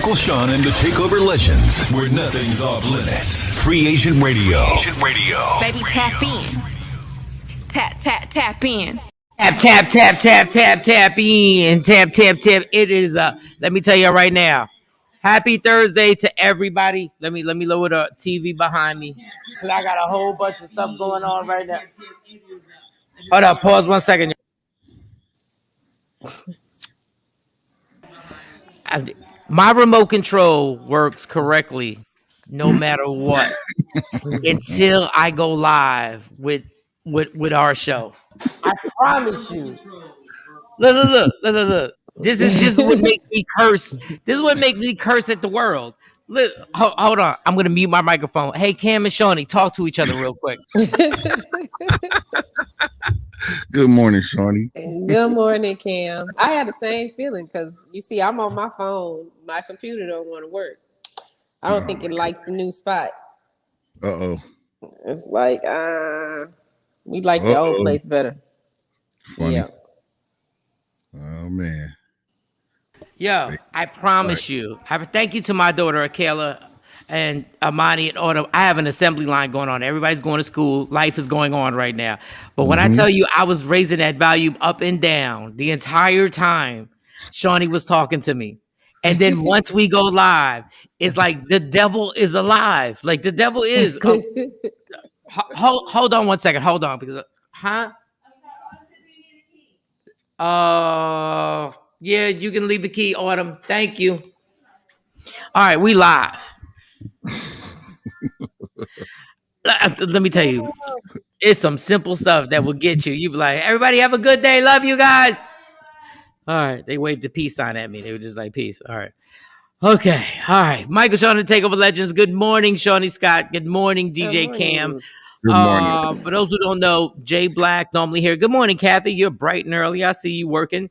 Uncle Shawn and the TakeOver Legends, where nothing's off limits. Free Agent Radio. Baby, tap in. Tap in. Tap in. Tap. It is let me tell you right now. Happy Thursday to everybody. Let me lower the TV behind me. Cause I got a whole bunch of stuff going on right now. Hold up, pause 1 second. My remote control works correctly no matter what until I go live with our show. I promise you. Look. This is what makes me curse. This is what makes me curse at the world. Look, hold on. I'm gonna mute my microphone. Hey, Cam and Shawnee, talk to each other real quick. Good morning, Shawnee. Good morning, Cam. I had the same feeling because you see, I'm on my phone. My computer don't want to work. I don't think it likes the new spot. Uh-oh. It's like, we like the old place better. Funny. Yeah. Oh man. Yo, I promise you. Thank you to my daughter, Akela, and Amani and Autumn. I have an assembly line going on. Everybody's going to school. Life is going on right now. But when I tell you I was raising that volume up and down the entire time Shawnee was talking to me. And then once we go live, it's like the devil is alive. Like the devil is. Hold on 1 second. Hold on. Because, yeah, you can leave the key, Autumn. Thank you. All right, we live. Let me tell you, it's some simple stuff that will get you. You be like, everybody have a good day. Love you guys. All right. They waved the peace sign at me. They were just like, peace. All right. Okay. All right. Michael Shawn the TakeOver Legends. Good morning, Shawnee Scott. Good morning, DJ Cam. Good morning. For those who don't know, Jay Black normally here. Good morning, Kathy. You're bright and early. I see you working.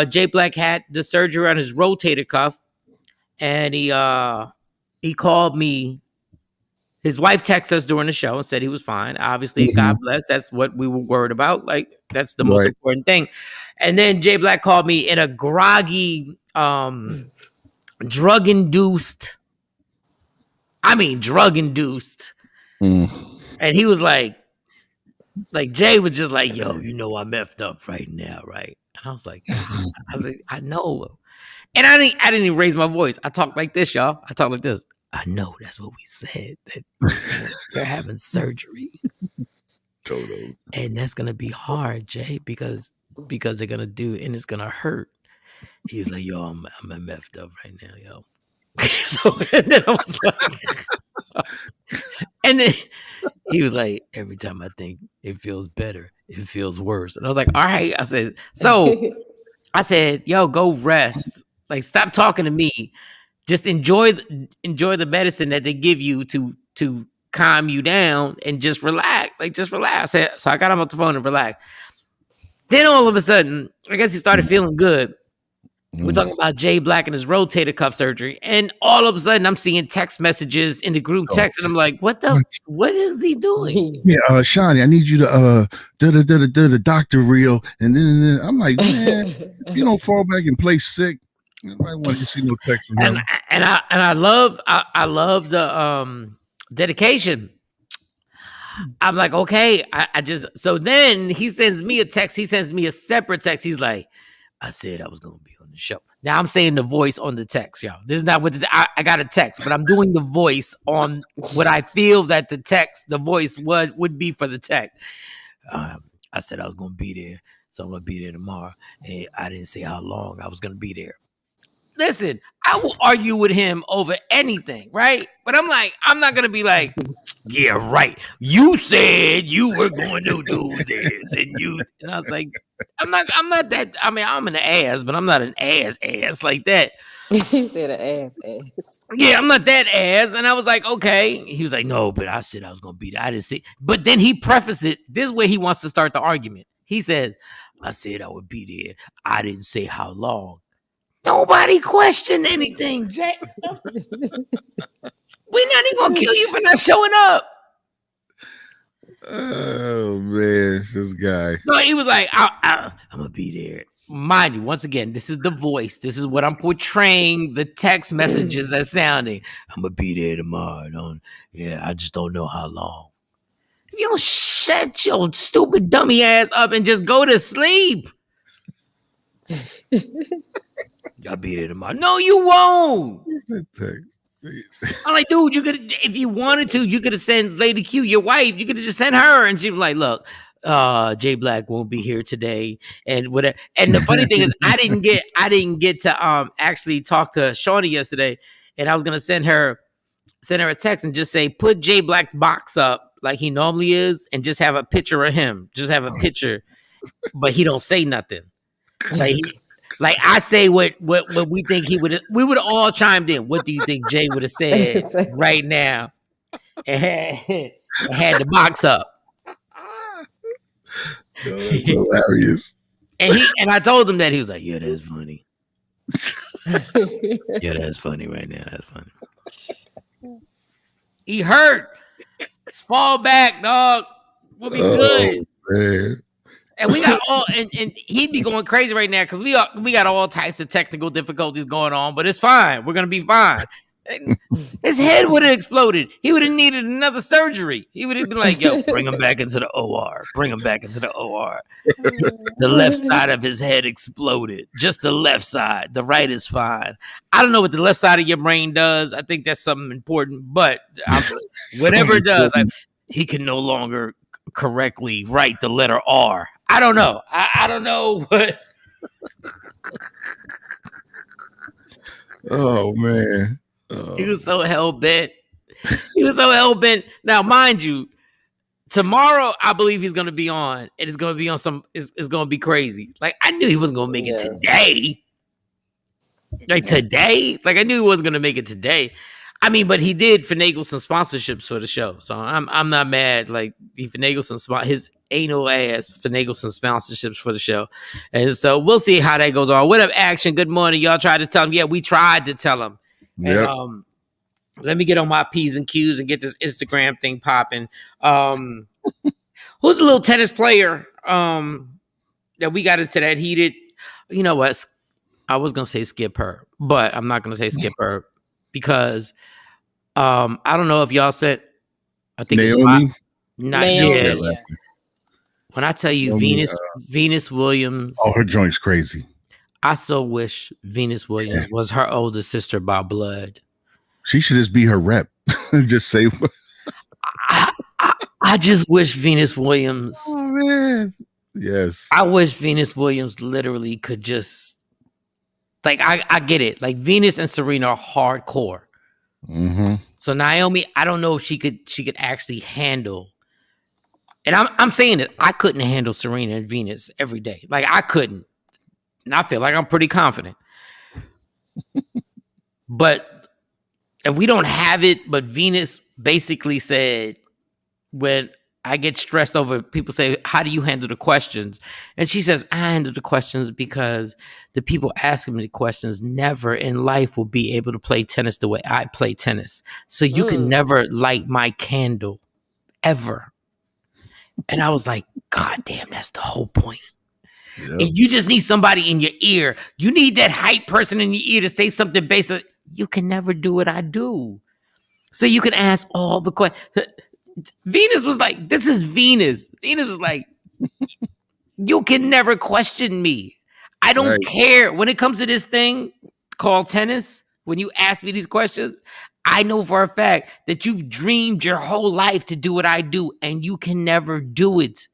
Jay Black had the surgery on his rotator cuff, and he called me. His wife texted us during the show and said he was fine. Obviously, God bless. That's what we were worried about. Like, that's the most important thing. And then Jay Black called me in a groggy, drug-induced. And he was like Jay was just like, yo, you know I messed up right now, right? And I was like, I know. And I didn't even raise my voice. I talk like this, y'all. I talk like this. I know that's what we said, that they're having surgery. Totally. And that's gonna be hard, Jay, because they're gonna do it and it's gonna hurt. He's like, yo, I'm messed up right now, yo. So and then I was like, and then he was like, every time I think it feels better, it feels worse. And I was like, all right. I said, yo, go rest. Like, stop talking to me. Just enjoy the medicine that they give you to calm you down and just relax. Like, just relax. So I got him off the phone and relaxed. Then all of a sudden, I guess he started feeling good. We're talking about Jay Black and his rotator cuff surgery. And all of a sudden, I'm seeing text messages in the group text. And I'm like, what is he doing? Yeah, Shawnee, I need you to the doctor reel. And then I'm like, man, if you don't fall back and play sick, nobody want to see no text from him. And I love the dedication. I'm like, okay, so then he sends me a text. He sends me a separate text. He's like, I said I was going to be on the show. Now I'm saying the voice on the text, y'all. This is not what this. I got a text, but I'm doing the voice on what I feel that the voice would be for the text. I said I was going to be there, so I'm going to be there tomorrow. And I didn't say how long I was going to be there. Listen, I will argue with him over anything, right? But I'm like, I'm not going to be like, yeah, right. You said you were going to do this, and I was like, I'm not that. I mean, I'm an ass, but I'm not an ass like that. He said an ass. Yeah, I'm not that ass. And I was like, okay. He was like, no, but I said I was going to be there. I didn't say. But then he prefaced it. This is where he wants to start the argument. He says, I said I would be there. I didn't say how long. Nobody questioned anything, Jay. We're not even going to kill you for not showing up. Oh, man. man, this guy. No, he was like, I'm gonna be there. Mind you, once again, this is the voice. This is what I'm portraying. The text messages are sounding. I'm gonna be there tomorrow. I just don't know how long. If you don't shut your stupid dummy ass up and just go to sleep. I'll be there tomorrow. No, you won't. I'm like, dude, you could, if you wanted to, you could have sent Lady Q, your wife. You could have just sent her, and she was like, "Look, Jay Black won't be here today," and whatever. And the funny thing is, I didn't get to actually talk to Shawnee yesterday, and I was gonna send her a text and just say, put Jay Black's box up like he normally is, and just have a picture of him. Just have a picture, but he don't say nothing. Like I say what we think he would. We would all chimed in. What do you think Jay would have said right now? And had the box up. That's hilarious. And I told him that. He was like, "Yeah, that's funny. Yeah, that's funny right now. That's funny." He hurt. Let's fall back, dog. We'll be good. Man. And we got all, and he'd be going crazy right now because we got all types of technical difficulties going on, but it's fine. We're gonna be fine. His head would have exploded. He would have needed another surgery. He would have been like, "Yo, bring him back into the OR. Bring him back into the OR." The left side of his head exploded. Just the left side. The right is fine. I don't know what the left side of your brain does. I think that's something important, but whatever it does, he can no longer correctly write the letter R. I don't know. I don't know what. Oh man. He was so hell bent. Now, mind you, tomorrow I believe he's gonna be on, and it's gonna be on some. It's gonna be crazy. Like I knew he wasn't gonna make it today. Like today, like I knew he wasn't gonna make it today. I mean, but he did finagle some sponsorships for the show, so I'm not mad. Like he finagled some his anal ass finagled some sponsorships for the show, and so we'll see how that goes on. What up, Action? Good morning. Y'all tried to tell him. Yeah, we tried to tell him. Yep. And, let me get on my P's and Q's and get this Instagram thing popping. Who's a little tennis player that we got into that heated? You know what? I was gonna say Skip her, but I'm not gonna say Skip her because I don't know if y'all said. I think Naomi. It's not Naomi, yeah. When I tell you Naomi, Venus Williams, her joint's crazy. I so wish Venus Williams was her older sister by blood. She should just be her rep. Just say. I just wish Venus Williams. Oh man. Yes. I wish Venus Williams literally could just like I get it. Like Venus and Serena are hardcore. Mm-hmm. So Naomi, I don't know if she could actually handle. And I'm saying it. I couldn't handle Serena and Venus every day. Like I couldn't. And I feel like I'm pretty confident. And we don't have it, but Venus basically said, when I get stressed over, people say, how do you handle the questions? And she says, I handle the questions because the people asking me the questions never in life will be able to play tennis the way I play tennis. So you can never light my candle, ever. And I was like, God damn, that's the whole point. Yep. And you just need somebody in your ear. You need that hype person in your ear to say something basic. You can never do what I do. So you can ask all the questions. Venus was like, this is Venus. Venus was like, you can never question me. I don't care. When it comes to this thing called tennis, when you ask me these questions, I know for a fact that you've dreamed your whole life to do what I do, and you can never do it.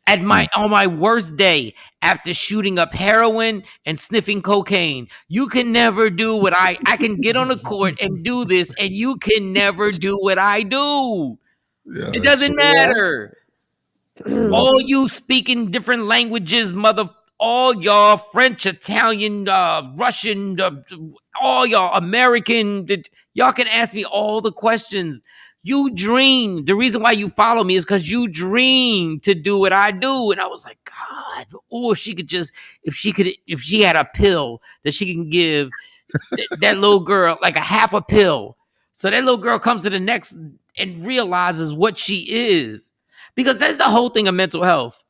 On my worst day, after shooting up heroin and sniffing cocaine, you can never do what I can get on the court and do this, and you can never do what I do. Yeah, it doesn't matter. All you speaking different languages, all y'all French, Italian, Russian, all y'all American, y'all can ask me all the questions. You dream. The reason why you follow me is because you dream to do what I do. And I was like, God, or if she had a pill that she can give that little girl, like a half a pill. So that little girl comes to the next and realizes what she is. Because that's the whole thing of mental health.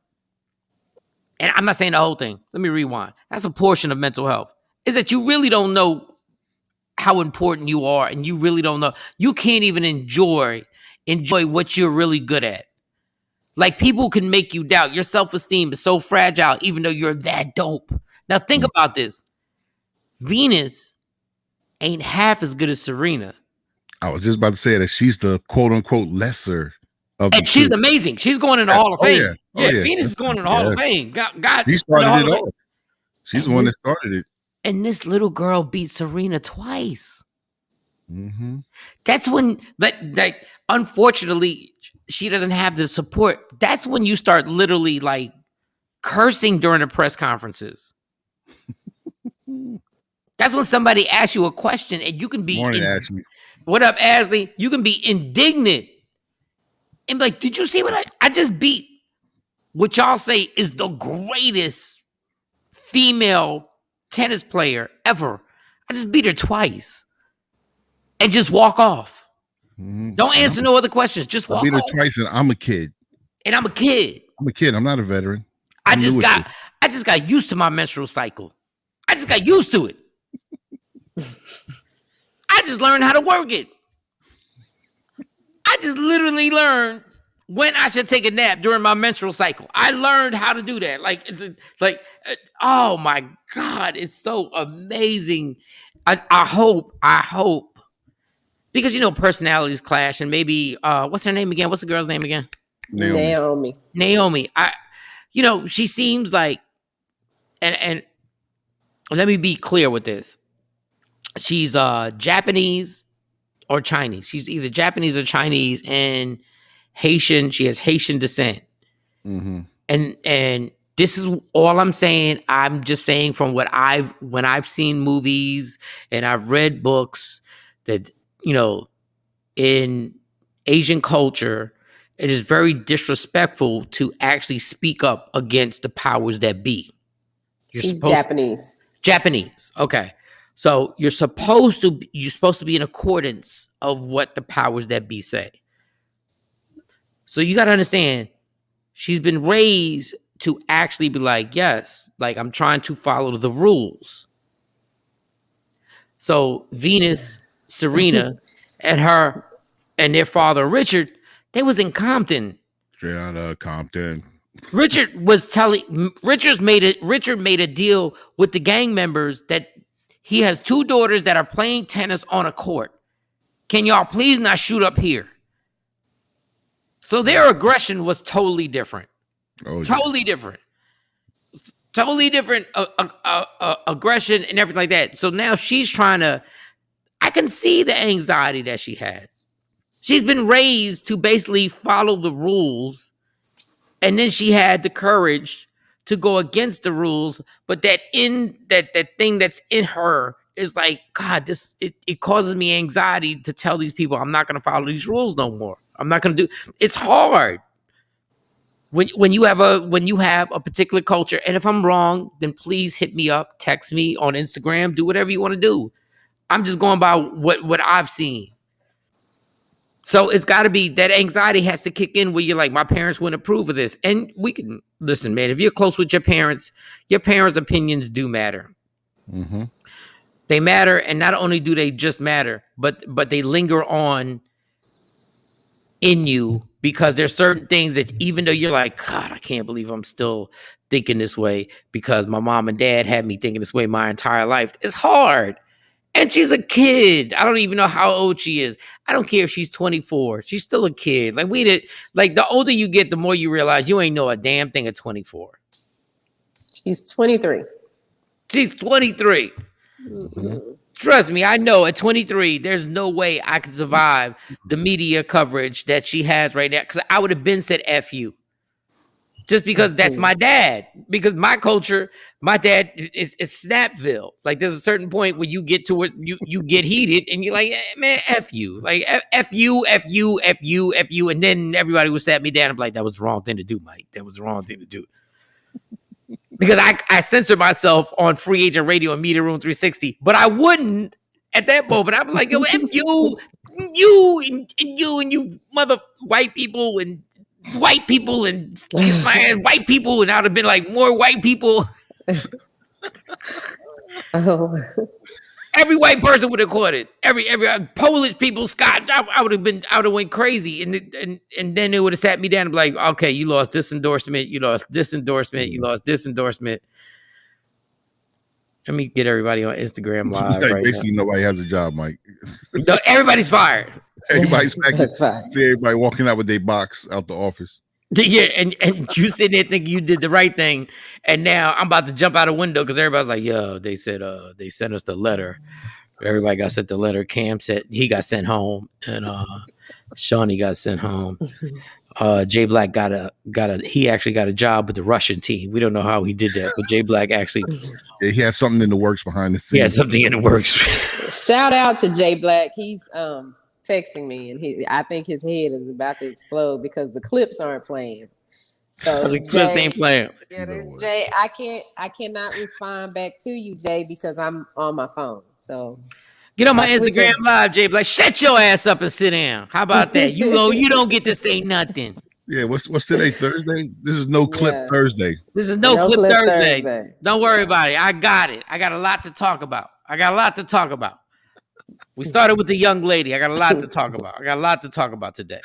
And I'm not saying the whole thing. Let me rewind. That's a portion of mental health. Is that you really don't know how important you are, and you really don't know. You can't even enjoy what you're really good at. Like, people can make you doubt. Your self-esteem is so fragile, even though you're that dope. Now think about this. Venus ain't half as good as Serena. I was just about to say that she's the quote unquote lesser of the And she's two. amazing. She's going in the Hall of Fame. Yeah. Venus is going in the Hall of Fame. God, She started it all. She's the one that started it. And this little girl beat Serena twice. Mm-hmm. That's when, like, unfortunately, she doesn't have the support. That's when you start literally like cursing during the press conferences. That's when somebody asks you a question and you can be. Morning, Ashley. What up, Ashley? You can be indignant and be like, did you see what I just beat? What y'all say is the greatest female tennis player ever. I just beat her twice. And just walk off. Mm-hmm. Don't answer no other questions. Just walk off. I beat her twice and I'm a kid. I'm a kid. I'm not a veteran. I just got used to my menstrual cycle. I just got used to it. I just learned how to work it. I just literally learned when I should take a nap during my menstrual cycle. I learned how to do that. Oh my God, it's so amazing. I hope, because, you know, personalities clash, and maybe, what's her name again? What's the girl's name again? Naomi. You know, she seems like, and let me be clear with this. She's Japanese or Chinese. She's either Japanese or Chinese and Haitian. She has Haitian descent. Mm-hmm. And this is all I'm saying. I'm just saying from when I've seen movies and I've read books that, you know, in Asian culture, it is very disrespectful to actually speak up against the powers that be. She's Japanese. Japanese. Okay. So you're supposed to be in accordance of what the powers that be say. So you got to understand, she's been raised to actually be like, yes, like, I'm trying to follow the rules. So Venus, Serena, and their father Richard, they was in Compton. Straight out of Compton. Richard made a deal with the gang members that he has 2 daughters that are playing tennis on a court. Can y'all please not shoot up here? So their aggression was totally different. Totally different. Totally different aggression and everything like that. So now she's trying to, I can see the anxiety that she has. She's been raised to basically follow the rules. And then she had the courage to go against the rules. But that thing that's in her is like, God, it causes me anxiety to tell these people I'm not going to follow these rules no more. I'm not going to do. It's hard when you have a particular culture. And if I'm wrong, then please hit me up, text me on Instagram, do whatever you want to do. I'm just going by what I've seen. So it's got to be that anxiety has to kick in where you're like, my parents wouldn't approve of this. And we can listen, man, if you're close with your parents' opinions do matter. Mm-hmm. They matter. And not only do they just matter, but they linger on in you, because there's certain things that even though you're like, God, I can't believe I'm still thinking this way because my mom and dad had me thinking this way my entire life. It's hard. And she's a kid. I don't even know how old she is. I don't care if she's 24. She's still a kid. Like the older you get, the more you realize you ain't know a damn thing at 24. She's 23. She's 23. Mm-hmm. Trust me, I know at 23, there's no way I could survive the media coverage that she has right now. Because I would have been said F you. Just because that's my dad. Because my culture, my dad is Snapville. Like, there's a certain point where you get to it, you get heated, and you're like, man, F you. Like, F you, F you, F you, F you. And then everybody would sat me down and be like, that was the wrong thing to do, Mike. That was the wrong thing to do. Because I censored myself on Free Agent Radio and Media Room 360. But I wouldn't at that moment. I'd be like, yo, F you, and you mother white people, and white people and kiss my ass, white people, and I'd have been like more white people. Oh. Every white person would have caught it. Every Polish people, Scott, I would have went crazy, and then it would have sat me down and be like, okay, you lost this endorsement, you lost this endorsement, you lost this endorsement. Let me get everybody on Instagram Live right basically now. Nobody has a job, Mike. No, everybody's fired. Everybody's back. That's fine. See everybody walking out with their box out the office. Yeah, and you sitting there thinking you did the right thing, and now I'm about to jump out a window because everybody's like, yo, they said they sent us the letter. Everybody got sent the letter. Cam said he got sent home, and Shawnee got sent home. Jay Black he actually got a job with the Russian team. We don't know how he did that, but Jay Black actually he had something in the works behind the scenes. He had something in the works. Shout out to Jay Black. He's texting me, and I think his head is about to explode because the clips aren't playing. So the clips ain't playing. Jay, I cannot respond back to you, Jay, because I'm on my phone. So get on my Instagram Live, Jay Black. Shut your ass up and sit down. How about that? You don't get to say nothing. Yeah, what's today? Thursday? This is no clip Thursday. This is no clip Thursday. Don't worry about it. I got it. I got a lot to talk about. We started with the young lady. I got a lot to talk about. Today.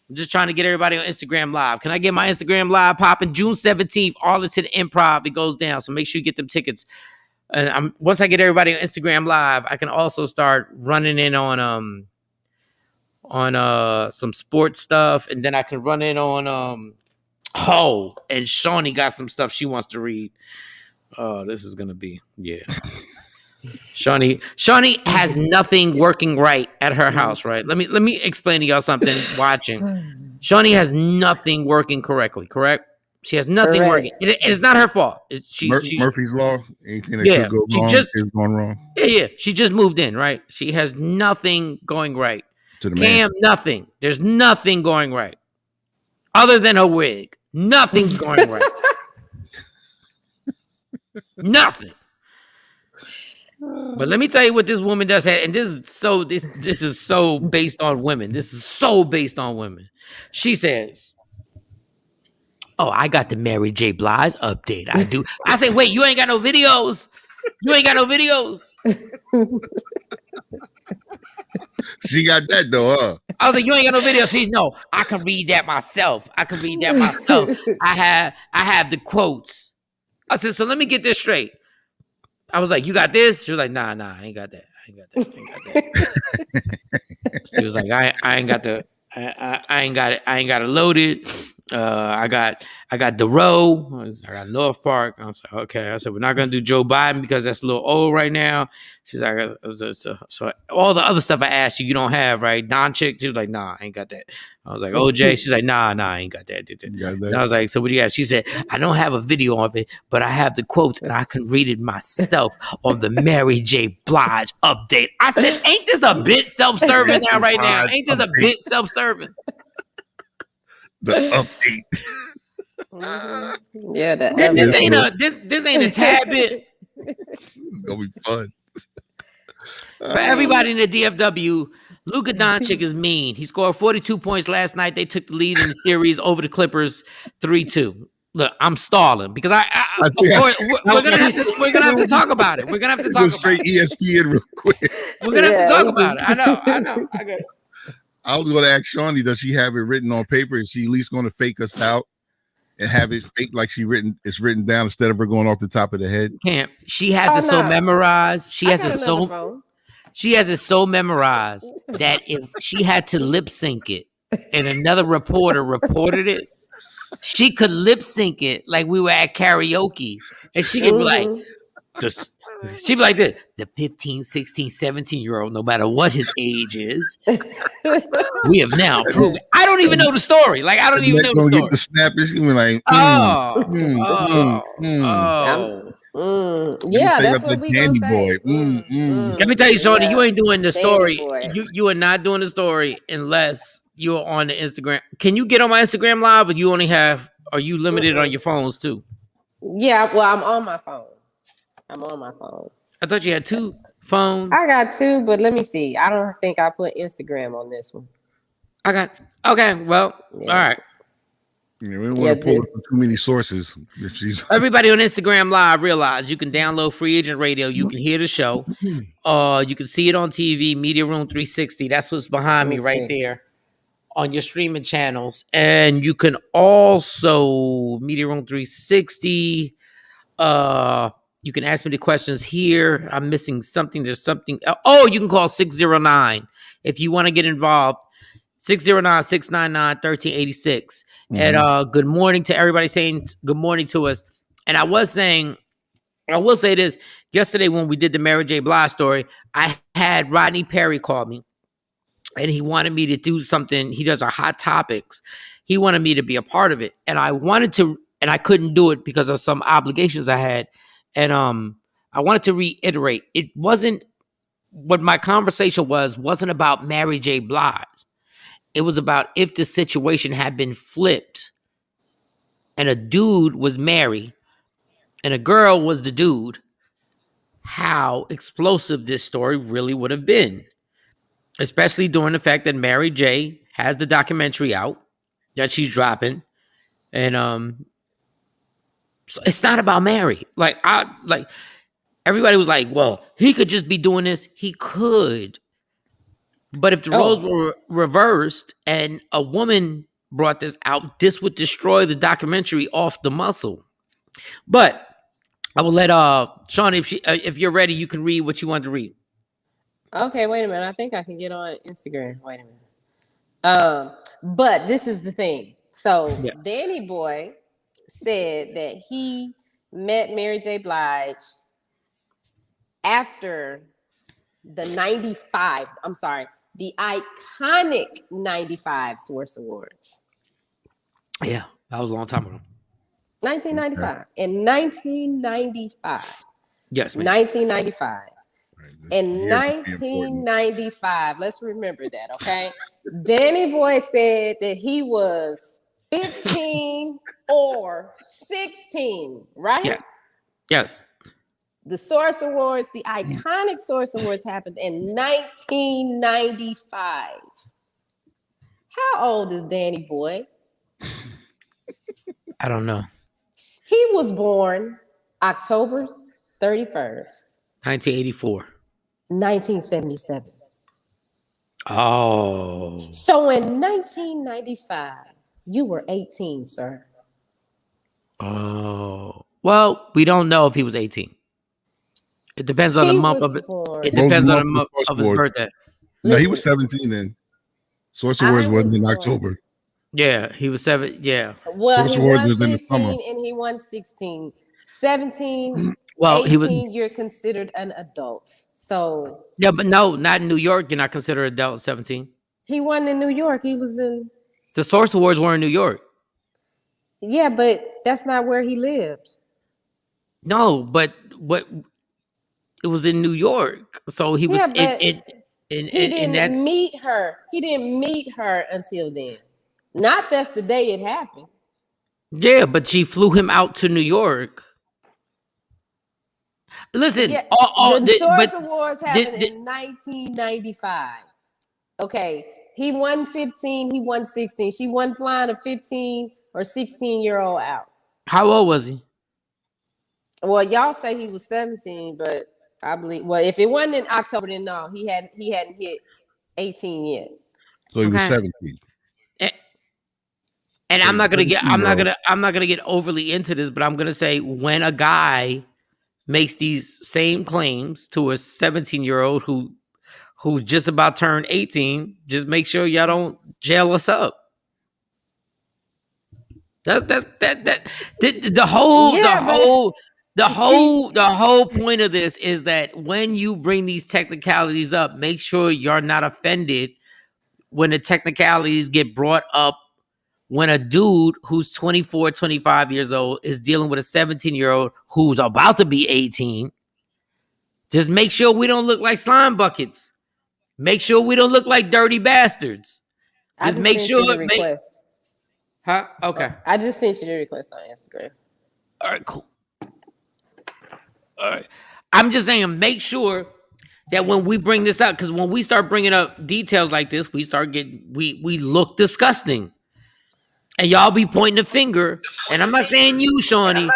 I'm just trying to get everybody on Instagram Live. Can I get my Instagram Live popping? June 17th, Arlington Improv. It goes down. So make sure you get them tickets. And once I get everybody on Instagram Live, I can also start running in on some sports stuff, and then I can run in on and Shawnee got some stuff she wants to read. Oh, this is gonna be Shawnee has nothing working right at her house, right? Let me explain to y'all something. Watching, Shawnee has nothing working correctly. Correct? She has nothing working. It's not her fault. Murphy's Law. Anything that could go wrong is going wrong. Yeah. She just moved in, right? She has nothing going right. To the Cam, nothing. There's nothing going right. Other than her wig. Nothing's going right. Nothing. But let me tell you what this woman does have, and this is so based on women. This is so based on women. She says, "Oh, I got the Mary J. Blige update. I do." I say, "Wait, you ain't got no videos? You ain't got no videos?" She got that though, huh? I was like, "You ain't got no video." She's no. I can read that myself. I have the quotes. I said, "So let me get this straight." I was like, "You got this?" She was like, "Nah, I ain't got that. I ain't got that." She was like, "I ain't got the. I ain't got it. I ain't got it loaded. I got Durrough. I got North Park." I was like, "Okay." I said, "We're not gonna do Joe Biden because that's a little old right now." She's like, "So all the other stuff I asked you don't have, right?" Don Chick. She was like, "Nah, I ain't got that." I was like, "OJ." She's like, "Nah, I ain't got that." And I was like, "So what do you got?" She said, "I don't have a video of it, but I have the quotes and I can read it myself on the Mary J. Blige update." I said, "Ain't this a bit self-serving now right now? Ain't this a bit self-serving?" The update. Mm-hmm. Yeah, this ain't a tad bit. It's gonna be fun. For everybody in the DFW, Luka Doncic is mean. He scored 42 points last night. They took the lead in the series over the Clippers 3-2. Look, I'm stalling because we're gonna have to talk about it. We're gonna have to talk about straight ESPN real quick. We're gonna have to talk about it. I know. I got it. I was going to ask Shawnee, does she have it written on paper? Is she at least going to fake us out and have it fake like it's written down instead of her going off the top of the head? Can't. She has it so memorized. She has it so memorized that if she had to lip sync it and another reporter reported it, she could lip sync it like we were at karaoke. And she could be like, she'd be like this, the 15, 16, 17-year-old, no matter what his age is, we have now proven. I don't even know the story. Like, I don't even know the story. Get the snap. It's gonna be like, yeah, that's what we gonna say. Let me tell you, Shawnee, you ain't doing the story. You are not doing the story unless you're on the Instagram. Can you get on my Instagram Live, or are you limited on your phones too? Yeah, well, I'm on my phone. I thought you had two phones. I got two, but let me see. I don't think I put Instagram on this one. Okay. Well, all right. Yeah, we don't Yeah, want to pull it from too many sources. If she's Everybody on Instagram Live realize you can download Free Agent Radio. You can hear the show. You can see it on TV, Media Room 360. That's what's behind let me me right see. there on your streaming channels. And you can also Media Room 360. You can ask me the questions here. I'm missing something. There's something. Oh, you can call 609 if you want to get involved. 609-699-1386. And good morning to everybody saying good morning to us. And I will say this. Yesterday when we did the Mary J. Blige story, I had Rodney Perry call me and he wanted me to do something. He does our hot topics. He wanted me to be a part of it. And I wanted to, and I couldn't do it because of some obligations I had. And I wanted to reiterate, it wasn't what my conversation wasn't about Mary J. Blige. It was about if the situation had been flipped and a dude was Mary and a girl was the dude, how explosive this story really would have been. Especially during the fact that Mary J has the documentary out that she's dropping. And so it's not about Mary. Like everybody was like, well, he could just be doing this. He could. But if the roles were reversed and a woman brought this out, this would destroy the documentary off the muscle. But I will let Shawn, if you're ready, you can read what you want to read. Okay, wait a minute. I think I can get on Instagram. Wait a minute. But this is the thing. So Yes. Danny Boy said that he met Mary J. Blige after the 95, I'm sorry, the iconic 95 Source Awards. Yeah, that was a long time ago. 1995. In 1995. Yes, ma'am. 1995. In 1995, let's remember that, okay? Danny Boy said that he was 15 or 16, right? Yes. Yes. The Source Awards, the iconic Source Awards happened in 1995. How old is Danny Boy? I don't know. He was born October 31st, 1984. 1977. Oh. So in 1995, you were 18, sir. Oh. Well, we don't know if he was 18. It depends on the month of it. It depends on the month of his birthday. No, he was 17 then. Source Awards wasn't in October. Yeah, he was 7. Yeah. Well, Source he Awards won was in the 15 summer. and he won 16. 17, Well, 18, he was. you're considered an adult. So Yeah, but no, not in New York. You're not considered adult at 17. he won in New York. He was in. The Source Awards were in New York. Yeah, but that's not where he lived. No, but what? It was in New York, so he was. Yeah, but he he didn't meet her. He didn't meet her until then. Not that's the day it happened. Yeah, but she flew him out to New York. Listen, Yeah, the Source Awards happened in 1995. Okay, he won 15, he won 16. She won flying a 15 or 16-year-old out. How old was he? Well, y'all say he was 17, but I believe. Well, if it wasn't in October, then no, he hadn't hit 18 yet. So he was 17. And I'm not gonna get overly into this, but I'm gonna say when a guy makes these same claims to a 17-year-old who's just about turned 18, just make sure y'all don't jail us up. The whole point of this is that when you bring these technicalities up, make sure you're not offended when the technicalities get brought up when a dude who's 24, 25 years old is dealing with a 17-year-old who's about to be 18. Just make sure we don't look like slime buckets. Make sure we don't look like dirty bastards. Just make sure. Huh? Okay. I just sent you the request on Instagram. All right, cool. All right. I'm just saying, make sure that when we bring this up, because when we start bringing up details like this, we look disgusting. And y'all be pointing the finger. And I'm not saying you, Shawnee,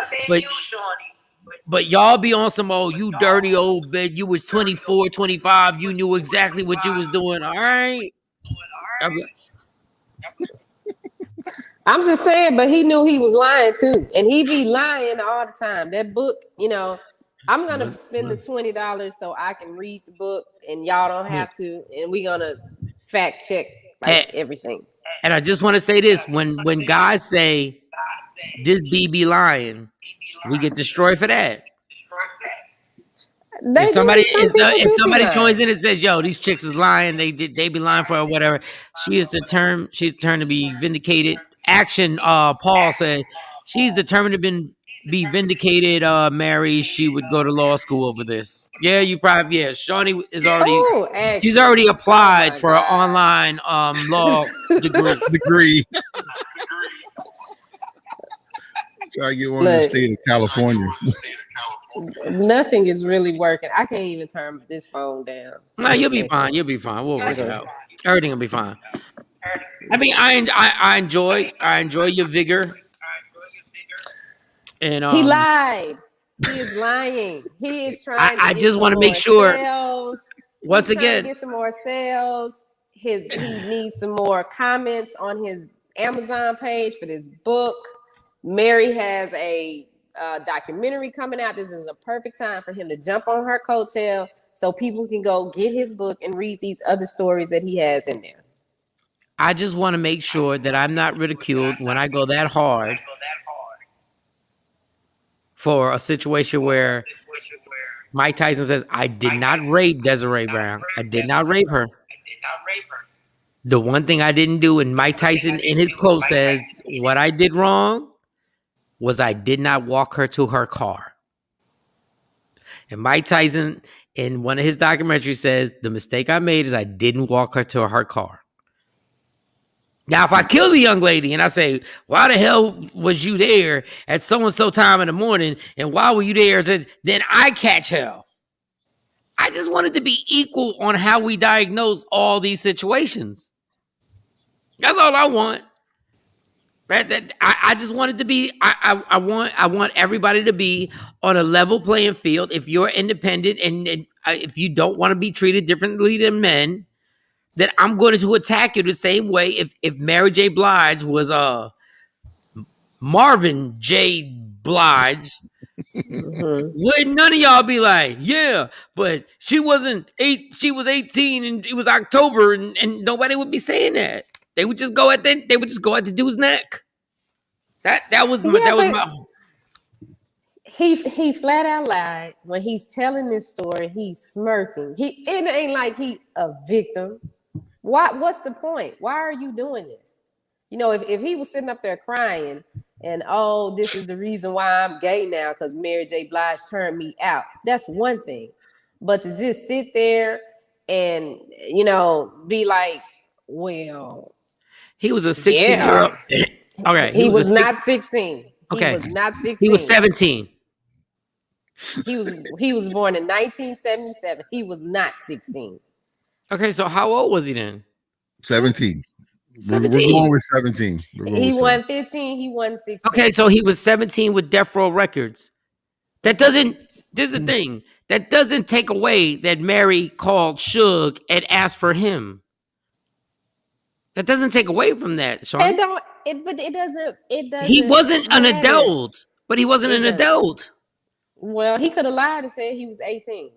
but y'all be on some old, you dirty old bitch. You was 24, 25. You knew exactly what you was doing. All right. I'm just saying, but he knew he was lying too. And he be lying all the time. That book, I'm gonna spend the $20 so I can read the book and y'all don't have to, and we're gonna fact check everything. And I just want to say this: when guys say this BB lying, we get destroyed for that. If somebody joins in and says, "Yo, these chicks is lying," they be lying for her or whatever. She's determined to be vindicated. Action. Paul said she's determined to be vindicated. Mary, she would go to law school over this. Yeah, you probably. Yeah, Shawnee is already. She's already applied for an online law degree. Try to get one in the state of California. Nothing is really working. I can't even turn this phone down. No, you'll be fine. You'll be fine. We'll work it out. Everything will be fine. I mean, I enjoy your vigor. And he lied. He is lying. He is trying. I just want to make sure. Once again, get some more sales. He needs some more comments on his Amazon page for this book. Mary has a documentary coming out. This is a perfect time for him to jump on her coattail so people can go get his book and read these other stories that he has in there. I just want to make sure that I'm not ridiculed when I go that hard for a situation where Mike Tyson says, I did not rape Desiree Brown. I did not rape her. The one thing I didn't do, and Mike Tyson in his quote says, what I did wrong was I did not walk her to her car. And Mike Tyson, in one of his documentaries, says, the mistake I made is I didn't walk her to her car. Now, if I kill the young lady and I say, why the hell was you there at so-and-so time in the morning, and why were you there? Then I catch hell. I just wanted to be equal on how we diagnose all these situations. That's all I want. I just wanted to be. I want everybody to be on a level playing field. If you're independent and if you don't want to be treated differently than men, then I'm going to attack you the same way. If Mary J. Blige was Marvin J. Blige, wouldn't none of y'all be like, yeah, but she wasn't 8. She was 18, and it was October, and nobody would be saying that. They would just go at the dude's neck. That was my. He flat out lied when he's telling this story. He's smirking. It ain't like he a victim. What's the point? Why are you doing this? If he was sitting up there crying and this is the reason why I'm gay now because Mary J. Blige turned me out. That's one thing, but to just sit there and be like, well. He was a 16-year-old. Okay. He was not 16. Okay. He was not 16. He was 17. He was born in 1977. He was not 16. Okay, so how old was he then? 17. 17. We're going with 17. He won 15. He won 16. Okay, so he was 17 with Death Row Records. This is the thing. That doesn't take away that Mary called Suge and asked for him. That doesn't take away from that, Shawn. It doesn't. He wasn't an adult, but he wasn't an adult. Well, he could have lied and said he was 18.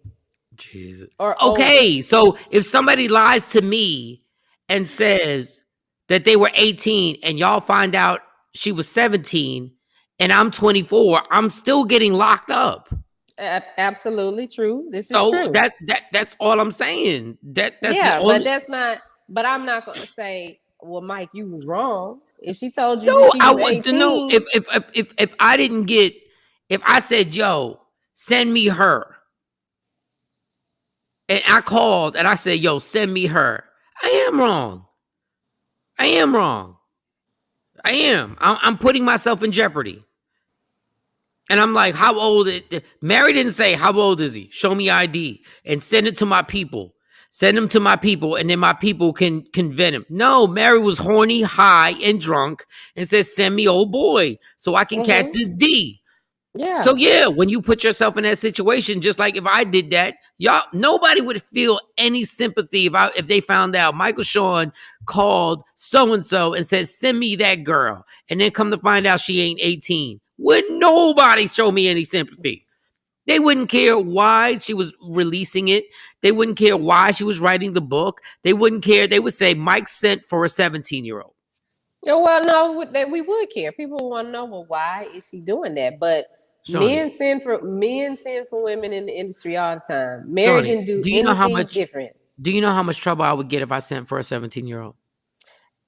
Jesus. Okay, so if somebody lies to me and says that they were 18 and y'all find out she was 17 and I'm 24, I'm still getting locked up. Absolutely true. This is true. So that's all I'm saying. But that's not. But I'm not going to say, well, Mike, you was wrong. If she told you that she was 18. No, if I didn't get, if I said, yo, send me her. And I called and I said, yo, send me her. I am wrong. I'm putting myself in jeopardy. And I'm like, how old? Mary didn't say, how old is he? Show me ID and send it to my people. Send them to my people, and then my people can vet him. No, Mary was horny, high, and drunk, and said, "Send me old boy so I can catch this D." Yeah. So yeah, when you put yourself in that situation, just like if I did that, y'all, nobody would feel any sympathy if they found out Michael Shawn called so and said, "Send me that girl," and then come to find out she ain't 18. Would nobody show me any sympathy? They wouldn't care why she was releasing it. They wouldn't care why she was writing the book. They wouldn't care. They would say Mike sent for a 17-year-old. Oh, well, no, we would care. People want to know, well, why is she doing that? But Shawnee, men send for women in the industry all the time. Mary Shawnee, didn't do anything different. Do you know how much trouble I would get if I sent for a 17-year-old?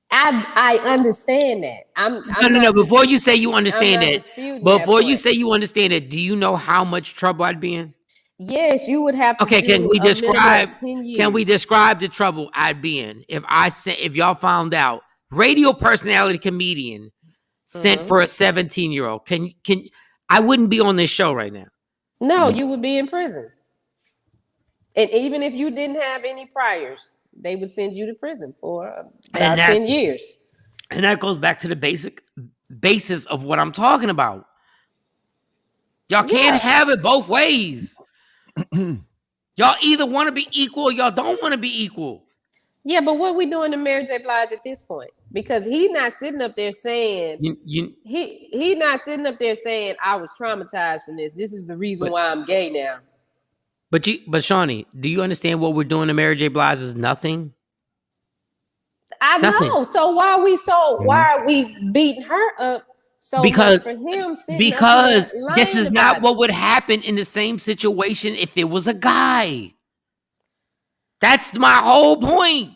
I understand that. No. Before you say you understand that, say you understand it, do you know how much trouble I'd be in? Yes, you would have to. Okay, do can we a minimum describe? of 10 years. Can we describe the trouble I'd be in if y'all found out radio personality comedian sent for a 17-year-old? Can I wouldn't be on this show right now. No, you would be in prison. And even if you didn't have any priors, they would send you to prison for about 10 years. And that goes back to the basis of what I'm talking about. Y'all can't have it both ways. Y'all either want to be equal or y'all don't want to be equal. Yeah, but what are we doing to Mary J. Blige at this point? Because he's not sitting up there saying he's not sitting up there saying I was traumatized from this. This is the reason why I'm gay now. But Shawnee, do you understand what we're doing to Mary J. Blige is nothing? I know. So why are we beating her up so much for him sitting because up there this is not what it? would happen in the same situation if it was a guy. That's my whole point.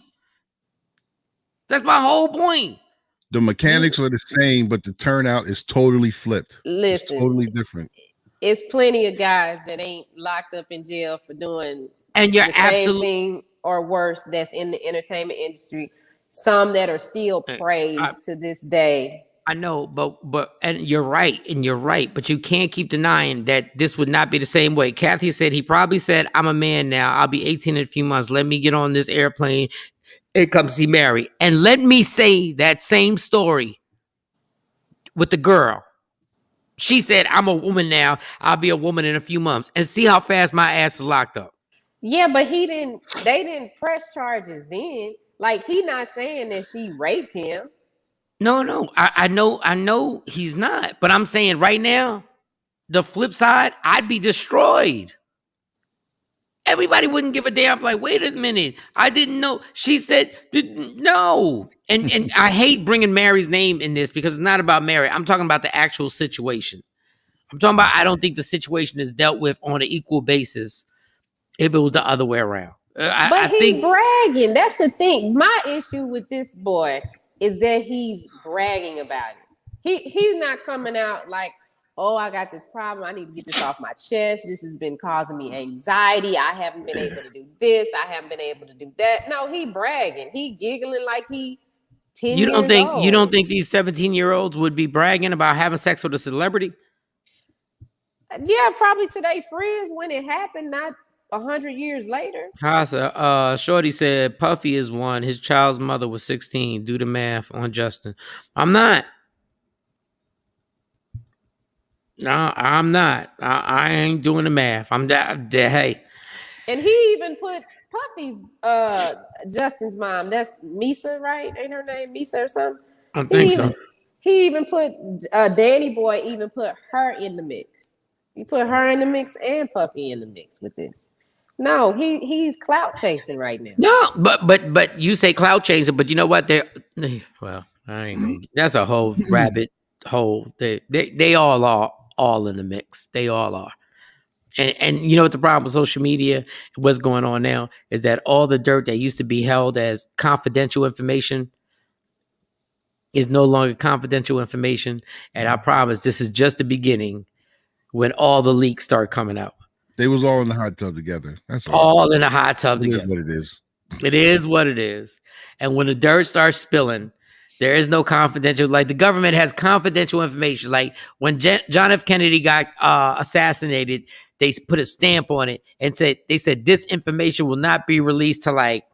The mechanics are the same, but the turnout is totally flipped. Listen, it's totally different. It's plenty of guys that ain't locked up in jail for doing the same thing or worse that's in the entertainment industry. Some that are still praised to this day. I know, but you're right, but you can't keep denying that this would not be the same way. Kathy said he probably said, "I'm a man now. I'll be 18 in a few months. Let me get on this airplane and come see Mary." And let me say that same story with the girl. She said, "I'm a woman now. I'll be a woman in a few months," and see how fast my ass is locked up. Yeah, but they didn't press charges then. Like, he not saying that she raped him. No, I know he's not. But I'm saying right now, the flip side, I'd be destroyed. Everybody wouldn't give a damn. Like, wait a minute, I didn't know. She said no, and I hate bringing Mary's name in this because it's not about Mary. I'm talking about the actual situation. I'm talking about I don't think the situation is dealt with on an equal basis if it was the other way around. But he's bragging. That's the thing. My issue with this boy is that he's bragging about it. He's not coming out like, "Oh, I got this problem. I need to get this off my chest. This has been causing me anxiety. I haven't been able to do this. I haven't been able to do that." No, he bragging. He giggling like he 10 years old. You don't think these 17-year-olds would be bragging about having sex with a celebrity? Yeah, probably to their friends when it happened, not 100 years later. Casa, Shorty said Puffy is one. His child's mother was 16. Do the math on Justin. I'm not. No, I'm not. I ain't doing the math. I'm that. Hey. And he even put Puffy's Justin's mom. That's Misa, right? Ain't her name Misa or something? I think so. He even put Danny Boy even put her in the mix. He put her in the mix and Puffy in the mix with this. No, he's clout chasing right now. No, but you say clout chasing, but you know what? Well, I ain't. That's a whole rabbit hole. They all are all in the mix. They all are. And you know what the problem with social media, what's going on now, is that all the dirt that used to be held as confidential information is no longer confidential information. And I promise this is just the beginning when all the leaks start coming out. They was all in the hot tub together. That's all in the hot tub together. It is what it is. It is what it is. And when the dirt starts spilling, there is no confidential. Like, the government has confidential information. Like when John F. Kennedy got assassinated, they put a stamp on it and said this information will not be released till like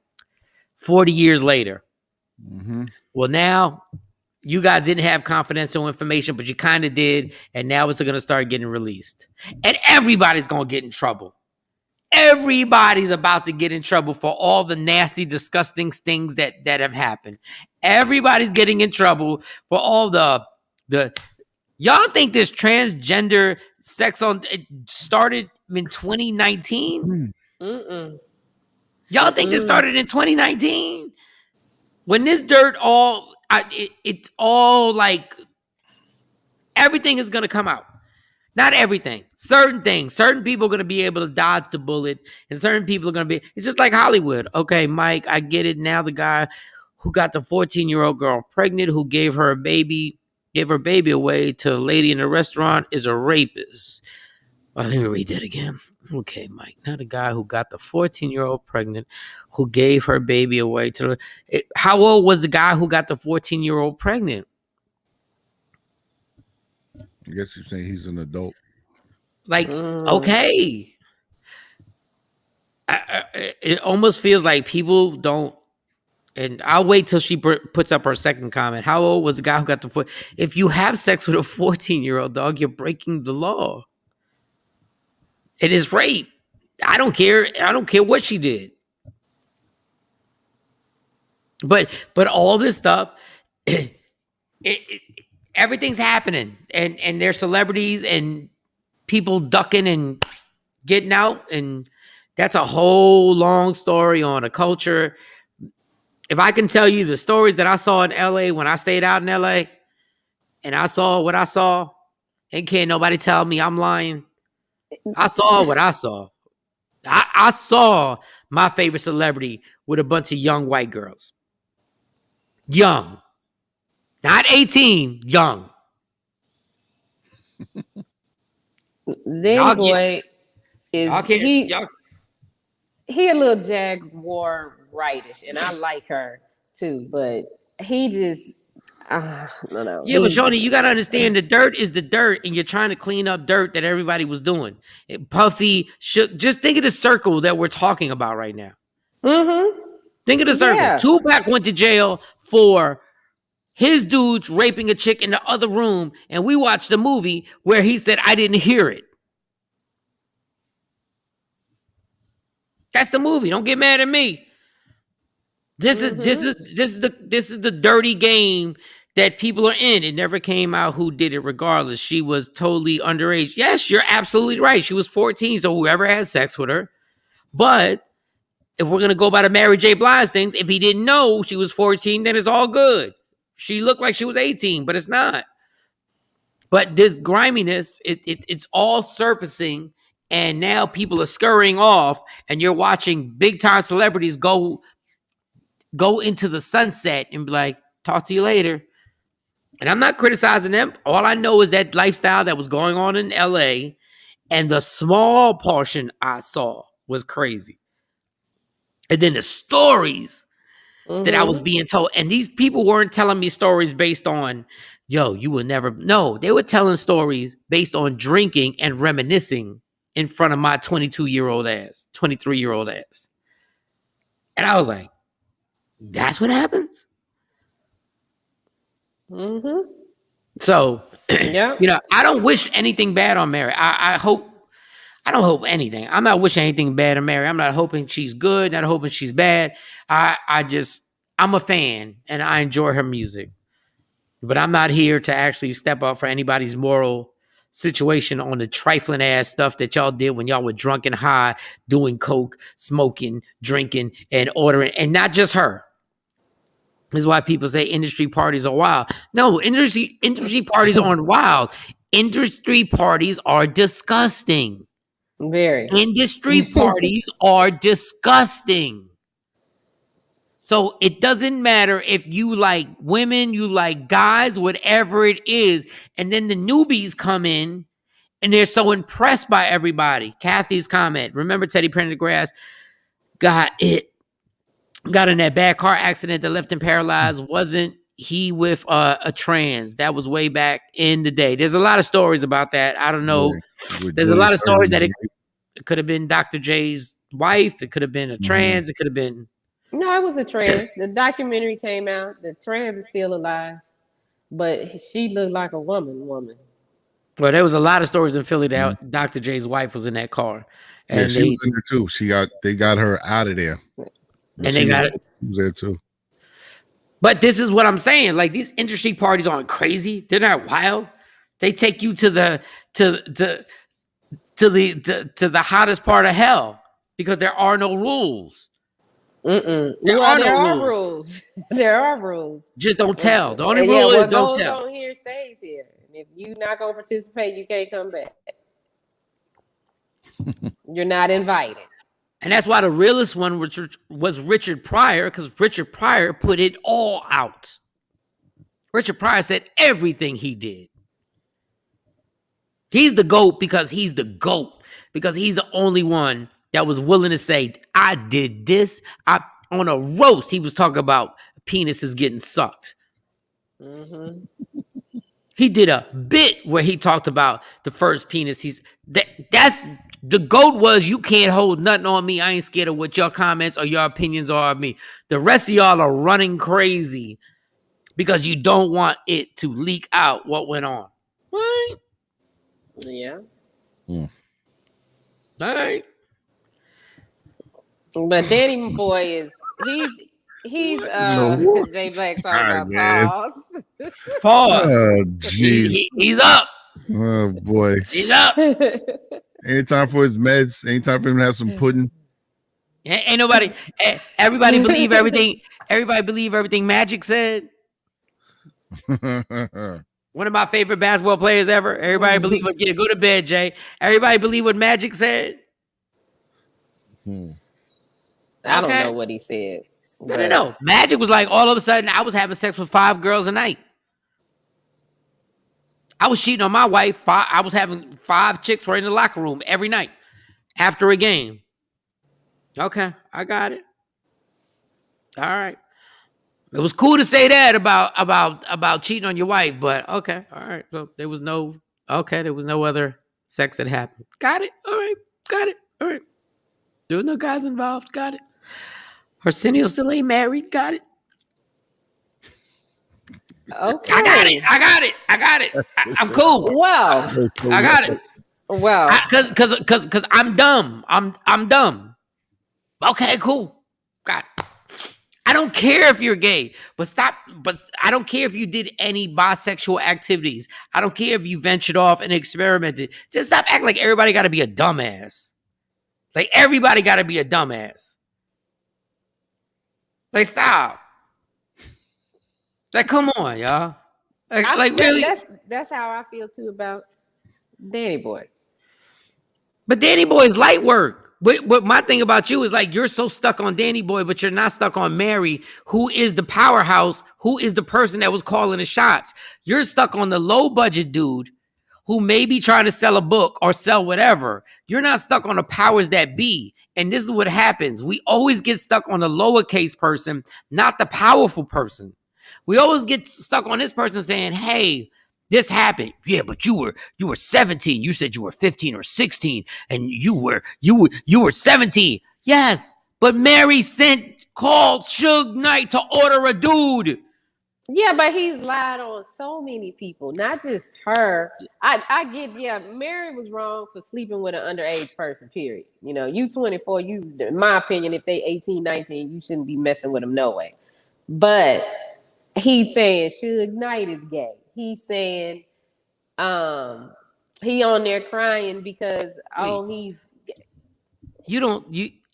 40 years later. Mm-hmm. Well, now you guys didn't have confidential information, but you kind of did, and now it's going to start getting released, and everybody's going to get in trouble. Everybody's about to get in trouble for all the nasty, disgusting things that have happened. Everybody's getting in trouble for all the y'all think this transgender sex on it started in 2019? Mm-mm. Y'all think this started in 2019? When this dirt it's all like everything is gonna come out. Not everything. Certain things. Certain people are going to be able to dodge the bullet, and certain people are going to be. It's just like Hollywood. Okay, Mike, I get it. Now the guy who got the 14-year-old girl pregnant, who gave her baby away to a lady in a restaurant, is a rapist. Well, let me read that again. Okay, Mike. Now the guy who got the 14-year-old pregnant, who gave her baby away to. How old was the guy who got the 14-year-old pregnant? I guess you're saying he's an adult. Like, okay. It almost feels like people don't, and I'll wait till she puts up her second comment. How old was the guy who got the foot? If you have sex with a 14-year-old dog, you're breaking the law. It is rape. I don't care. I don't care what she did. But all this stuff, everything's happening, and there's celebrities and people ducking and getting out, and that's a whole long story on a culture. If I can tell you the stories that I saw in LA when I stayed out in LA, and I saw what I saw, and can't nobody tell me I'm lying. I saw what I saw. I saw my favorite celebrity with a bunch of young white girls. Young. Not 18, young. Then boy is he a little Jaguar rightish, and I like her too, but he just no. Yeah, but Shawnee, you gotta understand the dirt is the dirt, and you're trying to clean up dirt that everybody was doing. Puffy, just think of the circle that we're talking about right now. Mm-hmm. Think of the circle. Yeah. Tupac went to jail for his dudes raping a chick in the other room, and we watched the movie where he said, "I didn't hear it." That's the movie. Don't get mad at me. This is the dirty game that people are in. It never came out who did it regardless. She was totally underage. Yes, you're absolutely right. She was 14, so whoever had sex with her. But if we're going to go by the Mary J. Blige things, if he didn't know she was 14, then it's all good. She looked like she was 18, but it's not. But this griminess, it's all surfacing, and now people are scurrying off, and you're watching big-time celebrities go into the sunset and be like, talk to you later. And I'm not criticizing them. All I know is that lifestyle that was going on in LA, and the small portion I saw was crazy. And then the stories that I was being told, and these people weren't telling me stories based on, yo, you will never, no, they were telling stories based on drinking and reminiscing in front of my 22-year-old ass, 23-year-old ass. And I was like, that's what happens? Mm-hmm. So, Yeah. I don't wish anything bad on Mary. I don't hope anything. I'm not wishing anything bad on Mary. I'm not hoping she's good, not hoping she's bad. I'm a fan, and I enjoy her music. But I'm not here to actually step up for anybody's moral situation on the trifling ass stuff that y'all did when y'all were drunk and high, doing coke, smoking, drinking, and ordering. And not just her. This is why people say industry parties are wild. No, industry parties aren't wild. Industry parties are disgusting. Very. Industry parties are disgusting. So it doesn't matter if you like women, you like guys, whatever it is. And then the newbies come in and they're so impressed by everybody. Kathy's comment. Remember Teddy Pendergrass got in that bad car accident that left him paralyzed. Wasn't he with a trans. That was way back in the day. There's a lot of stories about that. I don't know. Yeah, There's a lot of stories that it it could have been Dr. J's wife. It could have been a trans. It could have been. No, it was a trans. The documentary came out. The trans is still alive, but she looked like a woman. Well, there was a lot of stories in Philly that Dr. J's wife was in that car, and she was in there too. They got her out of there, and they got it. She was there too. But this is what I'm saying. Like, these industry parties aren't crazy. They're not wild. They take you to the hottest part of hell because there are no rules. There are rules. There are rules. Just don't tell. The only rule is don't tell. Don't here stays here. And if you're not gonna participate, you can't come back. You're not invited. And that's why the realest one was Richard Pryor, because Richard Pryor put it all out. Richard Pryor said everything he did. He's the GOAT because he's the GOAT. Because he's the only one that was willing to say, I did this. On a roast, he was talking about penises getting sucked. Mm-hmm. He did a bit where he talked about the first penis. That's the GOAT was, you can't hold nothing on me. I ain't scared of what your comments or your opinions are of me. The rest of y'all are running crazy because you don't want it to leak out what went on. Right? Yeah. All right. But Danny Boy he's Jay Black talking about pause. Oh, jeez. He's up. Oh boy. He's up. Ain't time for his meds. Ain't time for him to have some pudding. Ain't nobody. Everybody believe everything. Everybody believe everything Magic said. One of my favorite basketball players ever. Everybody believe what? Yeah, go to bed, Jay. Everybody believe what Magic said. I don't know what he said. No. Magic was like, all of a sudden, I was having sex with 5 girls a night. I was cheating on my wife. I was having 5 chicks right in the locker room every night after a game. Okay, I got it. All right. It was cool to say that about cheating on your wife, but okay, all right. So there was no other sex that happened. Got it. All right. Got it. All right. There was no guys involved. Got it. Arsenio still ain't married. Got it. Okay. I got it. I'm cool. Well, I got it. Well, because I'm dumb. I'm dumb. Okay, cool. Got it. I don't care if you're gay, but I don't care if you did any bisexual activities. I don't care if you ventured off and experimented. Just stop acting like everybody got to be a dumbass. Like, everybody got to be a dumbass. Like, stop. Like, come on, y'all. Like really? That's how I feel too about Danny Boy. But Danny Boy is light work. But my thing about you is, like, you're so stuck on Danny Boy, but you're not stuck on Mary, who is the powerhouse, who is the person that was calling the shots. You're stuck on the low budget dude who may be trying to sell a book or sell whatever. You're not stuck on the powers that be. And this is what happens. We always get stuck on the lowercase person, not the powerful person. We always get stuck on this person saying, hey, this happened. Yeah, but you were 17. You said you were 15 or 16 and you were 17. Yes, but Mary called Suge Knight to order a dude. Yeah, but he's lied on so many people, not just her. I get, yeah, Mary was wrong for sleeping with an underage person, period. You know, you 24, in my opinion, if they 18, 19, you shouldn't be messing with them no way. But he's saying Suge Knight is gay. He's saying he on there crying because, he's gay.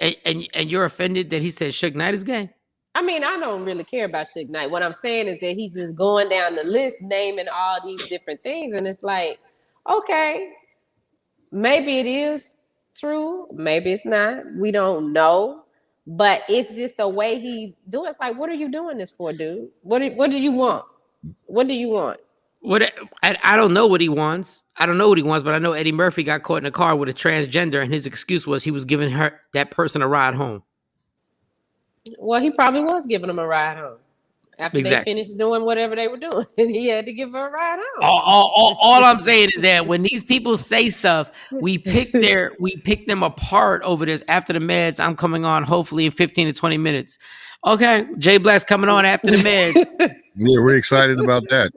And you're offended that he said Suge Knight is gay? I mean, I don't really care about Suge Knight. What I'm saying is that he's just going down the list, naming all these different things. And it's like, okay, maybe it is true. Maybe it's not. We don't know. But it's just the way he's doing. It's like, what are you doing this for, dude? What do you want? What do you want? I don't know what he wants. I don't know what he wants, but I know Eddie Murphy got caught in a car with a transgender, and his excuse was he was giving that person a ride home. Well, he probably was giving him a ride home. After they Exactly. finished doing whatever they were doing, he had to give her a ride home. All I'm saying is that when these people say stuff, we pick them apart over this. After the meds, I'm coming on hopefully in 15 to 20 minutes. Okay, Jay Black's coming on after the meds. Yeah, we're excited about that.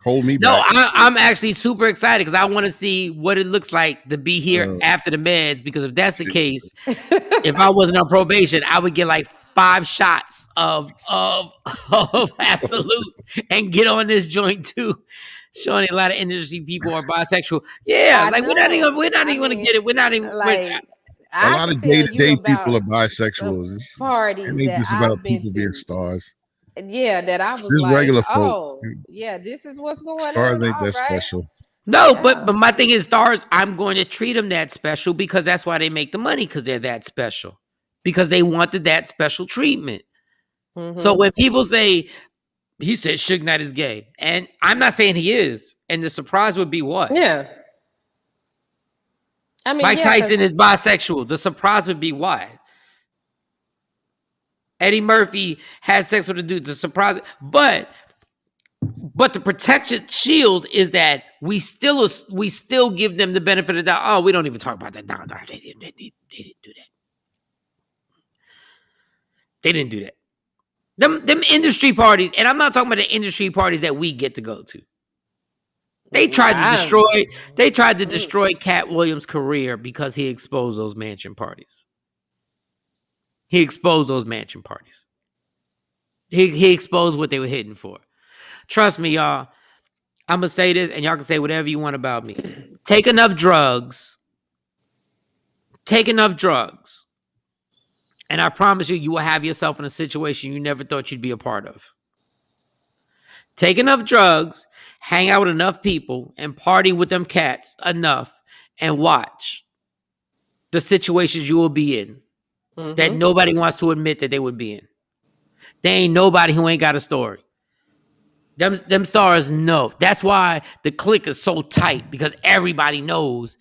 Hold me No, back. I'm actually super excited because I want to see what it looks like to be here after the meds. Because if that's the case, if I wasn't on probation, I would get like 5 shots of absolute and get on this joint too. Showing a lot of industry people are bisexual. Yeah, like we're not even gonna get it. We're not even like. A lot of day-to-day people are bisexual. Parties it ain't that just about I've been people to. being stars. Yeah, that I was This like, regular folk. oh, yeah, this is what's going Stars on. ain't that All right. special. No, Yeah. but my thing is stars, I'm going to treat them that special because that's why they make the money, because they're that special. Because they wanted that special treatment. Mhm. So when people say, he said Suge Knight is gay, and I'm not saying he is, and the surprise would be what? Yeah. I mean, Mike yeah, Tyson is bisexual. The surprise would be why? Eddie Murphy had sex with a dude. The surprise, but the protection shield is that we still give them the benefit of the doubt. Oh, we don't even talk about that. No, they didn't do that. They didn't do that. Them industry parties, and I'm not talking about the industry parties that we get to go to. They tried to destroy Cat Williams' career because he exposed those mansion parties. He exposed what they were hitting for. Trust me, y'all. I'm going to say this, and y'all can say whatever you want about me. Take enough drugs. And I promise you will have yourself in a situation you never thought you'd be a part of. Take enough drugs, hang out with enough people, and party with them cats enough, and watch the situations you will be in that nobody wants to admit that they would be in. There ain't nobody who ain't got a story. Them stars know. That's why the clique is so tight, because everybody knows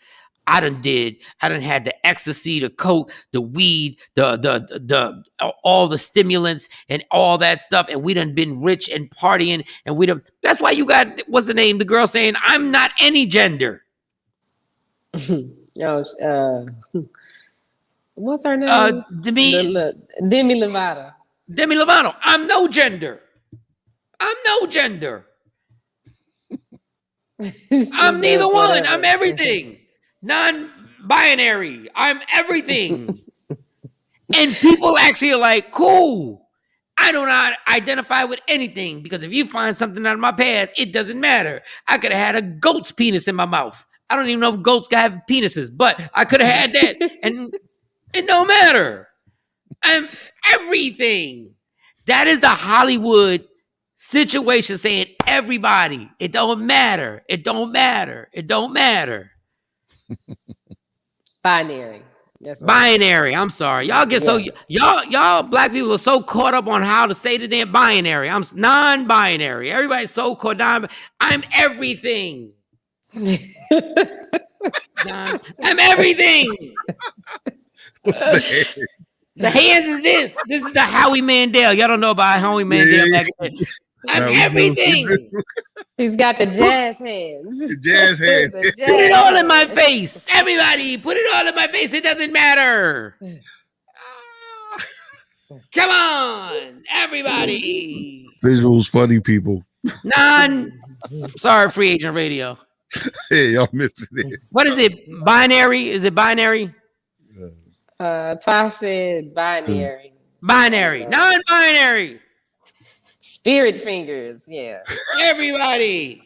I done had the ecstasy, the coke, the weed, the all the stimulants and all that stuff, and we done been rich and partying, and that's why you got, what's the name? The girl saying, I'm not any gender. What's her name? Demi Lovato. Demi Lovato. I'm no gender. I'm neither one. I'm everything. Non-binary. I'm everything. And people actually are like, cool. I do not identify with anything, because if you find something out of my past, it doesn't matter. I could have had a goat's penis in my mouth. I don't even know if goats can have penises, but I could have had that, and it don't matter. I'm everything. That is the Hollywood situation, saying everybody. It don't matter. Binary. That's binary. I'm sorry. Y'all get y'all black people are so caught up on how to say the damn binary. I'm non-binary. Everybody's so caught down. I'm everything. I'm everything. The hands is this. This is the Howie Mandel. Y'all don't know about Howie Mandel back then. I'm everything. He's got the jazz hands. The jazz hands. Put it all in my face. Everybody, put it all in my face. It doesn't matter. Come on, everybody. Visuals, funny people. Sorry, Free Agent Radio. Hey, y'all missing it. What is it? Binary? Is it binary? Tosh said binary. Binary. Non-binary. Spirit fingers. Yeah. Everybody.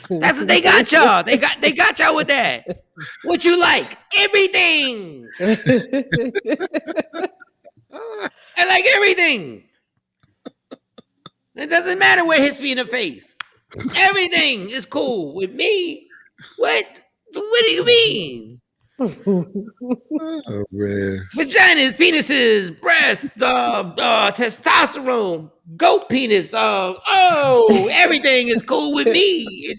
That's what they got y'all. They got y'all with that. What you like? Everything. I like everything. It doesn't matter what hits me in the face. Everything is cool with me. What do you mean? Oh, man. Vaginas, penises, breasts, testosterone, goat penis. Everything is cool with me.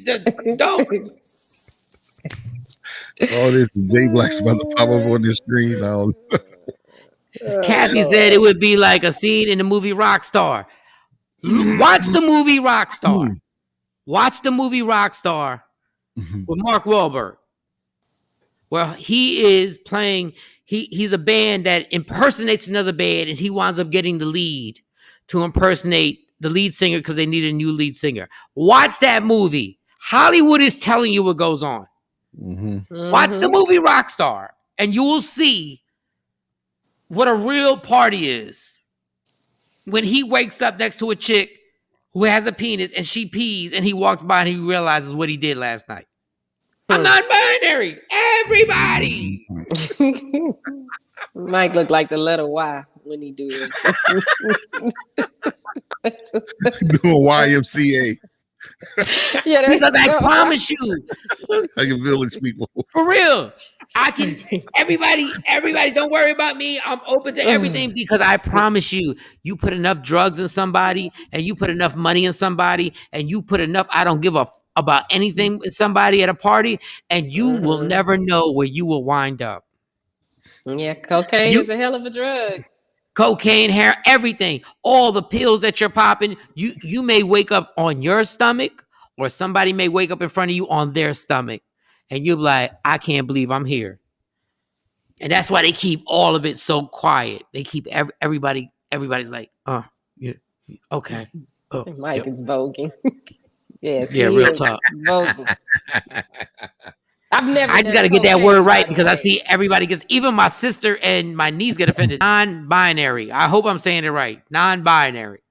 Don't. All this J Black's about to pop up on the screen now. Kathy said it would be like a scene in the movie Rockstar. Watch the movie Rockstar. Watch the movie Rockstar with Mark Wahlberg. Well, he is playing, he's a band that impersonates another band, and he winds up getting the lead to impersonate the lead singer because they need a new lead singer. Watch that movie. Hollywood is telling you what goes on. Watch the movie Rockstar, and you will see what a real party is. When he wakes up next to a chick who has a penis and she pees, and he walks by and he realizes what he did last night. I'm non-binary. Everybody. Mike looked like the letter Y when he do it. Doing YMCA. Yeah, Because I promise you, Like a village people. for real, I can. Everybody, don't worry about me. I'm open to everything because I promise you, you put enough drugs in somebody, and you put enough money in somebody, and you put enough. I don't give a about anything with somebody at a party, and you will never know where you will wind up. Yeah, cocaine is a hell of a drug. Cocaine, hair, everything, all the pills that you're popping, you may wake up on your stomach, or somebody may wake up in front of you on their stomach, and you'll be like, I can't believe I'm here. And that's why they keep all of it so quiet. They keep everybody's like, yeah, okay. Oh, Mike is voguing. Yes, yeah, real talk. Voguing. I just got to get that word right because I see everybody gets, even my sister and my niece get offended. Non-binary. I hope I'm saying it right. Non-binary.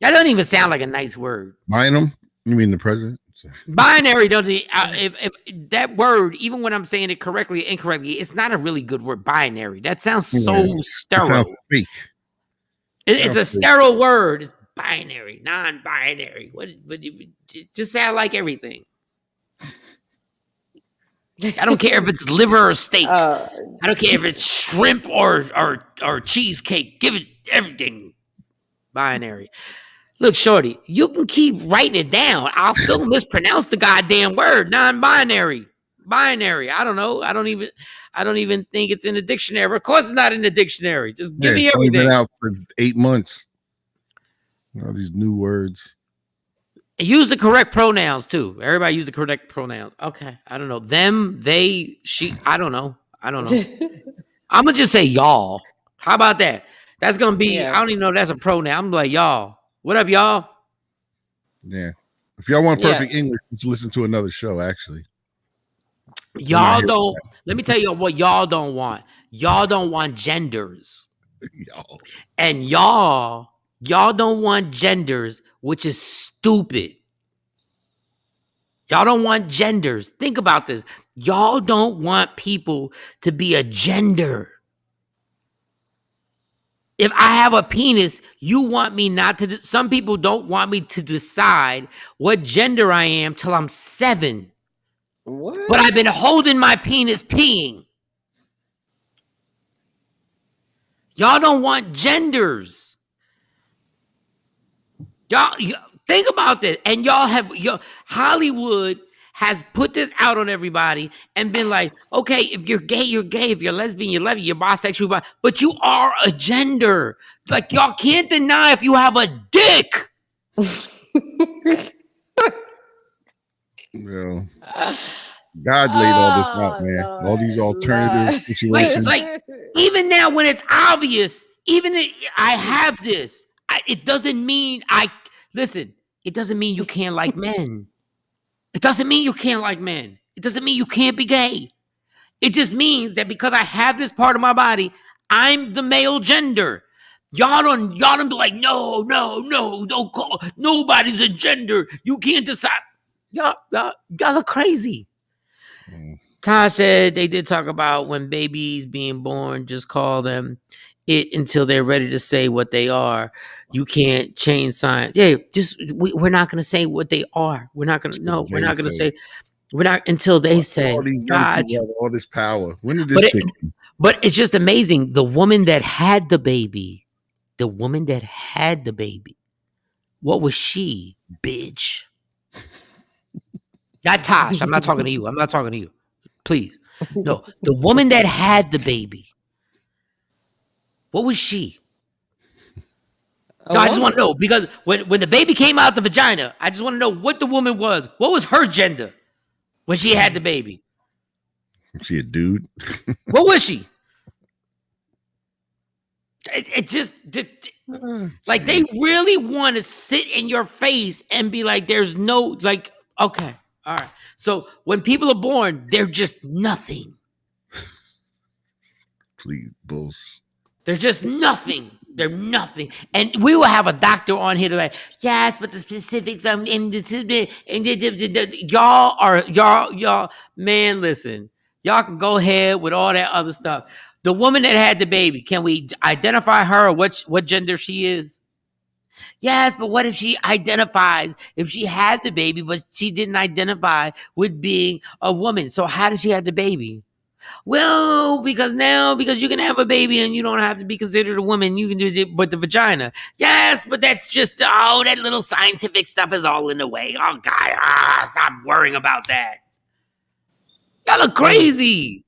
That doesn't even sound like a nice word. Bynum? You mean the president? Binary doesn't. If that word, even when I'm saying it correctly or incorrectly, it's not a really good word. Binary. That sounds so sterile. Sounds fake. It's a sterile word. It's binary, non-binary. What just sound like everything. I don't care if it's liver or steak. I don't care if it's shrimp or cheesecake. Give it everything. Binary. Look, Shorty, you can keep writing it down. I'll still mispronounce the goddamn word. Non-binary. Binary. I don't know. I don't even think it's in the dictionary. Of course it's not in the dictionary. Just give me everything. It's been out for 8 months. All these new words. Use the correct pronouns too. Everybody use the correct pronouns. Okay. I don't know. Them, they, she. I don't know. I'm gonna just say y'all. How about that? That's gonna be. Yeah. I don't even know if that's a pronoun. I'm like y'all. What up, y'all? Yeah. If y'all want perfect English, let's listen to another show. Actually, y'all don't. Let me tell you what y'all don't want. Y'all don't want genders. Y'all. And y'all don't want genders, which is stupid. Y'all don't want genders. Think about this. Y'all don't want people to be a gender. If I have a penis, you want me not to. Some people don't want me to decide what gender I am till I'm 7. What? But I've been holding my penis peeing. Y'all don't want genders. Y'all think about this. And Hollywood has put this out on everybody and been like, okay, if you're gay, you're gay. If you're lesbian, you're lesbian. You're bisexual, but you are a gender. Like, y'all can't deny if you have a dick. Well, God laid all this out, man. Lord, all these alternative situations. Like, even now when it's obvious, I have this, it doesn't mean it doesn't mean you can't like men. It doesn't mean you can't like men. It doesn't mean you can't be gay. It just means that because I have this part of my body, I'm the male gender. Y'all don't be like, no, don't call. Nobody's a gender. You can't decide. Y'all are crazy. Tosh said they did talk about when babies being born, just call them it until they're ready to say what they are. You can't change science. Yeah, we're not going to say what they are. We're not going to say. We're not until they say. All these young people have all this power. When did this begin? But it's just amazing. The woman that had the baby, what was she, bitch? Not Tosh. I'm not talking to you. Please. No, the woman that had the baby. What was she? No, I just want to know because when the baby came out the vagina, I just want to know what the woman was. What was her gender when she had the baby? She a dude? What was she? It just like they really want to sit in your face and be like, there's no like, okay, all right. So when people are born, they're just nothing. Please, bulls. They're just nothing. They're nothing. And we will have a doctor on here to like, yes, but the specifics and y'all, man, listen. Y'all can go ahead with all that other stuff. The woman that had the baby, can we identify her or what gender she is? Yes, but what if she identifies, if she had the baby, but she didn't identify with being a woman? So how did she have the baby? Well, because you can have a baby and you don't have to be considered a woman. You can do it with the vagina. Yes, but that's just, that little scientific stuff is all in the way. Oh, God, stop worrying about that. Y'all look crazy.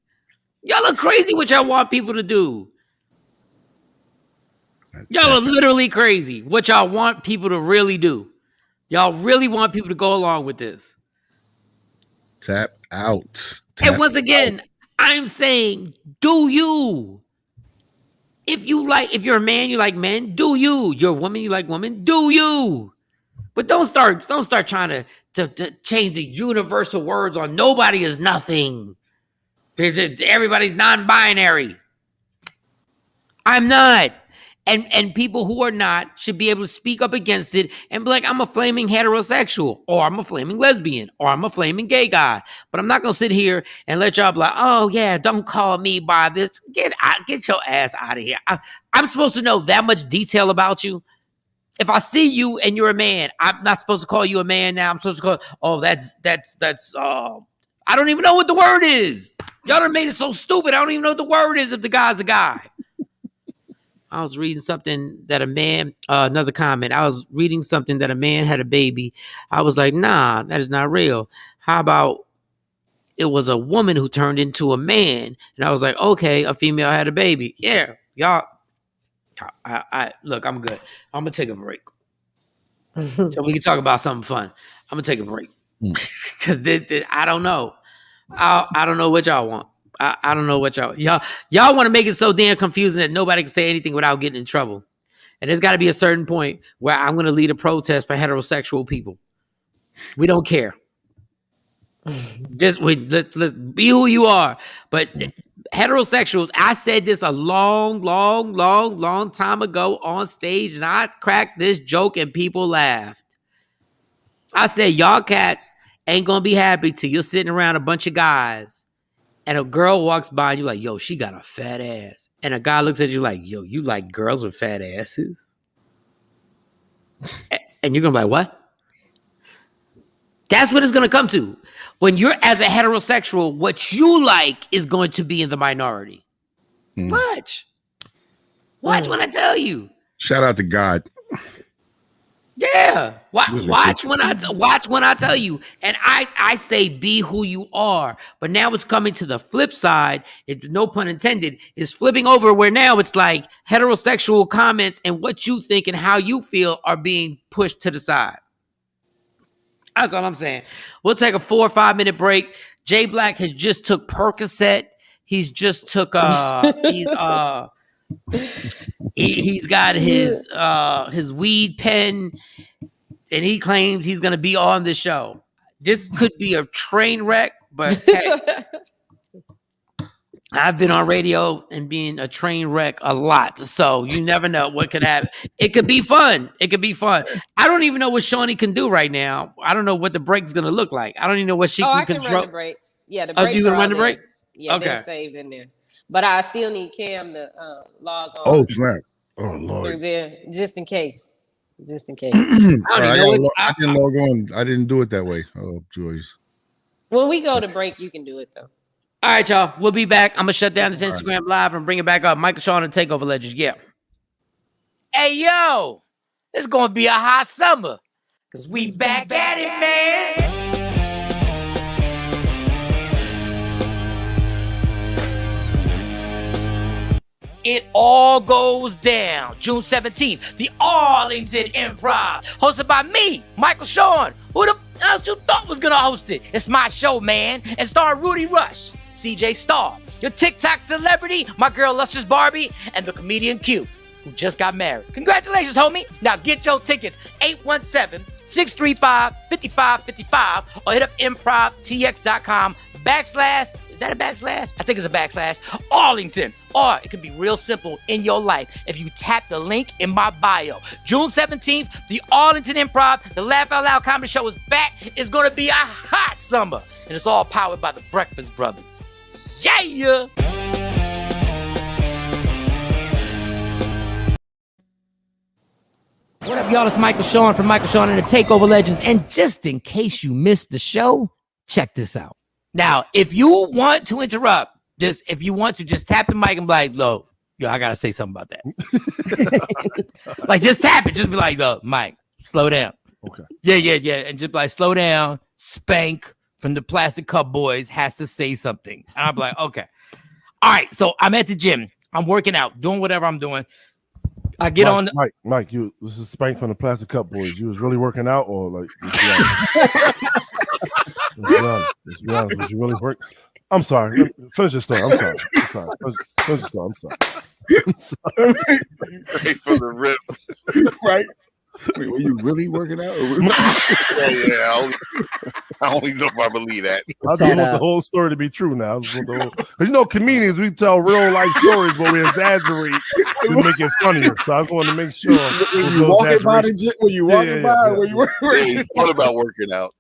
Y'all look crazy what y'all want people to do. Y'all are literally crazy what y'all want people to really do. Y'all really want people to go along with this. Tap out. And once again, I'm saying, do you? If you're a man, you like men, do you? You're a woman, you like women, do you? But don't start trying to change the universal words on nobody is nothing. Everybody's non-binary. I'm not. And people who are not should be able to speak up against it and be like, I'm a flaming heterosexual, or I'm a flaming lesbian, or I'm a flaming gay guy. But I'm not going to sit here and let y'all be like, oh, yeah, don't call me by this. Get your ass out of here. I'm supposed to know that much detail about you. If I see you and you're a man, I'm not supposed to call you a man now. I'm supposed to call, that's, I don't even know what the word is. Y'all done made it so stupid. I don't even know what the word is if the guy's a guy. I was reading something that a man, another comment. I was reading something that a man had a baby. I was like, nah, that is not real. How about it was a woman who turned into a man? And I was like, okay, a female had a baby. Yeah, y'all. I look, I'm good. I'm going to take a break. So we can talk about something fun. I'm going to take a break. Because I don't know. I don't know what y'all want. I don't know what y'all want to make it so damn confusing that nobody can say anything without getting in trouble. And there's got to be a certain point where I'm going to lead a protest for heterosexual people. We don't care. Let's be who you are. But heterosexuals, I said this a long time ago on stage, and I cracked this joke and people laughed. I said, y'all cats ain't going to be happy till you're sitting around a bunch of guys and a girl walks by and you're like, yo, she got a fat ass. And a guy looks at you like, yo, you like girls with fat asses? And you're going to be like, what? That's what it's going to come to. When you're as a heterosexual, what you like is going to be in the minority. Watch when I tell you. Shout out to God. Yeah, watch when I tell you, and I say be who you are. But now it's coming to the flip side. No pun intended. Is flipping over where now it's like heterosexual comments and what you think and how you feel are being pushed to the side. That's all I'm saying. We'll take a 4 or 5 minute break. Jay Black has just took Percocet. He's just took he's got his weed pen, and he claims he's going to be on the show. This could be a train wreck, but hey, I've been on radio and being a train wreck a lot, so you never know what could happen. It could be fun. I don't even know what Shawnee can do right now. I don't know what the break's going to look like. I don't even know what she can control. Run the breaks. Yeah, the breaks you can run the break? Yeah, okay. They're saved in there. But I still need Cam to log on. Oh, snap. Oh, Lord. There, just in case. I didn't log on. I didn't do it that way. Oh, Joyce. When we go to break, you can do it, though. All right, y'all. We'll be back. I'm going to shut down this Instagram Live and bring it back up. Michael Shawn, the TakeOver Legends. Yeah. Hey, yo. It's going to be a hot summer because we back at it, man. It all all goes down June 17th, the Arlington Improv, hosted by me, Michael Shawn. Who the else you thought was gonna host it? It's my show, man, and star Rudy Rush, CJ Starr, your TikTok celebrity, my girl Lustrous Barbie, and the comedian Q, who just got married. Congratulations, homie. Now get your tickets, 817-635-5555, or hit up improvtx.com / is that a backslash? I think it's a backslash. Arlington. Or it can be real simple in your life if you tap the link in my bio. June 17th, the Arlington Improv, the Laugh Out Loud Comedy Show is back. It's going to be a hot summer. And it's all powered by the Breakfast Brothers. Yeah! What up, y'all? It's Michael Shawn from Michael Shawn and the TakeOver Legends. And just in case you missed the show, check this out. Now, if you want to interrupt, if you want to just tap the mic and be like, yo, I got to say something about that. Like, just tap it. Just be like, yo, Mike, slow down. Okay. Yeah. And just be like, slow down. Spank from the Plastic Cup Boys has to say something. And I'm like, okay. All right. So I'm at the gym. I'm working out, doing whatever I'm doing. I get on. Mike, this is Spank from the Plastic Cup Boys. You was really working out, or like? Let's be honest. Was you really work? I'm sorry. Finish your story. I'm sorry. Finish your story. I'm sorry. Right from the rip. Right. Wait, were you really working out? Or was I don't even know if I believe that. I just want the whole story to be true now. Because comedians, we tell real life stories, but we exaggerate to make it funnier. So I just wanted to make sure. When you walking by the gym, when you walking by, when you working. What about working out?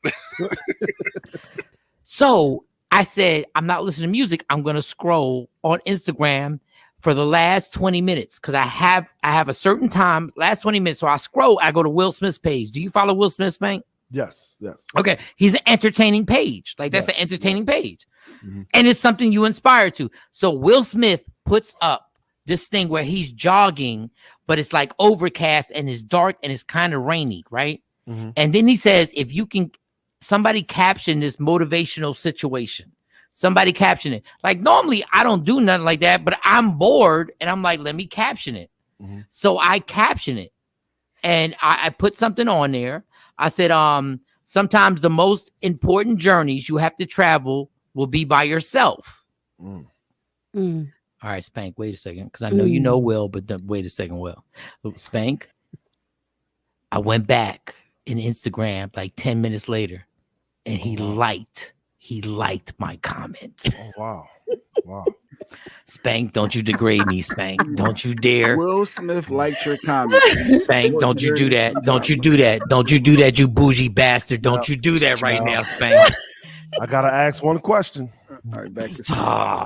So I said, I'm not listening to music. I'm going to scroll on Instagram for the last 20 minutes because I have a certain time, last 20 minutes. So I scroll, I go to Will Smith's page. Do you follow Will Smith's page? Yes. Okay. He's an entertaining page. Like that's an entertaining page. Mm-hmm. And it's something you inspire to. So Will Smith puts up this thing where he's jogging, but it's like overcast and it's dark and it's kind of rainy, right? Mm-hmm. And then he says, if you can, somebody caption this motivational situation. Somebody caption it. Like normally I don't do nothing like that, but I'm bored and I'm like, let me caption it. Mm-hmm. So I caption it and I put something on there. I said, sometimes the most important journeys you have to travel will be by yourself. Mm. Mm. All right, Spank, wait a second. Because I know you know Will, but wait a second, Will. Spank, I went back in Instagram like 10 minutes later and he liked my comment. Oh, wow. Spank, don't you degrade me, Spank. Don't you dare. Will Smith liked your comment. Spank, don't you do that. Don't you do that. Don't you do that, you bougie bastard. Don't you do that right now, Spank. I got to ask one question. All right, back to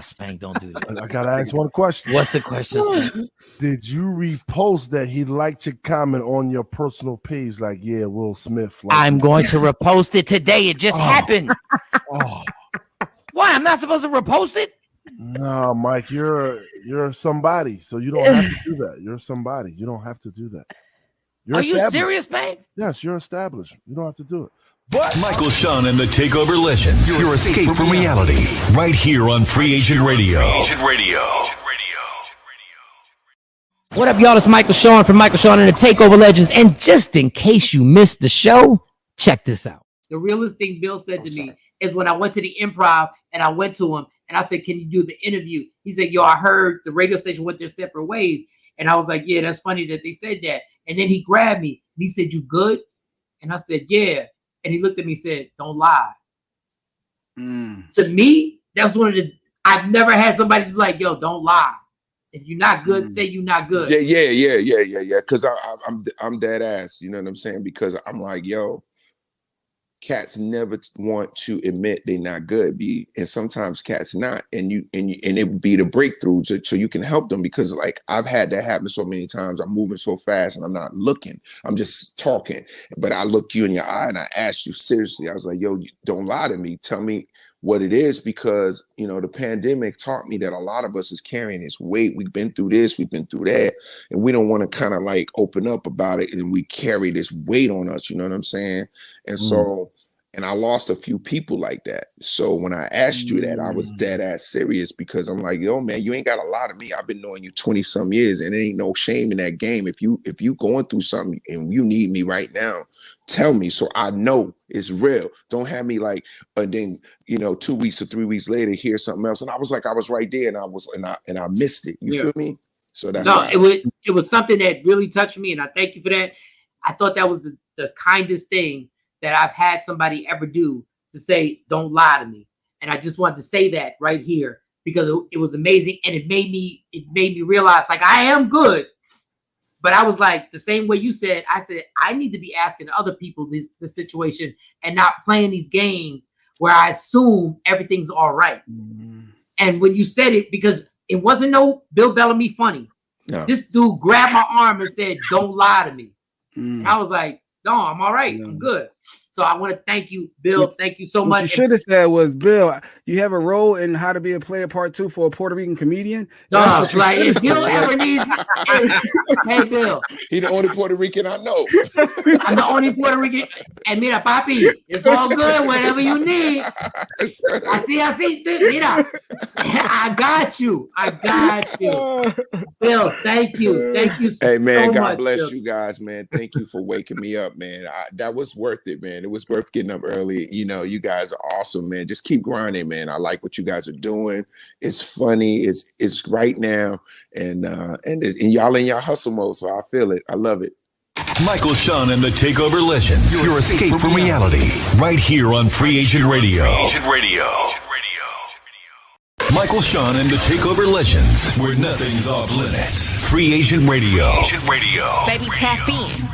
Spank, don't do that. I got to ask one question. What's the question, Spank? Did you repost that he liked your comment on your personal page? Like, yeah, Will Smith. I'm going to repost it today. It just happened. What? I'm not supposed to repost it? No, Mike, you're somebody, so you don't have to do that. You're somebody. You don't have to do that. Are you serious, man? Yes, you're established. You don't have to do it. But Michael Shawn and the TakeOver Legends. Your escape from reality. Right here on Free Agent Radio. What up, y'all? It's Michael Shawn from Michael Shawn and the TakeOver Legends. And just in case you missed the show, check this out. The realest thing Bill said to me is when I went to the Improv and I went to him and I said, can you do the interview? He said, yo, I heard the radio station went their separate ways. And I was like, yeah, that's funny that they said that. And then he grabbed me and he said, you good? And I said, yeah. And he looked at me and said, don't lie. To me, that was one of the, I've never had somebody be like, yo, don't lie. If you're not good, say you're not good. Yeah. Because I'm dead ass. You know what I'm saying? Because I'm like, yo, cats never want to admit they're not good, and sometimes cats not, and it would be the breakthrough so you can help them, because like I've had that happen so many times. I'm moving so fast and I'm not looking. I'm just talking, but I look you in your eye and I asked you seriously. I was like, yo, don't lie to me. Tell me what it is, because the pandemic taught me that a lot of us is carrying this weight. We've been through this, we've been through that, and we don't want to kind of like open up about it, and we carry this weight on us. You know what I'm saying? And so And I lost a few people like that. So when I asked you that, I was dead ass serious because I'm like, yo, man, you ain't got a lot of me. I've been knowing you 20 some years, and there ain't no shame in that game. If you going through something and you need me right now, tell me so I know it's real. Don't have me like, and then 2 weeks or 3 weeks later hear something else. And I was like, I was right there, and I missed it. You feel me? So that's no, it was something that really touched me, and I thank you for that. I thought that was the kindest thing that I've had somebody ever do, to say, don't lie to me. And I just wanted to say that right here because it was amazing. And it made me realize, like, I am good. But I was like, the same way you said, I said, I need to be asking other people this situation and not playing these games where I assume everything's all right. And when you said it, because it wasn't no Bill Bellamy funny. No. This dude grabbed my arm and said, don't lie to me. And I was like, no, I'm all right. I'm good. So I want to thank you, Bill. Thank you so much. What you should have said was, Bill, you have a role in How to Be a Player Part 2 for a Puerto Rican comedian. No, like if Bill ever needs, hey, Bill. He's the only Puerto Rican I know. I'm the only Puerto Rican. And mira, papi, it's all good. Whatever you need. Así. Mira, I got you. Bill, thank you. Thank you so much. Hey, man, God bless Bill. you guys, man. Thank you for waking me up, man. That was worth it, man. It was worth getting up early. You guys are awesome, man. Just keep grinding, man. I like what you guys are doing. It's funny. It's right now. And y'all in your hustle mode, so I feel it. I love it. Michael Shawn and the TakeOver Legends. Your escape from reality. Right here on Free Agent Radio. Michael Shawn and the TakeOver Legends, where nothing's off limits. Free Agent Radio. Baby, tap in.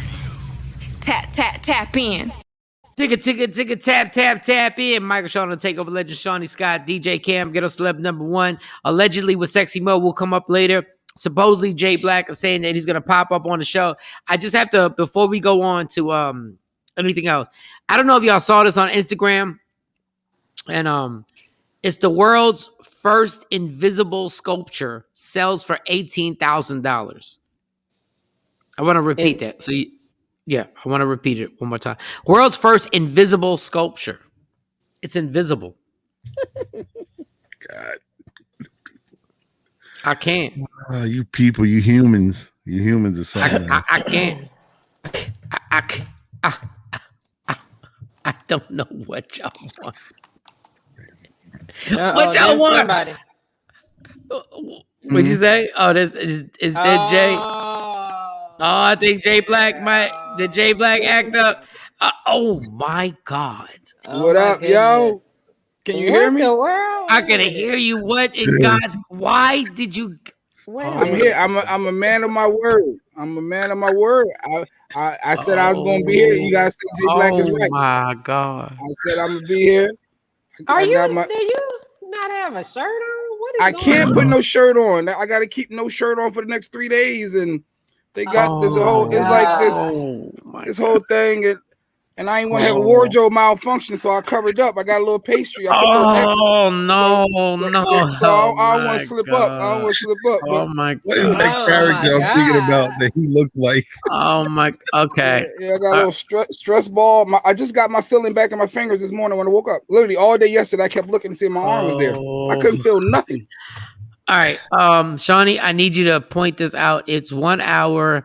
Tap in. Ticket, tap in. Michael Shawn, the TakeOver Legend, Shawnee Scott, DJ Cam, Ghetto Celeb #1. Allegedly with Sexy Mo will come up later. Supposedly Jay Black is saying that he's going to pop up on the show. I just have to, before we go on to anything else, I don't know if y'all saw this on Instagram, and it's the world's first invisible sculpture, sells for $18,000. I want to repeat that. So I want to repeat it one more time. World's first invisible sculpture. It's invisible. God. I can't. You people, you humans are something. I can't. I don't know what y'all want. What y'all want? Somebody. What'd you say? Oh, this is that Jay? Oh, I think Jay Black did Jay Black act up? Oh my God! What up, yo? Can you hear me? What the world? I can hear you. What in God's? Why did you? I'm here. I'm a man of my word. I'm a man of my word. I said I was gonna be here. You guys think Jay Black is right? Oh my God! I said I'm gonna be here. Do you not have a shirt on? What is I going can't on? put no shirt on. I got to keep no shirt on for the next 3 days, and they got this whole. It's like this whole thing, and I ain't want to have a wardrobe malfunction, so I covered up. I got a little pastry. I put no! So I don't want to slip up. I don't want to slip up. Oh my God! What is that character I'm thinking about that he looks like? Oh my. Okay. Yeah, I got a little stress ball. I just got my feeling back in my fingers this morning when I woke up. Literally all day yesterday, I kept looking to see if my arm was there. I couldn't feel nothing. All right, Shawnee, I need you to point this out. It's 1 hour,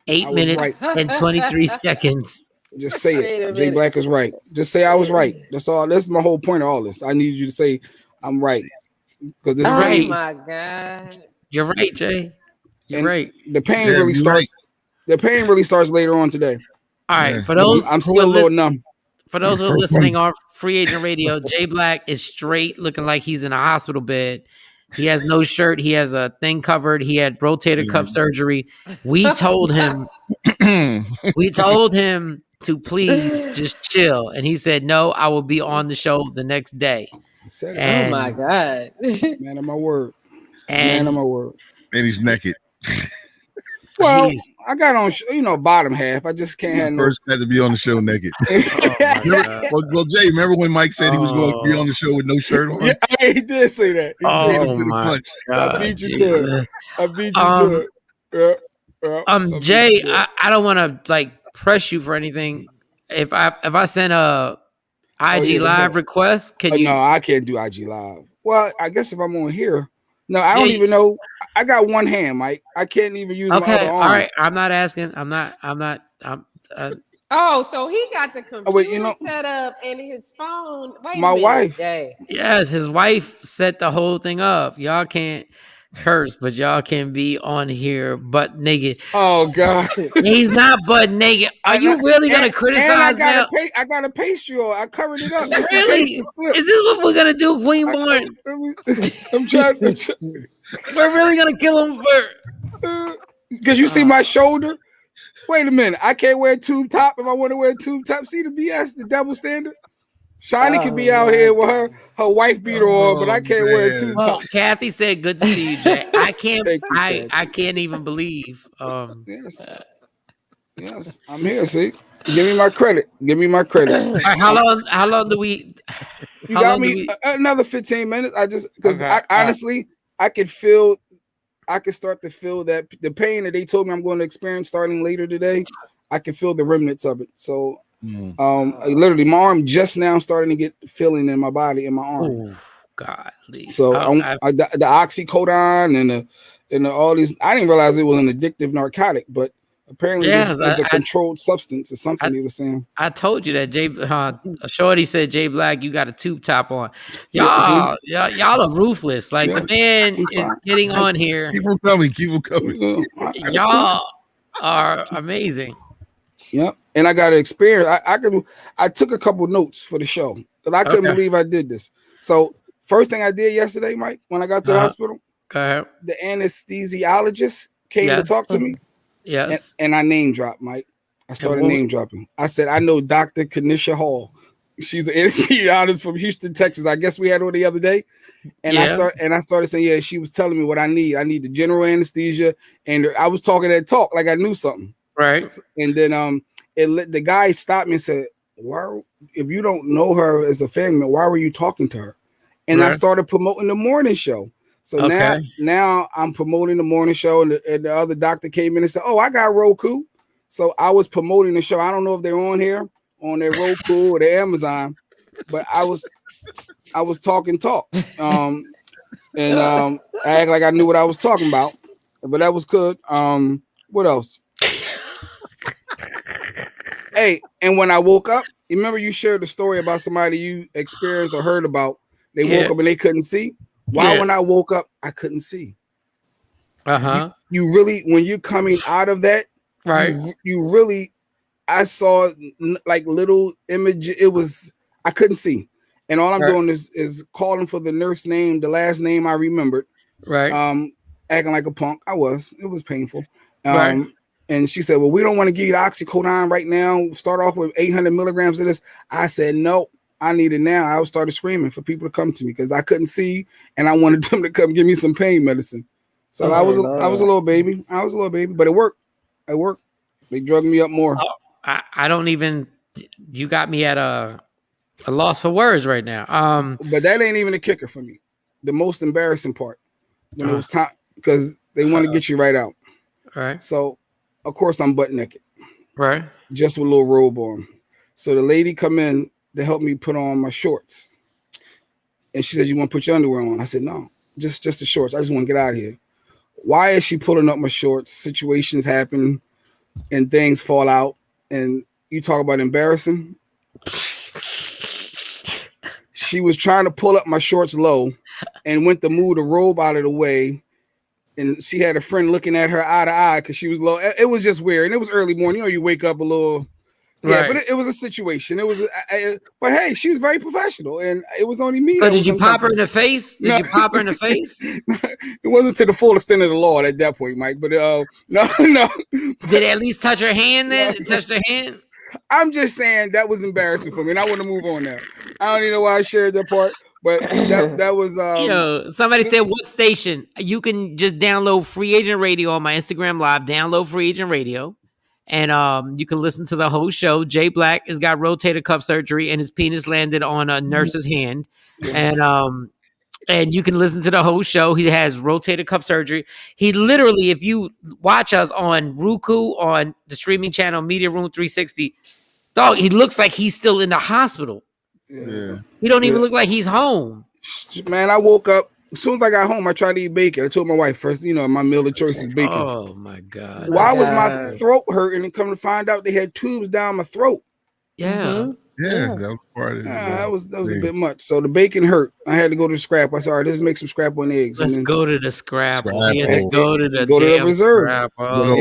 8 minutes, and 23 seconds. Just say it. Jay Black is right. Just say I was right. That's all. That's my whole point of all this. I need you to say I'm right. Because it's right. Oh my God. You're right, Jay. You're right. The pain really starts. The pain really starts later on today. All right. For those, I'm still a little numb. For those who are listening on Free Agent Radio, Jay Black is straight, looking like he's in a hospital bed. He has no shirt. He has a thing covered. He had rotator cuff surgery. We told him to please just chill. And he said, no, I will be on the show the next day. Oh my God. Man of my word. And, Man of my word. And he's naked. Well, Jeez. I got on, bottom half. I just can't have First had to be on the show naked. Well, Jay, remember when Mike said he was going to be on the show with no shirt on? Yeah, he did say that. My God. I beat you to it. I beat you to it. Jay, I don't want to like press you for anything. If I send IG live request. Can you? No, I can't do IG live. Well, I guess if I'm on here, no, I don't Yeah, even know. I got one hand, Mike. I can't even use my Okay, other all arm. right. I'm not asking. I'm not. Oh, so he got the computer wait, set up and his phone. Wait my a minute, wife. Jay. Yes, his wife set the whole thing up. Y'all can't curse, but y'all can be on here butt naked. Oh God, He's not butt naked. Are you really gonna criticize now? I got a pastry on. I covered it up. It's the Really? paste slip. Is this what we're gonna do, Queen Born? I'm trying We're really gonna kill him for because you see my shoulder. Wait a minute. I can't wear a tube top if I want to wear a tube top. See the BS, the double standard? Shiny can be out here with her wife beater on, but I can't wear a tube top. Kathy said, "Good to see you, Jay." I can't. Thank you, I can't even believe. Yes, I'm here. See, give me my credit. Give me my credit. All right, how long do we? You got me another 15 minutes. I just because honestly, I could start to feel that the pain that they told me I'm going to experience starting later today. I can feel the remnants of it. So, literally, my arm just now starting to get feeling in my body, in my arm. Oh God! So the oxycodone and all these. I didn't realize it was an addictive narcotic, but apparently it's a controlled substance or something. They were saying. I told you that Shorty said, Jay Black, you got a tube top on. Y'all are ruthless. Like the man is getting on here. Keep them coming. Y'all are amazing. Yep. And I got an experience. I took a couple notes for the show because I couldn't believe I did this. So first thing I did yesterday, Mike, when I got to the hospital, the anesthesiologist came to talk to me. Yes. And I name dropped, Mike. I started name dropping. I said, I know Dr. Kanisha Hall. She's an anesthesiologist from Houston, Texas. I guess we had her the other day. And I started saying, she was telling me what I need. I need the general anesthesia. And I was talking that talk like I knew something. Right. And then the guy stopped me and said, "Why, if you don't know her as a family, why were you talking to her?" And I started promoting the morning show. So now I'm promoting the morning show, and the other doctor came in and said, "Oh, I got Roku." So I was promoting the show. I don't know if they're on here on their Roku or their Amazon, but I was talking talk. I act like I knew what I was talking about, but that was good. What else? Hey, and when I woke up, you remember you shared the story about somebody you experienced or heard about. They woke up and they couldn't see. Why when I woke up, I couldn't see. You really, when you're coming out of that, right? You really, I saw like little image. I couldn't see, and all I'm doing is calling for the nurse name, the last name I remembered. Right. Acting like a punk. It was painful. And she said, "Well, we don't want to give you the oxycodone right now. Start off with 800 milligrams of this." I said, "No, I need it now." I started screaming for people to come to me because I couldn't see, and I wanted them to come give me some pain medicine. So I was a little baby. But it worked. They drugged me up more. I don't even. You got me at a loss for words right now. But that ain't even a kicker for me. The most embarrassing part when it was time, because they want to get you right out. Right. So, of course, I'm butt naked. Right. Just with a little robe on. So the lady come in to help me put on my shorts. And she said, "You want to put your underwear on?" I said, "No, just the shorts. I just want to get out of here." Why is she pulling up my shorts? Situations happen and things fall out. And you talk about embarrassing. She was trying to pull up my shorts low and went to move the robe out of the way. And she had a friend looking at her eye to eye because she was low. It was just weird. And it was early morning. You know, you wake up a little. Yeah, but it was a situation. It was, but hey, she was very professional, and it was only me. So did you pop her in the face? Did you pop her in the face? It wasn't to the full extent of the law at that point, Mike. But no. Did it at least touch her hand then? It touched her hand? I'm just saying that was embarrassing for me, and I want to move on now. I don't even know why I shared that part, but that was. Somebody said, "What station?" You can just download Free Agent Radio on my Instagram Live. Download Free Agent Radio. And you can listen to the whole show. Jay Black has got rotator cuff surgery, and his penis landed on a nurse's hand. And you can listen to the whole show. He has rotator cuff surgery. He literally, if you watch us on Roku, on the streaming channel Media Room 360, dog, he looks like he's still in the hospital. Yeah. He don't even look like he's home. Man, I woke up. As soon as I got home, I tried to eat bacon. I told my wife first, my meal of choice is bacon. Oh my God. Why was my throat hurting? And come to find out, they had tubes down my throat. Yeah. Yeah, that was part of it. That was a bit much. So the bacon hurt. I had to go to the scrap. I said, all right, let's make some scrap on eggs. Let's go to the Scrapple. He had to go to the damn reserves. Scrapple.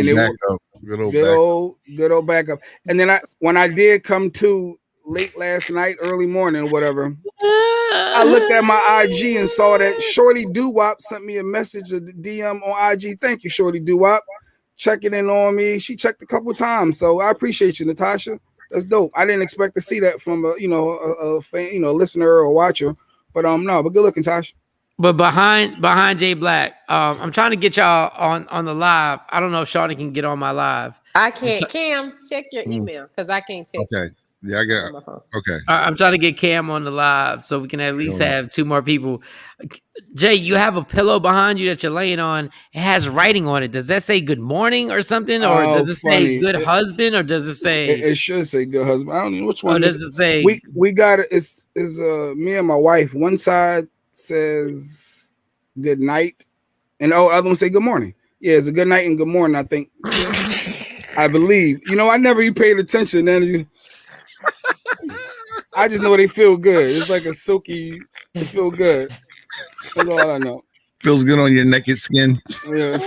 Good old backup. And then when I did come to late last night, early morning, whatever, I looked at my IG and saw that Shorty Doo-Wop sent me a message, a DM on IG. Thank you, Shorty Doo-Wop. Checking in on me. She checked a couple times. So I appreciate you, Natasha. That's dope. I didn't expect to see that from a fan, a listener or a watcher. But no, but good looking, Tasha. But behind Jay Black, I'm trying to get y'all on the live. I don't know if Shawnee can get on my live. I can't. Cam, check your email because I can't text. Okay. Yeah, I got. Okay. I'm trying to get Cam on the live so we can at least have two more people. Jay, you have a pillow behind you that you're laying on. It has writing on it. Does that say good morning or something? Or does it say good husband? Or does it say? It should say good husband. I don't know which one. Or does it say? We got it. It's me and my wife. One side says good night, and the other one say good morning. Yeah, it's a good night and good morning. I think. I believe. I never even paid attention. Then I just know they feel good. It's like a silky. It feel good. That's all I know. Feels good on your naked skin. Yeah.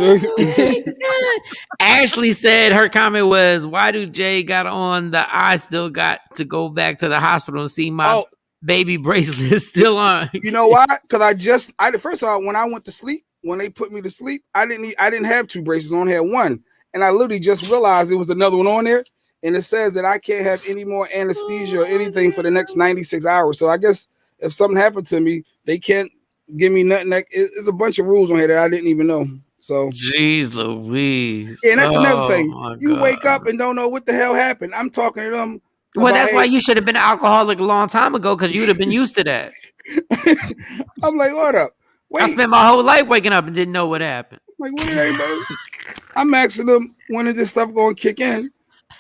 Ashley said her comment was, "Why do Jay got on the? I still got to go back to the hospital and see my baby bracelet still on." You know why? Because first of all, when I went to sleep, when they put me to sleep, I didn't have two braces on. I had one, and I literally just realized there was another one on there. And it says that I can't have any more anesthesia or anything for the next 96 hours. So I guess if something happened to me, they can't give me nothing. It's a bunch of rules on here that I didn't even know. So, jeez Louise. And that's another thing. You wake up and don't know what the hell happened. I'm talking to them. Well, that's why you should have been an alcoholic a long time ago, because you'd have been used to that. I'm like, what up? Wait. I spent my whole life waking up and didn't know what happened. Like, what did everybody? I'm asking them, when is this stuff going to kick in?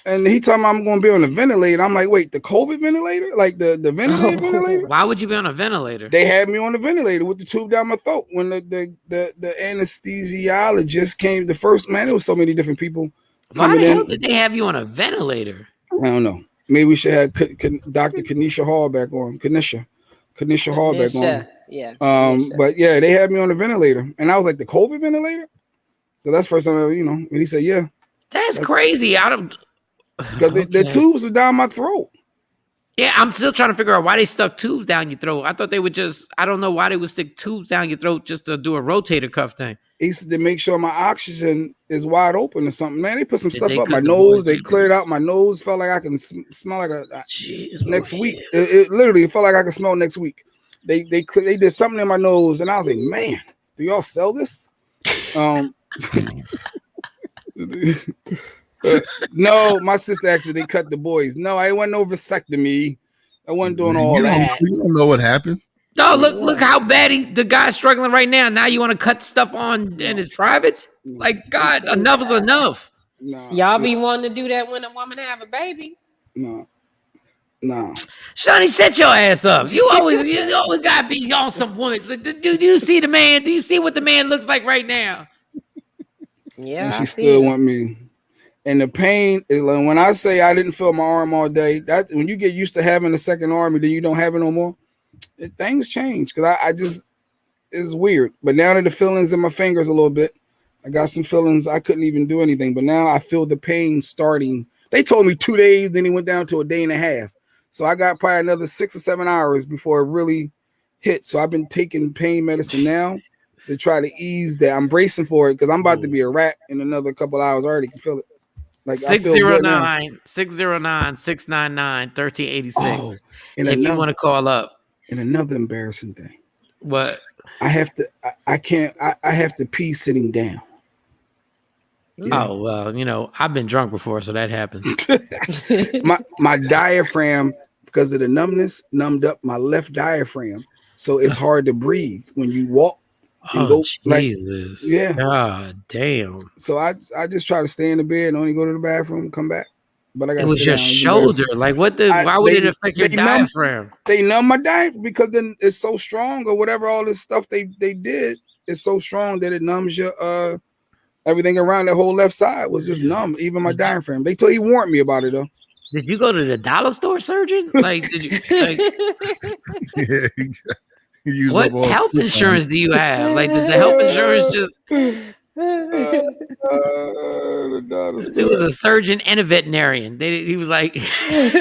And he told me I'm going to be on the ventilator. I'm like, wait, the COVID ventilator? Like the ventilator? Why would you be on a ventilator? They had me on the ventilator with the tube down my throat. When the anesthesiologist came, the first, man, there was so many different people. Why the hell did they have you on a ventilator? I don't know. Maybe we should have Dr. Kanisha Hall back on. Kanisha Hall back on. Yeah. But yeah, they had me on the ventilator. And I was like, the COVID ventilator? Because that's the first time, and he said, yeah. That's crazy. I don't... Because the tubes were down my throat. Yeah, I'm still trying to figure out why they stuck tubes down your throat. I thought they would I don't know why they would stick tubes down your throat just to do a rotator cuff thing. He said to make sure my oxygen is wide open or something. Man, they put some stuff up my nose. They cleared out my nose. Felt like I can smell like next week. It literally felt like I could smell next week. They did something in my nose, and I was like, man, do y'all sell this? No, my sister actually they cut the boys. No, I wasn't no vasectomy. I wasn't doing all that. You don't know what happened. Oh, look how bad the guy's struggling right now. Now you want to cut stuff on in his privates? Like, God, enough is enough. Y'all be wanting to do that when a woman have a baby? No. Shawnee, shut your ass up. You always gotta be on some woman. Do you see the man? Do you see what the man looks like right now? Yeah. And she still want me. And the pain is like when I say I didn't feel my arm all day, that when you get used to having a second arm and then you don't have it no more, things change. Because I just, it's weird. But now that the feelings in my fingers a little bit, I got some feelings. I couldn't even do anything. But now I feel the pain starting. They told me 2 days, then it went down to a day and a half. So I got probably another 6 or 7 hours before it really hit. So I've been taking pain medicine now to try to ease that. I'm bracing for it because I'm about to be a rat in another couple hours. I already can feel it. Like 609-699-1386. Oh, if you want to call up. And another embarrassing thing. What? I have to pee sitting down. Yeah. Oh, well, I've been drunk before, so that happens. my diaphragm, because of the numbness, numbed up my left diaphragm. So it's hard to breathe when you walk. Jesus. Yeah. God damn. So I just try to stay in the bed and only go to the bathroom and come back. but I got It to was sit your down. shoulder. Like what the? Why would it affect your diaphragm? They numb my diaphragm because then it's so strong or whatever. All this stuff they did is so strong that it numbs your everything around that whole left side was just numb. Even my diaphragm. He warned me about it though. Did you go to the dollar store surgeon? Like, did you? Like, yeah, what health insurance do you have? Like, did the health insurance just? It was a surgeon and a veterinarian. He was like, he's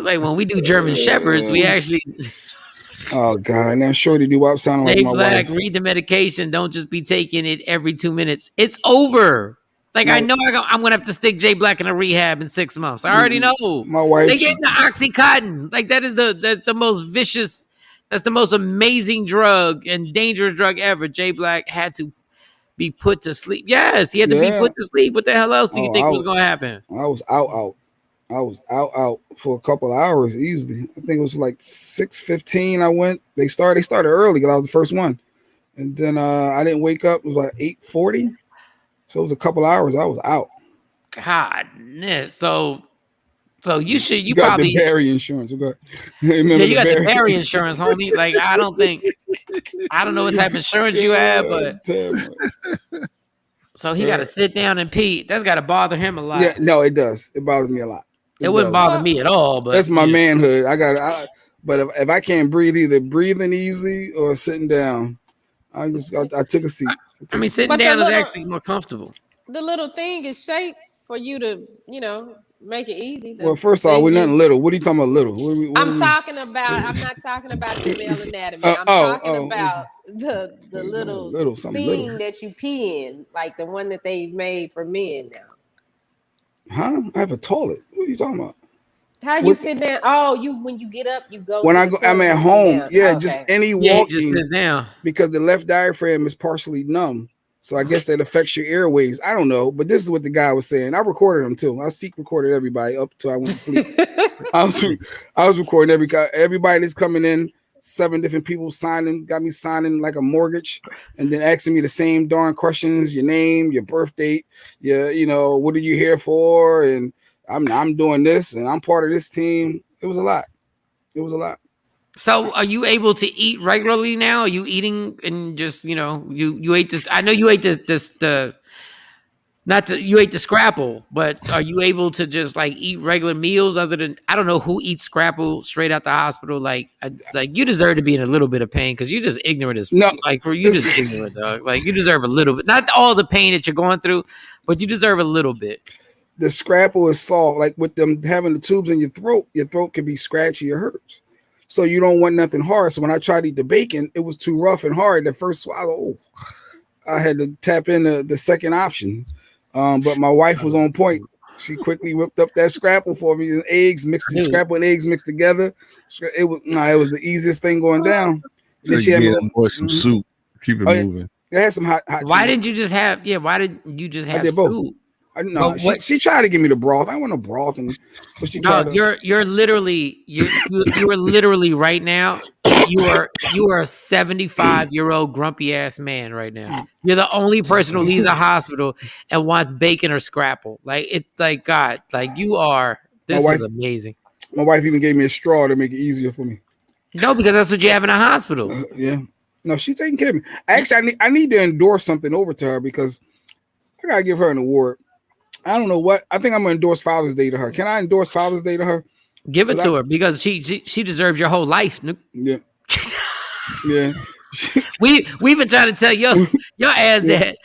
like, when we do German shepherds, we actually. Oh God! Now Shorty do what sounding like my Black, wife. read the medication. Don't just be taking it every 2 minutes. It's over. Like I know I'm gonna have to stick Jay Black in a rehab in 6 months. I already know. My wife. They gave the OxyContin. Like that's the most vicious. That's the most amazing drug and dangerous drug ever. Jay Black had to be put to sleep. Yes, he had to be put to sleep. What the hell else do you think was gonna happen? I was out. I was out for a couple of hours easily. I think it was like 6:15. I went. They started early because I was the first one, and then I didn't wake up. It was like 8:40. So it was a couple of hours. I was out. God, so you got probably the Barry insurance. You got the Barry insurance, homie. Like I don't know what type of insurance you have, but so he got to sit down and pee. That's got to bother him a lot. Yeah, no, it does. It bothers me a lot. It wouldn't bother me at all, but that's my manhood. But if I can't breathe, either breathing easy or sitting down, I took a seat. Sitting down is actually more comfortable. The little thing is shaped for you to, make it easy. Well, first of all, we're nothing little. What are you talking about, little? I'm not talking about the male anatomy. I'm talking about the little thing that you pee in, like the one that they made for men now. Huh? I have a toilet. What are you talking about? How you sit down? Oh, when you get up, you go. When I'm at home. Yeah, just any walking. Just sits down because the left diaphragm is partially numb. So I guess that affects your airways. I don't know, but this is what the guy was saying. I recorded him too. I recorded everybody up till I went to sleep. I was recording everybody that's coming in. 7 different people got me signing like a mortgage, and then asking me the same darn questions: your name, your birth date, what are you here for? And I'm doing this, and I'm part of this team. It was a lot. So are you able to eat regularly now? Are you eating and just, you ate this? I know you ate you ate the scrapple, but are you able to just like eat regular meals other than, I don't know who eats scrapple straight out the hospital. Like you deserve to be in a little bit of pain because you're just ignorant as just ignorant, dog. Like you deserve a little bit, not all the pain that you're going through, but you deserve a little bit. The scrapple is soft, like with them having the tubes in your throat can be scratchy or hurts. So you don't want nothing hard. So when I tried to eat the bacon, it was too rough and hard. The first swallow, I had to tap in the second option. But my wife was on point. She quickly whipped up that scrapple for me. And scrapple and eggs mixed together. It was the easiest thing going down. Then she had some soup. Keep it moving. They had some hot. Why did you just have? Yeah, why did you just have soup? No, she tried to give me the broth. I want no broth, but she tried. No, you're literally right now. You are a 75-year-old grumpy ass man right now. You're the only person who leaves a hospital and wants bacon or scrapple. Like it's like God, like you are. This is amazing. My wife even gave me a straw to make it easier for me. No, because that's what you have in a hospital. Yeah. No, she's taking care of me. Actually, I need to endorse something over to her because I gotta give her an award. I don't know what. I think I'm gonna endorse Father's Day to her. Can I endorse Father's Day to her? Give it to her because she deserves your whole life. Yeah. Yeah. We've been trying to tell your ass that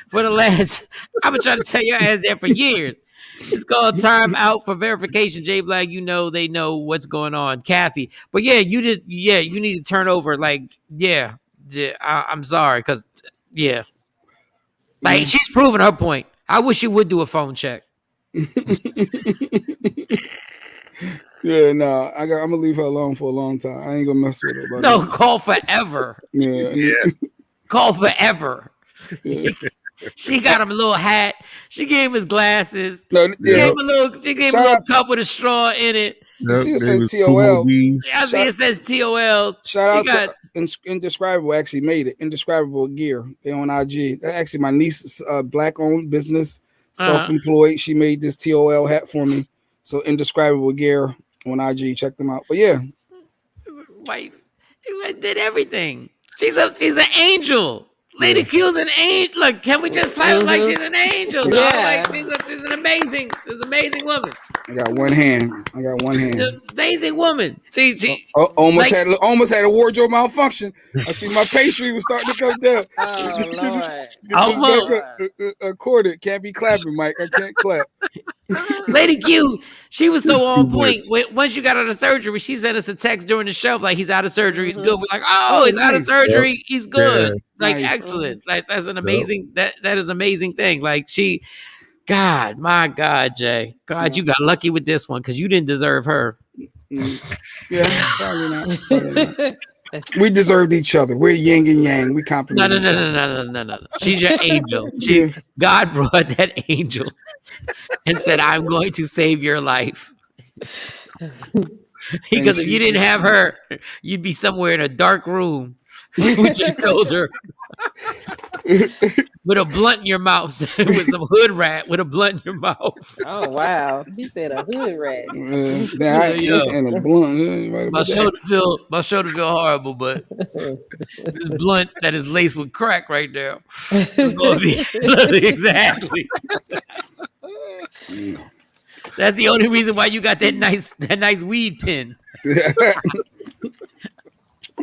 for the last. I've been trying to tell your ass that for years. It's called time out for verification. Jay Black, they know what's going on. Kathy, but you need to turn over. Like, I'm sorry because like she's proving her point. I wish you would do a phone check. Yeah, no, I'm gonna leave her alone for a long time. I ain't gonna mess with her. No, call forever. Yeah. Call forever. Yeah. She got him a little hat. She gave him his glasses. No, she gave him a little cup with a straw in it. You see it says TOL. I see it says TOLs. Shout out to Indescribable actually made it. Indescribable Gear. They on IG. Actually, my niece's black-owned business. self-employed. She made this TOL hat for me. So Indescribable Gear on IG. Check them out. But yeah. Wife did everything. She's an angel. Lady Q's an angel. Look, can we just play like she's an angel? Dog? Yeah. Like she's an amazing woman. I got one hand. Amazing woman. She almost had a wardrobe malfunction. I see my pastry was starting to come down. Oh Lord. Accorded. Can't be clapping, Mike. I can't clap. Lady Q, she was so on point. Once you got out of surgery, she sent us a text during the show like he's out of surgery. He's good. We're like, he's out of surgery. Yep. He's good. Yeah. Like excellent. Like that's an amazing. That is an amazing thing. Like she. God, my God, Jay. God, you got lucky with this one because you didn't deserve her. Yeah, probably not. We deserved each other. We're yin and yang. We compliment each other. No. She's your angel. God brought that angel and said, I'm going to save your life. Because if you didn't have her, you'd be somewhere in a dark room with your shoulder. With a blunt in your mouth, with some hood rat with a blunt in your mouth. Oh wow! He said a hood rat. And a blunt. My shoulder feel horrible, but this blunt that is laced with crack right now. Exactly. That's the only reason why you got that nice weed pen.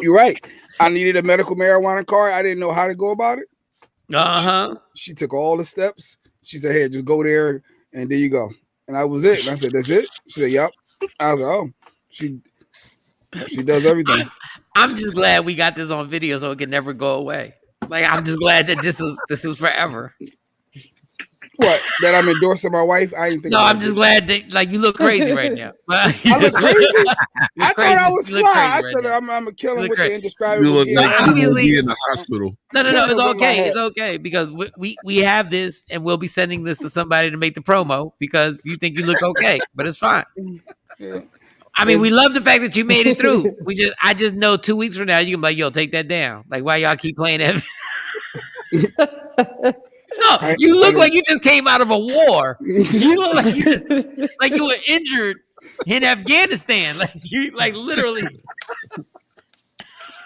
You're right. I needed a medical marijuana card. I didn't know how to go about it. She took all the steps. She said, "Hey, just go there, and there you go." And that was it. And I said, "That's it." She said, "Yep." I was like, "Oh, she does everything." I'm just glad we got this on video, so it can never go away. Like I'm just glad that this is forever. What? That I'm endorsing my wife? I didn't think. No, I'm just glad that like you look crazy right now. I look crazy. I thought I was fly. I said I'm gonna kill him with the indescribable. You look like you will be in the hospital. No, it's okay. It's okay because we have this and we'll be sending this to somebody to make the promo because you think you look okay, but it's fine. Yeah. I mean, we love the fact that you made it through. I just know 2 weeks from now you can be like, yo, take that down. Like, why y'all keep playing that? No, you look like you just came out of a war. You look like you were injured in Afghanistan. Like you, like literally.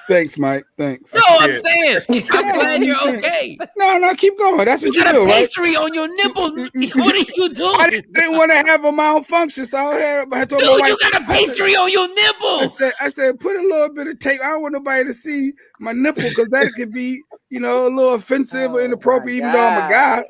Thanks, Mike. Thanks. No, I'm saying. I'm glad you're okay. No, keep going. That's what you got do, a right? pastry on your nipple. What are you doing? I didn't want to have a malfunction, so I told Dude, my wife, you got a pastry on your nipple. I said, put a little bit of tape. I don't want nobody to see my nipple because that could be, a little offensive or inappropriate, even though I'm a guy.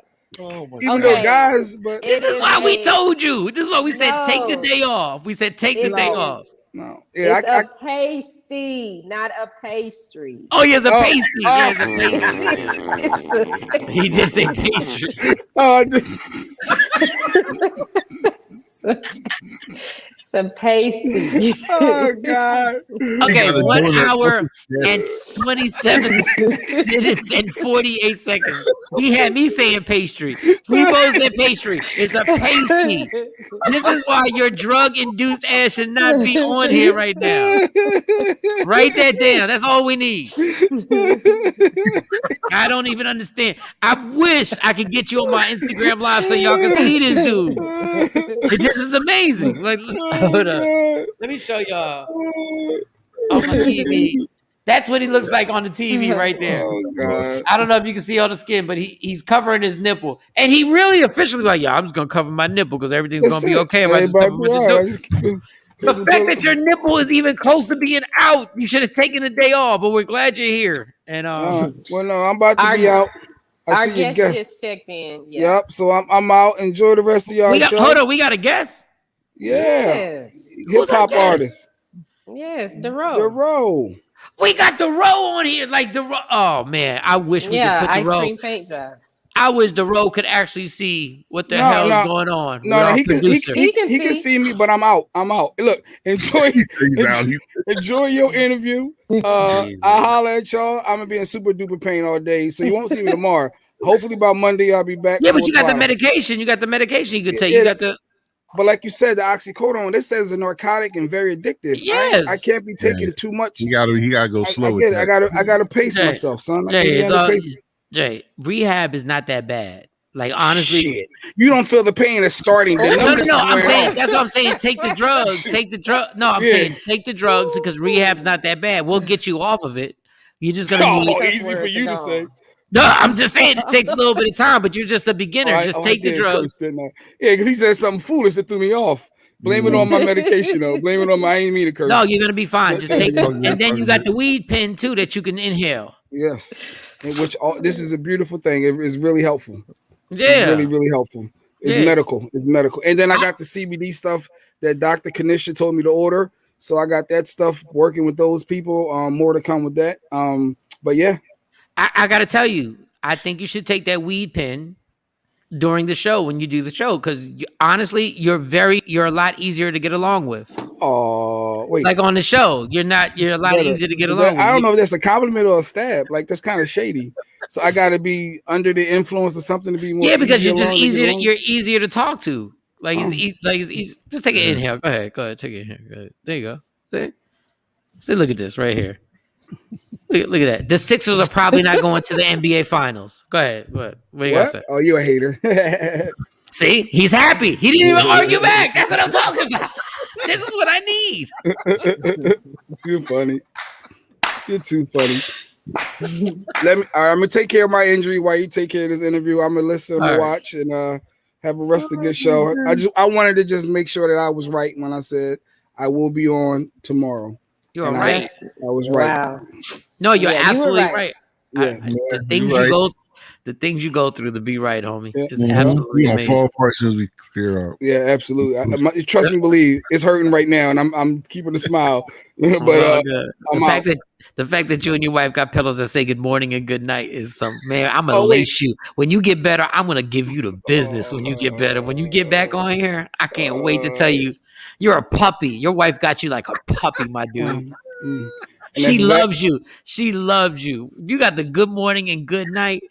Even though guys, but this is why we told you. This is why we said take the day off. We said take the day off. No, it's a pasty, not a pastry. Oh, yes, a pasty. He did say pastry. It's a pasty. Oh God. Okay, 1 hour and 27 minutes and 48 seconds. He had me saying pastry. We both said pastry. It's a pasty. This is why your drug-induced ass should not be on here right now. Write that down. That's all we need. I don't even understand. I wish I could get you on my Instagram live so y'all can see this dude. This is amazing. Like, hold up. Let me show y'all on my TV. That's what he looks like on the TV right there. Oh, God. I don't know if you can see all the skin, but he's covering his nipple. And he really officially like, I'm just going to cover my nipple because everything's going to be okay if I just cover my nipple. The fact that your nipple is even close to being out, you should have taken a day off, but we're glad you're here. And well, no, I'm about to be out. Our guest just checked in. Yeah. Yep, so I'm out. Enjoy the rest of y'all show. Hold on, we got a guest? Yeah. Hip-hop artist. Yes, Durrough. Durrough. We got Durrough on here. Like Durrough. Oh, man, I wish we could put Durrough. Ice cream paint job. I wish Durrough could actually see what the hell is going on. No, he can see me, but I'm out. Look, enjoy your interview. I'll holler at y'all. I'm gonna be in super duper pain all day, so you won't see me tomorrow. Hopefully by Monday I'll be back. Yeah, but you got the medication. You got the medication you could take. You got the. But like you said, the oxycodone, this says a narcotic and very addictive. Yes. I can't be taking too much. You gotta go slow. I gotta pace myself, son. Jay, rehab is not that bad. Like honestly, shit, you don't feel the pain of starting. The no. numbness is I'm wearing saying off. that's what I'm saying. Take the drugs. Take the drug. No, I'm saying take the drugs because rehab's not that bad. We'll get you off of it. You're just gonna need. Oh, easy for you to say. No, I'm just saying it takes a little bit of time, but you're just a beginner. Just take the drugs. Curse, didn't I? Yeah, because he said something foolish that threw me off. Blame it on my medication, though. Blame it on my. I ain't mean to curse. No, you're gonna be fine. Just take, and then you got the weed pen too that you can inhale. Yes, and this is a beautiful thing. It is really helpful. Yeah, it's really, really helpful. It's medical. It's medical. And then I got the CBD stuff that Dr. Kanisha told me to order. So I got that stuff working with those people. More to come with that. But yeah. I got to tell you, I think you should take that weed pen during the show when you do the show because honestly, you're a lot easier to get along with. Oh, wait. Like on the show, you're a lot easier to get along with. I don't know if that's a compliment or a stab. Like that's kind of shady. So I got to be under the influence of something to be more. Yeah, because you're just easier. You're easier to talk to. Like it's easy. Just take an inhale. Go ahead. Take an inhale. Go ahead. There you go. See, look at this right here. Look at that. The Sixers are probably not going to the NBA Finals. Go ahead. What do you got to say? Oh, you a hater. See, he's happy. He didn't even argue back. That's what I'm talking about. This is what I need. You're funny. You're too funny. I'm gonna take care of my injury while you take care of this interview. I'm gonna listen, I'm gonna watch, and have a rest of a good show. I wanted to just make sure that I was right when I said I will be on tomorrow. You're right. I was right. Wow. No, you're absolutely right. Yeah. The things you go through to be right, homie. Yeah. It's absolutely amazing. Fall apart as soon as we clear out. Yeah, absolutely. Trust me, believe it's hurting right now, and I'm keeping a smile. But the fact that you and your wife got pillows that say good morning and good night is some man. I'm gonna lace you when you get better. I'm gonna give you the business when you get better. When you get back on here, I can't wait to tell you. You're a puppy. Your wife got you like a puppy, my dude. She loves you. She loves you. You got the good morning and good night.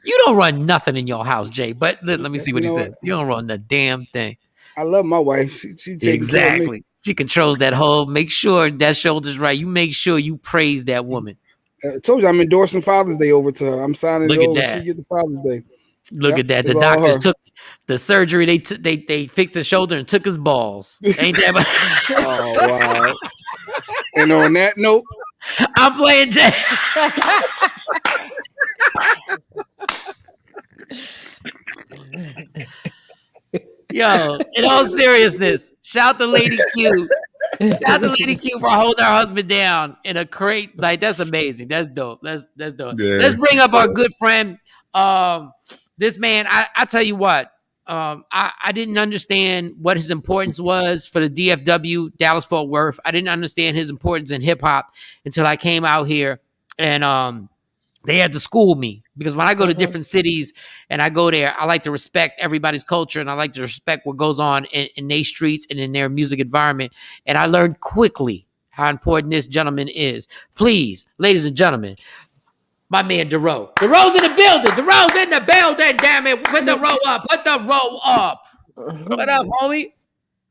You don't run nothing in your house, Jay. But let me see what he said. You don't run the damn thing. I love my wife. She takes care of me. She controls that whole. Make sure that shoulder's right. You make sure you praise that woman. I told you I'm endorsing Father's Day over to her. I'm signing it over. That. She get the Father's Day. Look at that. The doctors took the surgery. They fixed his shoulder and took his balls. Ain't that? Oh wow! And on that note, I'm playing Jay. Yo, in all seriousness, shout to Lady Q. Shout out to Lady Q for holding her husband down in a crate. Like that's amazing. That's dope. That's dope. Yeah. Let's bring up our good friend. This man, I tell you what, I didn't understand what his importance was for the DFW, Dallas Fort Worth. I didn't understand his importance in hip hop until I came out here and they had to school me because when I go to different cities and I go there, I like to respect everybody's culture and I like to respect what goes on in their streets and in their music environment. And I learned quickly how important this gentleman is. Please, ladies and gentlemen, my man Durrough. Durrough's in the building. Durrough's in the building, damn it. Put the row up. Put the row up. What up, homie?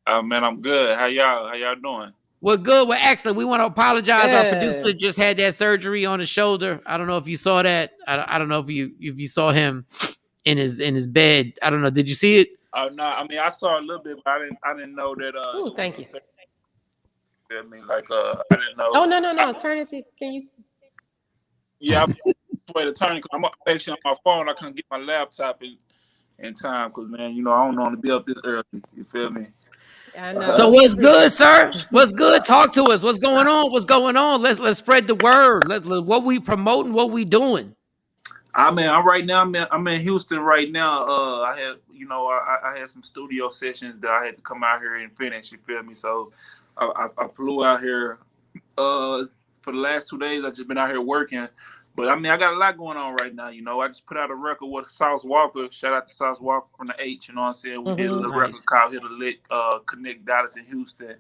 Man, I'm good. How y'all doing? We're good. We're excellent. We want to apologize. Our producer just had that surgery on his shoulder. I don't know if you saw that. I don't know if you saw him in his bed. I don't know. Did you see it? Oh no. I mean, I saw a little bit, but I didn't know that. Ooh, thank you. I mean, like I didn't know. Oh no. Turn it to. Can you? Yeah, I'm way to turn because I'm actually on my phone. I couldn't get my laptop in time because man, you know I don't want to be up this early. You feel me? I know. So what's good, sir? What's good? Talk to us. What's going on? What's going on? Let's spread the word. What we promoting? What we doing? I'm in Houston right now. I had some studio sessions that I had to come out here and finish. You feel me? So I flew out here for the last 2 days. I've just been out here working. But I mean, I got a lot going on right now. You know, I just put out a record with Sauce Walker. Shout out to Sauce Walker from the H. You know what I'm saying? We did a little record called Hit a Lick, Connect Dallas in Houston.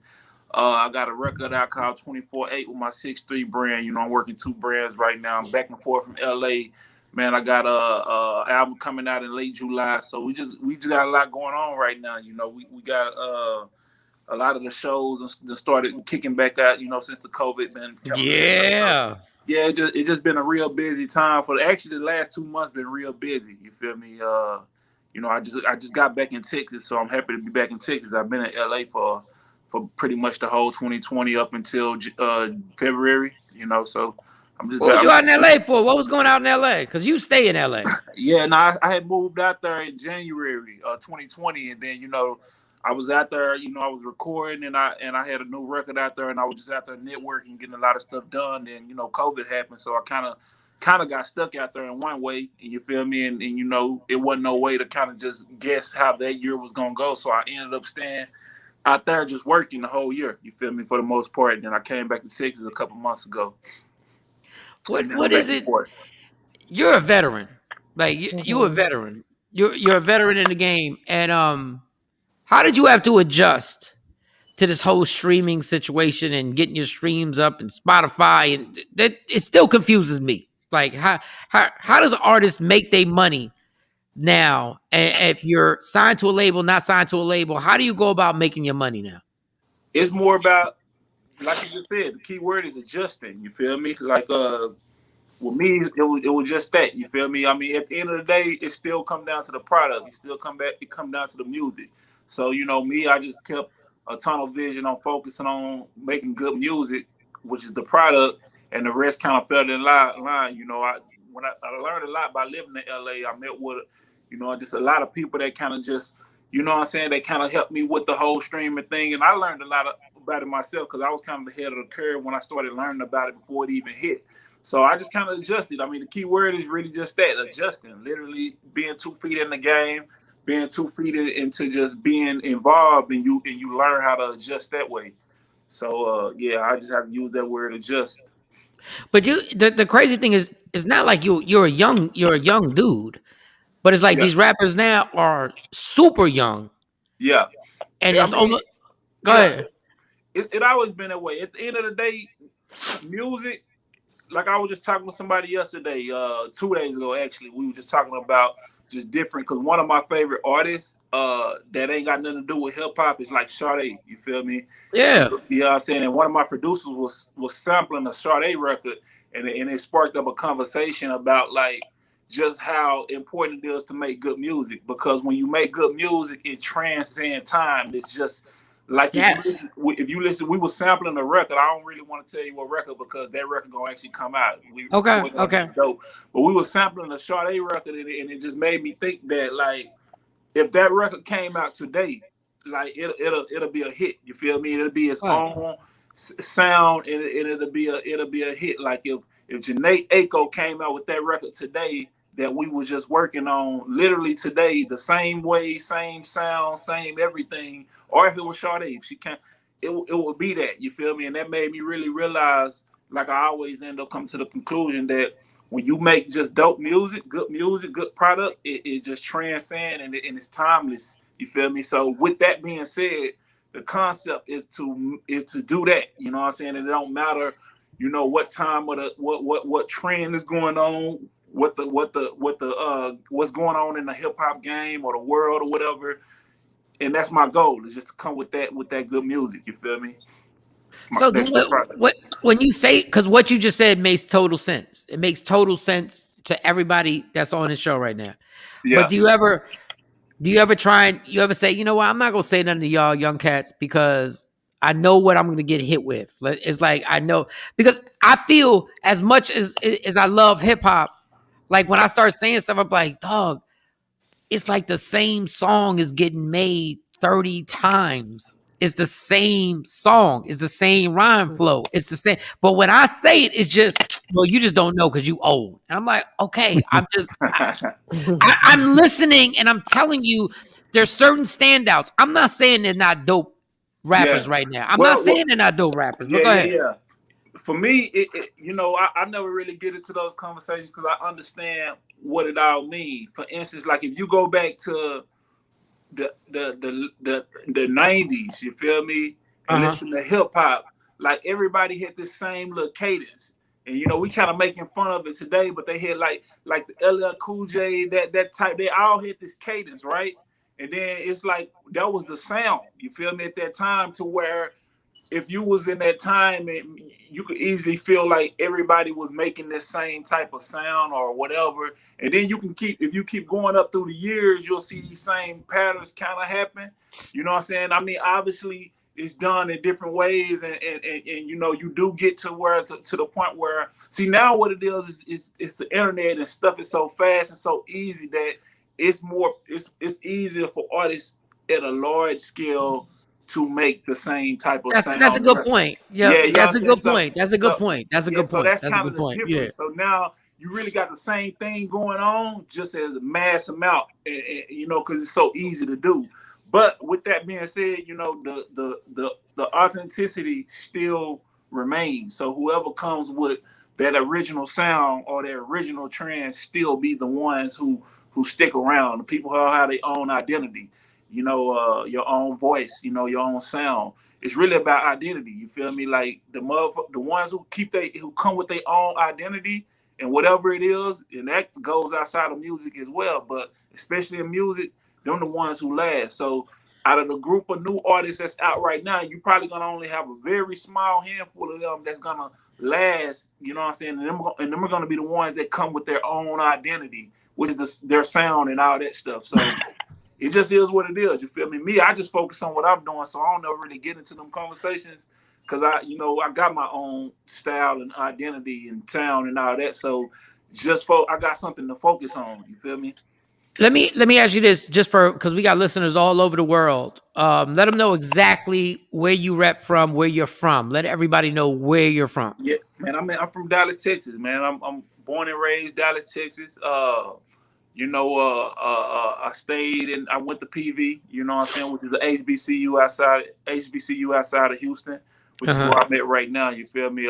I got a record out called 24/8 with my 6'3" brand. You know, I'm working 2 brands right now. I'm back and forth from LA. Man, I got a album coming out in late July. So we just got a lot going on right now. You know, we got a lot of the shows that started kicking back out. You know, since the COVID been coming. Yeah, it just been a real busy time for actually the last 2 months been real busy. You feel me? you know, I just got back in Texas, so I'm happy to be back in Texas. I've been in LA for pretty much the whole 2020 up until February, you know. So I'm just What was you out in LA for? What was going out in LA? Because you stay in LA. Yeah, no, I had moved out there in January 2020, and then, you know, I was out there, you know, I was recording, and I had a new record out there, and I was just out there networking, getting a lot of stuff done. And, you know, COVID happened, so I kind of got stuck out there in one way, and you feel me, and you know, it wasn't no way to kind of just guess how that year was gonna go. So I ended up staying out there just working the whole year, you feel me, for the most part. And then I came back to Texas a couple months ago. What is it? You're a veteran. Like you're a veteran. You're a veteran in the game. And how did you have to adjust to this whole streaming situation and getting your streams up and Spotify? And that it still confuses me. Like how does an artist make their money now? And if you're signed to a label, not signed to a label, how do you go about making your money now? It's more about, like you just said, the key word is adjusting. You feel me? Like with me, it was just that. You feel me? I mean, at the end of the day, it still come down to the product. It come down to the music. So, you know, me, I just kept a tunnel vision on focusing on making good music, which is the product, and the rest kind of fell in line. You know, I learned a lot by living in LA. I met with, you know, just a lot of people that kind of just, you know what I'm saying, they kind of helped me with the whole streaming thing. And I learned a lot about it myself, because I was kind of ahead of the curve when I started learning about it before it even hit. So I just kind of adjusted. I mean, the key word is really just that, adjusting. Literally being 2 feet in the game, being 2 feet into just being involved, and you learn how to adjust that way. So yeah, I just have to use that word, adjust. But the crazy thing is, it's not like you're a young dude, but it's like these rappers now are super young. Yeah, and I it's mean, almost. Go ahead. It always been that way. At the end of the day, music. Like I was just talking with somebody yesterday, 2 days ago, actually. We were just talking about just different, because one of my favorite artists that ain't got nothing to do with hip hop is like Sade. You feel me? Yeah. You know what I'm saying? And one of my producers was sampling a Sade record, and it sparked up a conversation about like just how important it is to make good music, because when you make good music, it transcends time. It's just like if you listen, we were sampling a record. I don't really want to tell you what record, because that record gonna actually come out. Okay. It's dope. But we were sampling a Sade record, and it just made me think that, like, if that record came out today, like it'll be a hit. You feel me? It'll be its own sound, and it'll be a hit. Like if Janae Aiko came out with that record today that we was just working on literally today, the same way, same sound, same everything, or if it was Sade, if she can't, it would be that. You feel me? And that made me really realize, like I always end up coming to the conclusion that when you make just dope music, good product, it just transcends, and it's timeless. You feel me? So with that being said, the concept is to do that. You know what I'm saying? And it don't matter, you know, what time of the what trend is going on, what's going on in the hip hop game or the world or whatever. And that's my goal, is just to come with that good music. You feel me? So when you say, because what you just said makes total sense. It makes total sense to everybody that's on the show right now. Yeah. But do you ever try and you ever say, you know what, I'm not gonna say nothing to y'all young cats, because I know what I'm gonna get hit with. It's like, I know, because I feel as much as I love hip hop, like when I start saying stuff, I'm like, dog, it's like the same song is getting made 30 times. It's the same song. It's the same rhyme flow. It's the same. But when I say it, it's just, well, you just don't know because you old. And I'm like, okay, I'm listening, and I'm telling you, there's certain standouts. I'm not saying they're not dope rappers right now. I'm not saying they're not dope rappers. But go ahead. Yeah. For me, you know, I never really get into those conversations, because I understand what it all means. For instance, like if you go back to the 90s, you feel me, and listen to hip hop, like everybody had this same little cadence. And you know, we kind of making fun of it today, but they had like the LL Cool J, that type, they all hit this cadence, right? And then it's like that was the sound, you feel me, at that time, to where if you was in that time, and you could easily feel like everybody was making the same type of sound or whatever, and then you can if you keep going up through the years, you'll see these same patterns kind of happen. You know what I'm saying? I mean, obviously it's done in different ways, and you know, you do get to where to the point where, see, now what it is it's the internet, and stuff is so fast and so easy that it's easier for artists at a large scale to make the same type of sound. That's a good point. Yeah, you know that's a what I'm good saying? point. That's a good point. That's a good So point. that's That's a kind of good the point. difference. Yeah. So now you really got the same thing going on, just as a mass amount, and you know, because it's so easy to do. But with that being said, you know, the authenticity still remains. So whoever comes with that original sound or their original trend still be the ones who stick around. The people who have their own identity, you know, your own voice, you know, your own sound. It's really about identity. You feel me? Like the ones who who come with their own identity and whatever it is, and that goes outside of music as well. But especially in music, they're the ones who last. So out of the group of new artists that's out right now, you probably gonna only have a very small handful of them that's gonna last. You know what I'm saying? And them are gonna be the ones that come with their own identity, which is their sound and all that stuff. So it just is what it is. You feel me? Me, I just focus on what I'm doing, so I don't ever really get into them conversations because I got my own style and identity and sound and all that. So I got something to focus on. You feel me? Let me ask you this, just because we got listeners all over the world. Let them know exactly where you rep from, where you're from. Let everybody know where you're from. Yeah, man. I'm from Dallas, Texas, man. I'm born and raised Dallas, Texas. You know, I stayed and I went to PV. You know what I'm saying, which is the HBCU outside of Houston, which is where I'm at right now. You feel me?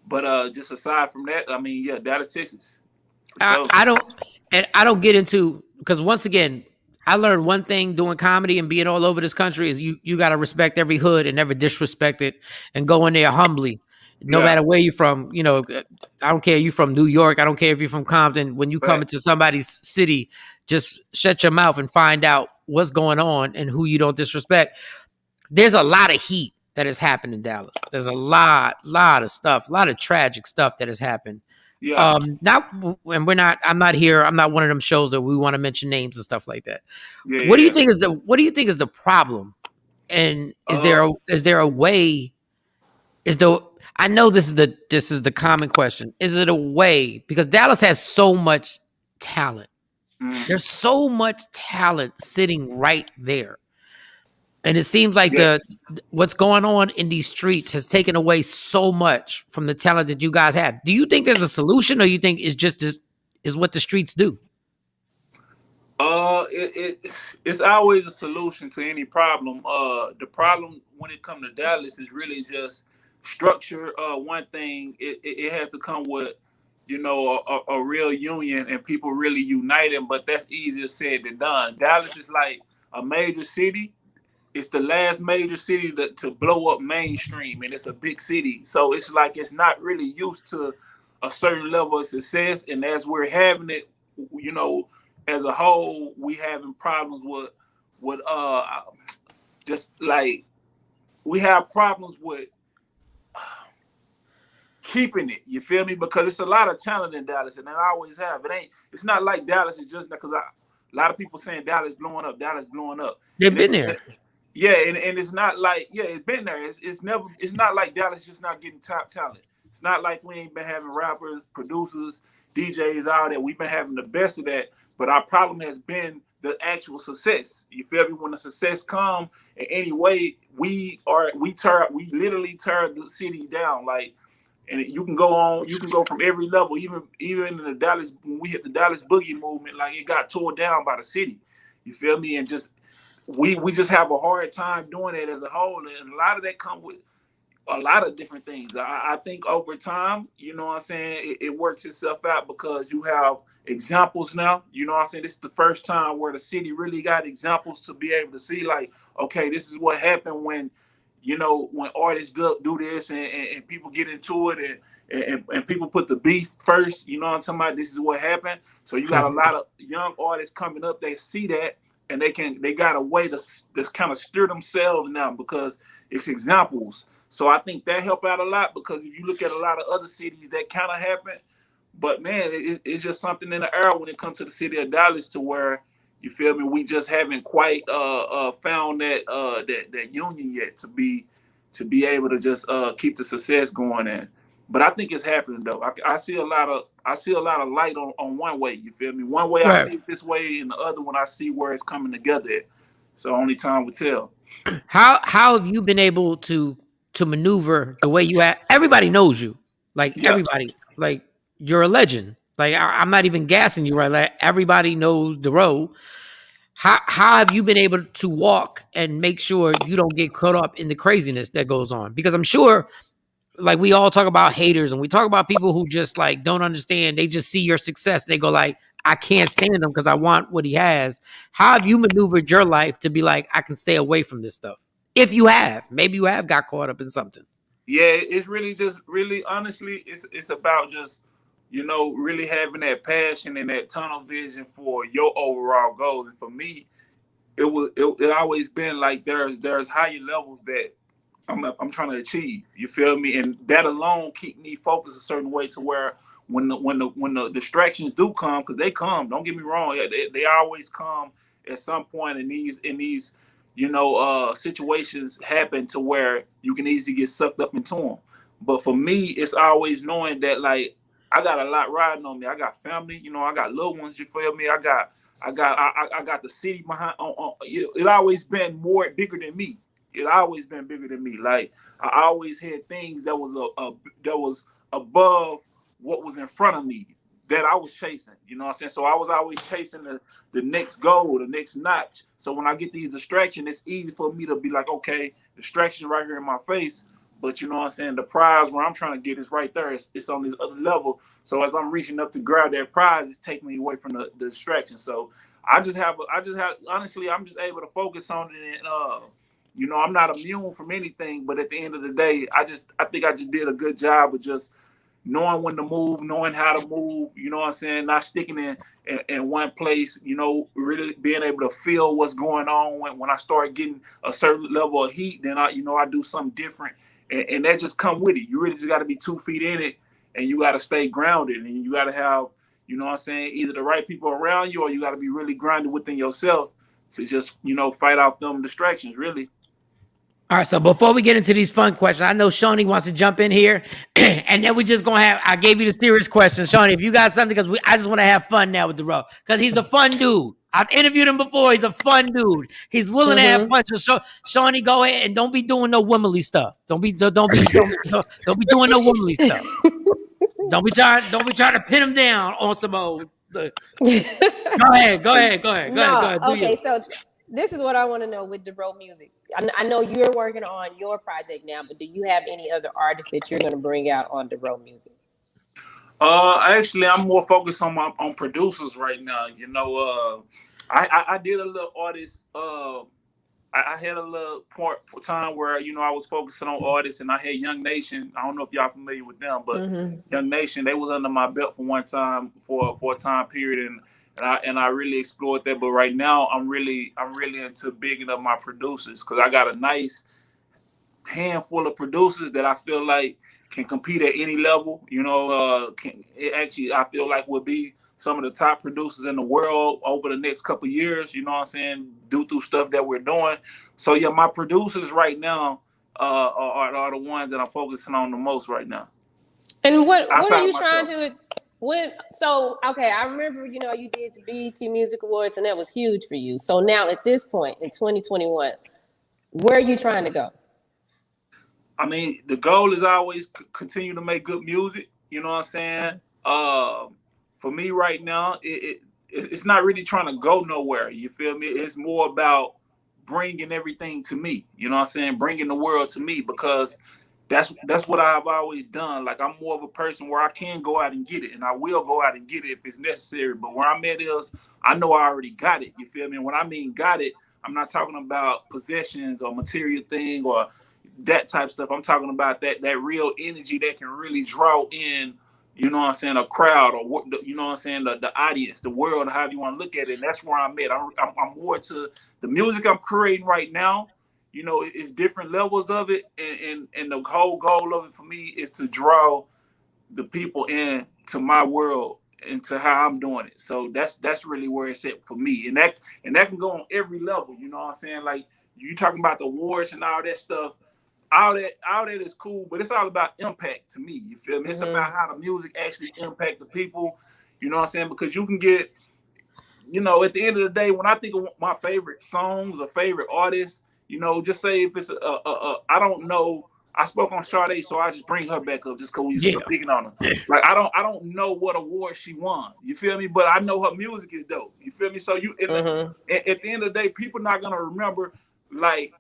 But just aside from that, I mean, yeah, Dallas, Texas. I don't get into, because once again, I learned one thing doing comedy and being all over this country is you got to respect every hood and never disrespect it, and go in there humbly, no matter where you're from. You know, I don't care if you're from New York. I don't care if you're from Compton. When you come into somebody's city, just shut your mouth and find out what's going on and who you don't disrespect. There's a lot of heat that has happened in Dallas. There's a lot of stuff, a lot of tragic stuff that has happened. Yeah. I'm not here. I'm not one of them shows that we want to mention names and stuff like that. Yeah, what do you think is the problem? And is there a way? I know this is the common question. Is it a way? Because Dallas has so much talent. There's so much talent sitting right there. And it seems like what's going on in these streets has taken away so much from the talent that you guys have. Do you think there's a solution, or you think it's just is what the streets do? It's always a solution to any problem. The problem when it comes to Dallas is really just structure. One thing, it has to come with, you know, a real union and people really uniting, but that's easier said than done. Dallas is like a major city. It's the last major city to blow up mainstream, and it's a big city. So it's like it's not really used to a certain level of success. And as we're having it, you know, as a whole, we having problems with just like we have problems with keeping it. You feel me? Because it's a lot of talent in Dallas, and I always have. It's not like Dallas is just because a lot of people saying Dallas blowing up. They've been there. Yeah, and it's not like, it's been there. It's not like Dallas just not getting top talent. It's not like we ain't been having rappers, producers, DJs, all that. We've been having the best of that, but our problem has been the actual success. You feel me? When the success come in any way, we literally tear the city down. Like, and you can go from every level, even in the Dallas, when we hit the Dallas boogie movement, like it got tore down by the city. You feel me? And just we just have a hard time doing it as a whole, and a lot of that comes with a lot of different things. I think over time, you know what I'm saying, it works itself out because you have examples now. You know what I'm saying? This is the first time where the city really got examples to be able to see, like, okay, this is what happened when, you know, when artists do this and people get into it and people put the beef first. You know what I'm talking about? This is what happened. So you got a lot of young artists coming up. They see that. and they got a way to kind of steer themselves now because it's examples. So I think that helped out a lot because if you look at a lot of other cities that kind of happen, but man, it's just something in the air when it comes to the city of Dallas to where you feel me. We just haven't quite found that union yet to be able to just keep the success going in. But I think it's happening though. I see a lot of light on one way. You feel me? One way I Right. see it this way, and the other one I see where it's coming together at. So only time will tell. How have you been able to maneuver the way you have? Everybody knows you, like Yeah. everybody, like you're a legend. Like I'm not even gassing you, right? Like everybody knows Durrough. How have you been able to walk and make sure you don't get caught up in the craziness that goes on? Because I'm sure, like we all talk about haters and we talk about people who just like don't understand. They just see your success. They go like, I can't stand him because I want what he has. How have you maneuvered your life to be like, I can stay away from this stuff? If you have, maybe you have got caught up in something. Yeah, it's really just really honestly, it's about just really having that passion and that tunnel vision for your overall goals. And for me, it always been like there's higher levels that I'm trying to achieve. You feel me? And that alone keep me focused a certain way to where when the distractions do come, because they come. Don't get me wrong, they always come at some point. In these situations happen to where you can easily get sucked up into them. But for me, it's always knowing that like I got a lot riding on me. I got family. I got little ones. You feel me? I got the city behind. It always been bigger than me. It always been bigger than me. Like I always had things that was above what was in front of me that I was chasing. You know what I'm saying? So I was always chasing the next goal, the next notch. So when I get these distractions, it's easy for me to be like, okay, distraction right here in my face. But you know what I'm saying? The prize where I'm trying to get is right there. It's on this other level. So as I'm reaching up to grab that prize, it's taking me away from the distraction. So honestly, I'm just able to focus on it and I'm not immune from anything, but at the end of the day, I think I just did a good job of just knowing when to move, knowing how to move, you know what I'm saying? Not sticking in one place, really being able to feel what's going on. When I start getting a certain level of heat, then I do something different. And that just come with it. You really just got to be 2 feet in it, and you got to stay grounded, and you got to have, you know what I'm saying, either the right people around you, or you got to be really grounded within yourself to just, fight off them distractions, really. All right, so before we get into these fun questions, I know Shawnee wants to jump in here, and then we just gonna have. I gave you the serious questions, Shawnee. If you got something, because I just want to have fun now with Durrough, because he's a fun dude. I've interviewed him before. He's a fun dude. He's willing to have fun. So Shawnee, go ahead and don't be doing no womanly stuff. Don't be doing no womanly stuff. Don't be trying to pin him down on some old. Go ahead. Okay, so this is what I want to know with Durrough music. I know you're working on your project now, but do you have any other artists that you're going to bring out on Durrough music? Actually, I'm more focused on producers right now. I did a little artist. I had a little time where I was focusing on artists, and I had Young Nation. I don't know if y'all familiar with them, but Young Nation, they was under my belt for one time for a time period, and I really explored that. But right now, I'm really into bigging up my producers because I got a nice handful of producers that I feel like can compete at any level. I feel like will be some of the top producers in the world over the next couple of years. You know what I'm saying? Due through stuff that we're doing. So yeah, my producers right now are the ones that I'm focusing on the most right now. And what are you trying to? Okay, I remember you did the BET Music Awards and that was huge for you. So now at this point in 2021, where are you trying to go? I mean, the goal is always continue to make good music. You know what I'm saying? For me right now, it's not really trying to go nowhere. You feel me? It's more about bringing everything to me. You know what I'm saying? Bringing the world to me because that's what I've always done. Like I'm more of a person where I can go out and get it, and I will go out and get it if it's necessary. But where I'm at is, I know I already got it. You feel me? When I mean got it, I'm not talking about possessions or material thing or that type of stuff. I'm talking about that real energy that can really draw in you know what I'm saying, a crowd, or what, you know what I'm saying, the audience, the world, however you want to look at it. And that's where I'm at. I'm more to the music I'm creating right now. You know, it's different levels of it, and the whole goal of it for me is to draw the people in to my world and to how I'm doing it. So that's really where it's at for me, and that can go on every level. You know what I'm saying? Like you talking about the awards and all that stuff. All that is cool, but it's all about impact to me. You feel me? It's about how the music actually impact the people. You know what I'm saying? Because you can get, you know, at the end of the day, when I think of my favorite songs or favorite artists, you know, just say if it's I don't know. I spoke on Sade, so I just bring her back up just because we still picking on her. Like I don't know what award she won. You feel me? But I know her music is dope. You feel me? So at the end of the day, people not gonna remember like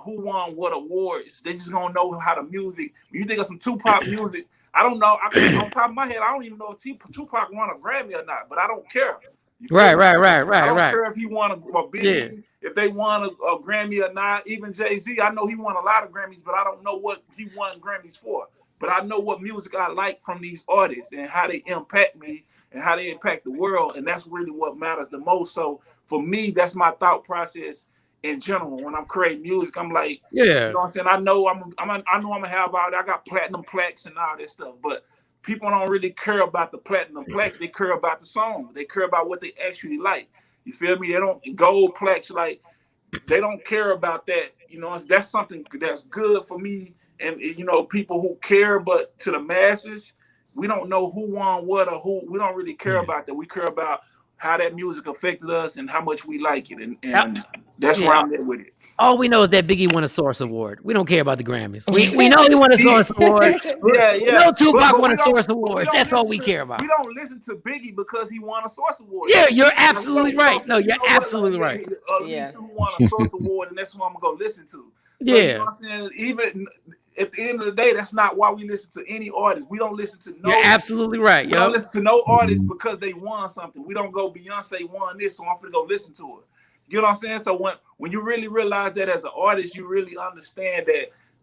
who won what awards. They just gonna know how the music. When you think of some Tupac music, I don't know. On top of my head, I don't even know if Tupac won a Grammy or not. But I don't care. Right. I don't care if he won a Biggie, if they won a Grammy or not. Even Jay-Z, I know he won a lot of Grammys, but I don't know what he won Grammys for. But I know what music I like from these artists and how they impact me and how they impact the world, and that's really what matters the most. So for me, that's my thought process in general. When I'm creating music, I'm like, you know what I'm saying? I know I'm gonna have all that. I got platinum plaques and all that stuff, but people don't really care about the platinum plaques. They care about the song. They care about what they actually like. You feel me? They don't gold plaques, like they don't care about that. You know, that's something that's good for me and you know, people who care, but to the masses, we don't know who won what or who. We don't really care about that. We care about how that music affected us and how much we like it, and that's where I'm at with it. All we know is that Biggie won a Source Award. We don't care about the Grammys. We know he won a Source Award. We know Tupac won a Source Award. That's all we care about. We don't listen to Biggie because he won a Source Award. Yeah, you're absolutely right. No, you're absolutely right. Who won a Source Award, and that's who I'm gonna go listen to. So, you know what I'm saying? Even at the end of the day, that's not why we listen to any artist. We don't listen to no. You're absolutely right. We don't listen to no artist because they won something. We don't go Beyonce won this, so I'm gonna go listen to it. You know what I'm saying? So when you really realize that as an artist, you really understand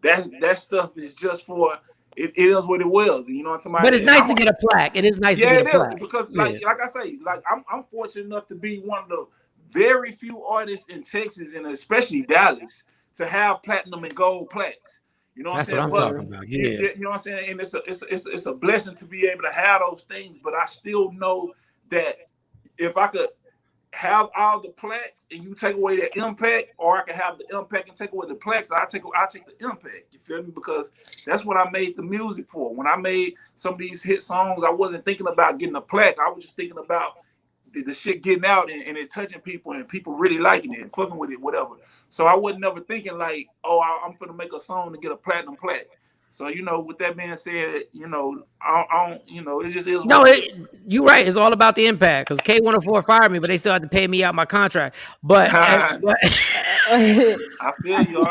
that stuff is just for it is what it was. You know what I'm saying? But it's nice to get a plaque. It is nice to get a plaque. Because like I say, like I'm fortunate enough to be one of the very few artists in Texas and especially Dallas to have platinum and gold plaques. You know what I'm saying? That's what I'm talking about. Yeah. You know what I'm saying? And it's a blessing to be able to have those things, but I still know that if I could have all the plaques and you take away the impact, or I can have the impact and take away the plaques, I'll take the impact. You feel me? Because that's what I made the music for. When I made some of these hit songs, I wasn't thinking about getting a plaque. I was just thinking about the shit getting out and it touching people and people really liking it and fucking with it, whatever. So I wasn't never thinking like, oh, I'm finna make a song to get a platinum plaque. So, you know, with that being said, you know, I don't, you know, it just is. No, you're right. It's all about the impact. Because K104 fired me, but they still had to pay me out my contract. But I feel you.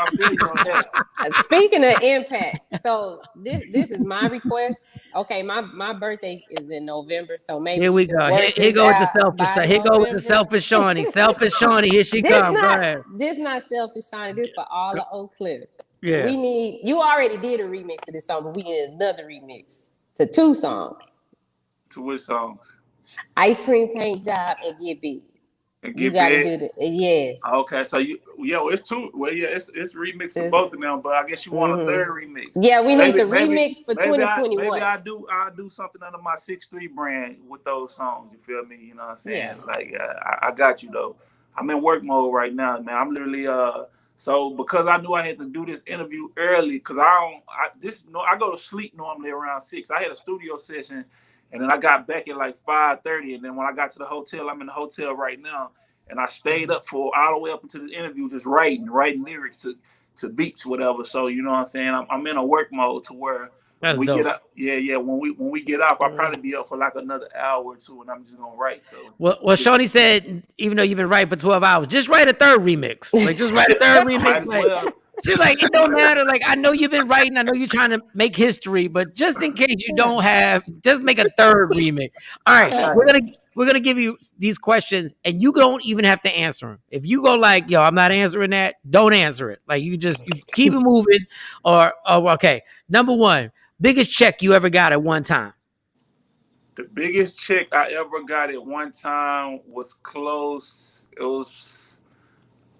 on that. Speaking of impact, so this is my request. Okay, my birthday is in November, so maybe here we go. Here go with the selfish stuff. Here go with the selfish Shawnee. Selfish Shawnee. Here she comes. This not selfish Shawnee. This for all of Oak Cliff. Yeah. You already did a remix to this song, but we need another remix to 2 songs. To which songs? Ice Cream Paint Job and Get Big. You gotta do that. Yes. Okay, so it's 2. Well, yeah, it's remixing both of them, but I guess you want a third remix. Yeah, we need the remix for 2021. Maybe I'll do something under my 6'3" brand with those songs. You feel me? You know what I'm saying? Yeah. Like I got you though. I'm in work mode right now, man. I'm literally so because I knew I had to do this interview early, because I go to sleep normally around 6. I had a studio session, and then I got back at like 5:30, and then when I got to the hotel, I'm in the hotel right now, and I stayed up for all the way up until the interview, just writing lyrics to beats, whatever. So you know what I'm saying? I'm in a work mode to where that's we dope. Get up. Yeah. When we get off, I'll probably be up for like another hour or 2, and I'm just gonna write. So well, Shawnee said, even though you've been writing for 12 hours, just write a third remix. Like just write a third remix. Like, she's like, it don't matter. Like, I know you've been writing. I know you're trying to make history, but just in case you don't have, just make a third remix. All right, we're gonna give you these questions, and you don't even have to answer them. If you go like, yo, I'm not answering that, don't answer it. Like you keep it moving. Or okay, number 1, biggest check you ever got at one time. The biggest check I ever got at one time was close. It was.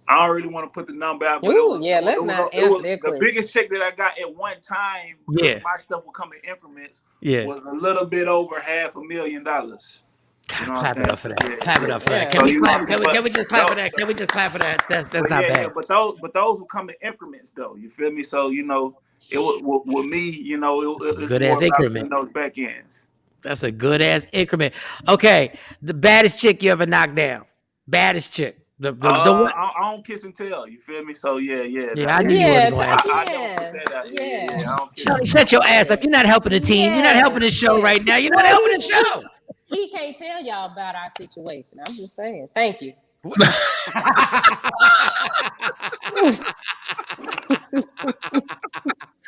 I don't really want to put the number out, but Ooh, let's not answer that the question. biggest check that I got at one time. Because my stuff would come in increments. Was a little bit over $500,000. God, You know clap it up for that. Yeah, clap it up for that. So Can we just clap for that? Can we just clap for that? That's not bad. Yeah, but those would come in increments, though. You feel me? So it with me, it's good more ass about increment. those back ends. That's a good ass increment. Okay, the baddest chick you ever knocked down. Baddest chick. The I don't kiss and tell. You feel me? So yeah. I knew you wasn't going to I don't put that out. Yeah. I don't kiss and shut your ass up. You're not helping the team. You're not helping the show right now. You're not helping the show. He can't tell y'all about our situation. I'm just saying. Thank you.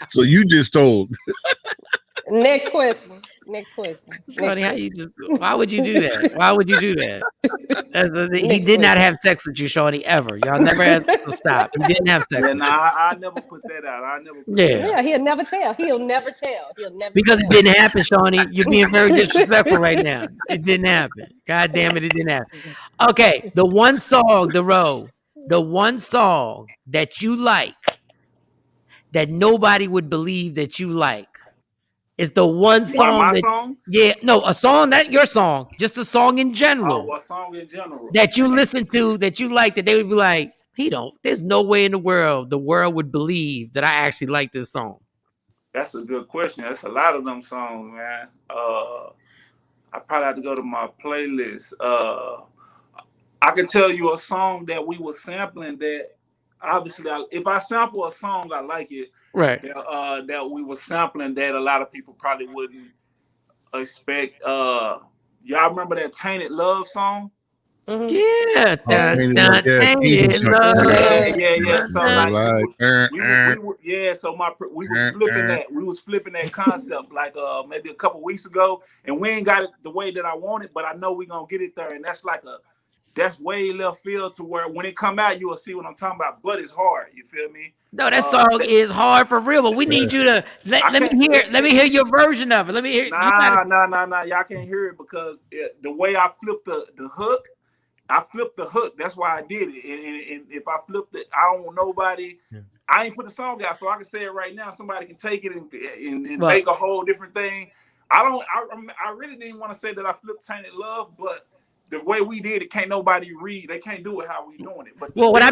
So you just told. Next question. Funny how you why would you do that? Why would you do that? He did not have sex with you, Shawnee, ever. Y'all never had to stop. He didn't have sex. I never put that out. He'll never tell. He'll never because it didn't happen, Shawnee. You're being very disrespectful right now. It didn't happen. God damn it, it didn't happen. Okay, the one song that you like that nobody would believe that you like. It's the one song. One of my songs? Yeah, no, a song, not your song, just a song in general. Oh, a song in general. That you listen to, that you like, that they would be like, there's no way in the world would believe that I actually like this song. That's a good question. That's a lot of them songs, man. I probably have to go to my playlist. I can tell you a song that we were sampling that obviously, if I sample a song, I like it. Right. That we were sampling that a lot of people probably wouldn't expect. Y'all remember that Tainted Love song? Mm-hmm. Yeah. Tainted Love. Yeah. So we was flipping that. We was flipping that concept like maybe a couple weeks ago, and we ain't got it the way that I want it, but I know we gonna get it there, and that's way left field to where when it come out, you will see what I'm talking about. But it's hard. You feel me? No, that song is hard for real. But we need you to let me hear your version of it. Let me hear. Nah. Y'all can't hear it because the way I flipped the hook, That's why I did it. And if I flipped it, I don't want nobody. I ain't put the song out, so I can say it right now. Somebody can take it and make a whole different thing. I really didn't want to say that I flipped Tainted Love, but the way we did it, can't nobody read. They can't do it how we doing it. But when I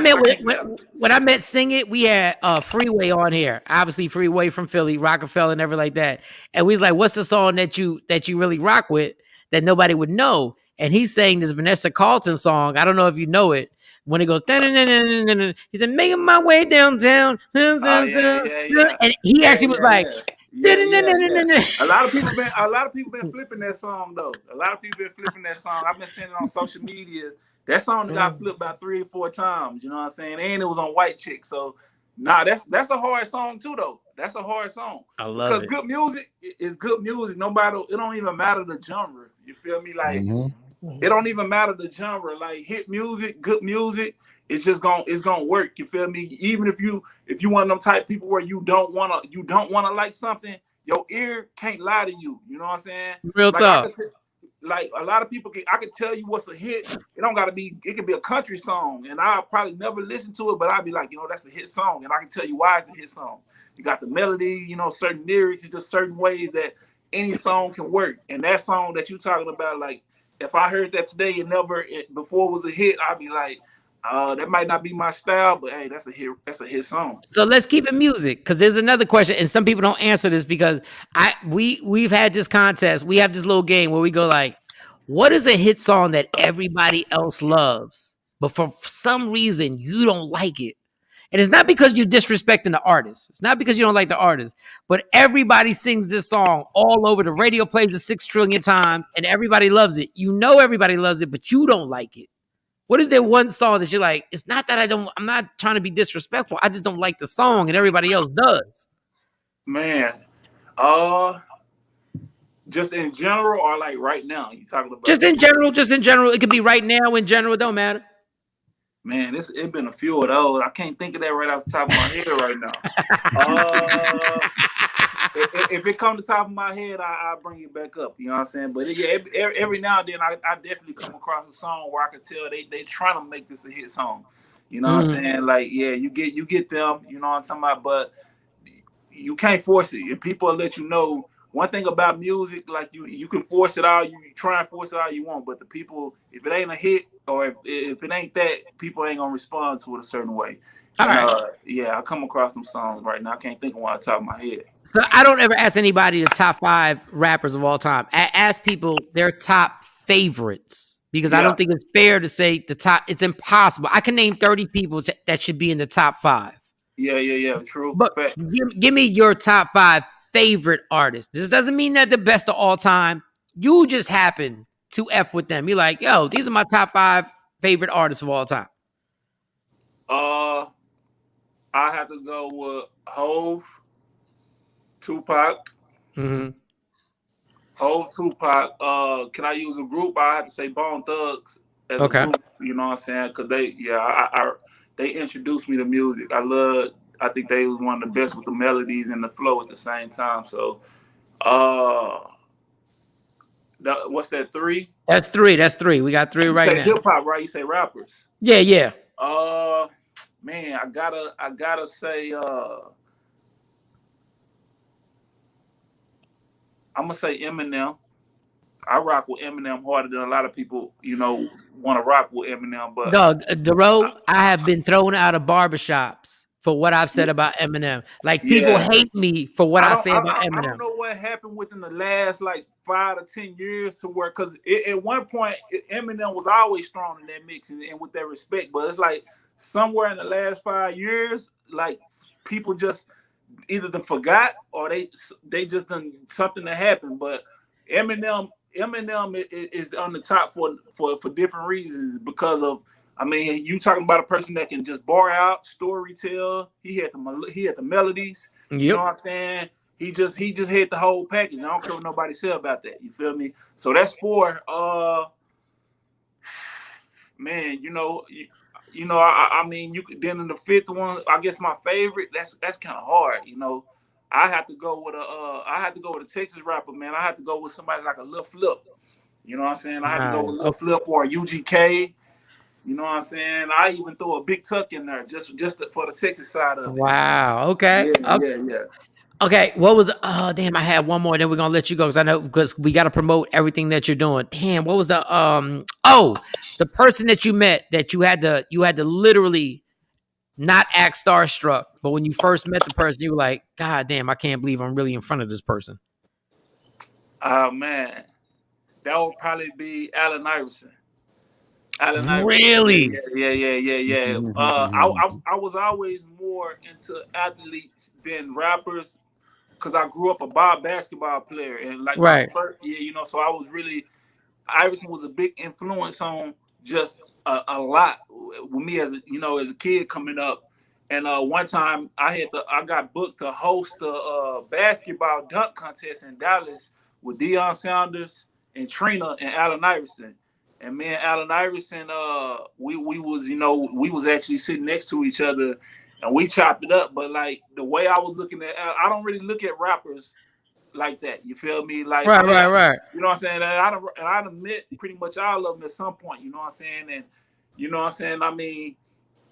meant sing it, we had Freeway on here. Obviously, Freeway from Philly, Rockefeller, and everything like that. And we was like, "What's the song that you really rock with that nobody would know?" And he's saying this Vanessa Carlton song. I don't know if you know it. When it goes, he said, "Making my way downtown." And he actually was like. A lot of people been flipping that song though. I've been seeing it on social media. That song got flipped about 3 or 4 times. You know what I'm saying? And it was on White Chick. So that's a hard song too though. That's a hard song. I love it. Because good music is good music. It don't even matter the genre. You feel me? Like it don't even matter the genre. Like hit music, good music. It's gonna work. You feel me? Even if you one of them type of people where you don't wanna like something, your ear can't lie to you. You know what I'm saying? Real talk. Like a lot of people I can tell you what's a hit. It don't gotta be. It can be a country song, and I'll probably never listen to it, but I'll be like, that's a hit song, and I can tell you why it's a hit song. You got the melody, certain lyrics, just certain ways that any song can work. And that song that you're talking about, like if I heard that today and before it was a hit, I'd be like. That might not be my style, but hey, that's a hit. That's a hit song. So let's keep it music, because there's another question, and some people don't answer this because we've had this contest. We have this little game where we go like, what is a hit song that everybody else loves, but for some reason you don't like it? And it's not because you're disrespecting the artist. It's not because you don't like the artist, but everybody sings this song all over. The radio plays it 6 trillion times, and everybody loves it. Everybody loves it, but you don't like it. What is that one song that you're like, it's not that I'm not trying to be disrespectful. I just don't like the song and everybody else does. Man. Just in general or like right now? You talking about just in general. It could be right now in general, it don't matter. Man, it's been a few of those. I can't think of that right off the top of my head right now. If it come to the top of my head, I'll bring it back up. You know what I'm saying? But yeah, every now and then I definitely come across a song where I can tell they trying to make this a hit song. You know what I'm saying? Like, yeah, you get them. You know what I'm talking about? But you can't force it, and people will let you know. One thing about music, like you can force it all. You try and force it all you want, but the people, if it ain't a hit or if it ain't that, people ain't gonna respond to it a certain way. Yeah, I come across some songs right now. I can't think of one on the top of my head. So I don't ever ask anybody the top 5 rappers of all time. I ask people their top favorites because I don't think it's fair to say the top. It's impossible. I can name 30 people that should be in the top 5. Yeah. True. But give me your top 5 favorite artists. This doesn't mean they're the best of all time. You just happen to F with them. You're like, yo, these are my top 5 favorite artists of all time. I have to go with Hove, Tupac. Hove, Tupac. Can I use a group? I have to say Bone Thugs as a group. You know what I'm saying? Because they introduced me to music. I think they was one of the best with the melodies and the flow at the same time. So, what's that, 3? That's 3. We got 3 right now. You say hip hop, right? You say rappers. Yeah. Man, I gotta say, I'm gonna say Eminem. I rock with Eminem harder than a lot of people, want to rock with Eminem. But Durrough, I have been thrown out of barbershops for what I've said about Eminem. Like, people hate me for what I say about Eminem. I don't know what happened within the last 5 to 10 years to where, because at one point Eminem was always thrown in that mix and with that respect. But it's like somewhere in the last 5 years, people just either forgot or they just done something that happened. But Eminem is on the top for different reasons because of, you talking about a person that can just bar out, story tell. He had the melodies. Yep. You know what I'm saying? He just had the whole package. I don't care what nobody say about that. You feel me? So that's 4. Man, you could, then in the 5th one, I guess my favorite. That's kind of hard. I have to go with a Texas rapper, man. I have to go with somebody like a Lil Flip. You know what I'm saying? I have to go with Lil Flip or a UGK. You know what I'm saying? I even throw a Big Tuck in there just for the Texas side of it. Wow. Okay. Yeah. Okay. What was? Oh, damn! I had one more. Then we're gonna let you go because we got to promote everything that you're doing. Damn. What was the the person that you met that you had to literally not act starstruck, but when you first met the person, you were like, God damn, I can't believe I'm really in front of this person. Oh man, that would probably be Allen Iverson. Really? Yeah. I was always more into athletes than rappers because I grew up a basketball player and so I was really, Iverson was a big influence on just a lot with me as a kid coming up. And one time I got booked to host a basketball dunk contest in Dallas with Deion Sanders and Trina and Allen Iverson. And me and Allen Iverson, we was actually sitting next to each other, and we chopped it up. But the way I was looking at, I don't really look at rappers like that. You feel me? Right. You know what I'm saying? And I met pretty much all of them at some point. You know what I'm saying? And you know what I'm saying?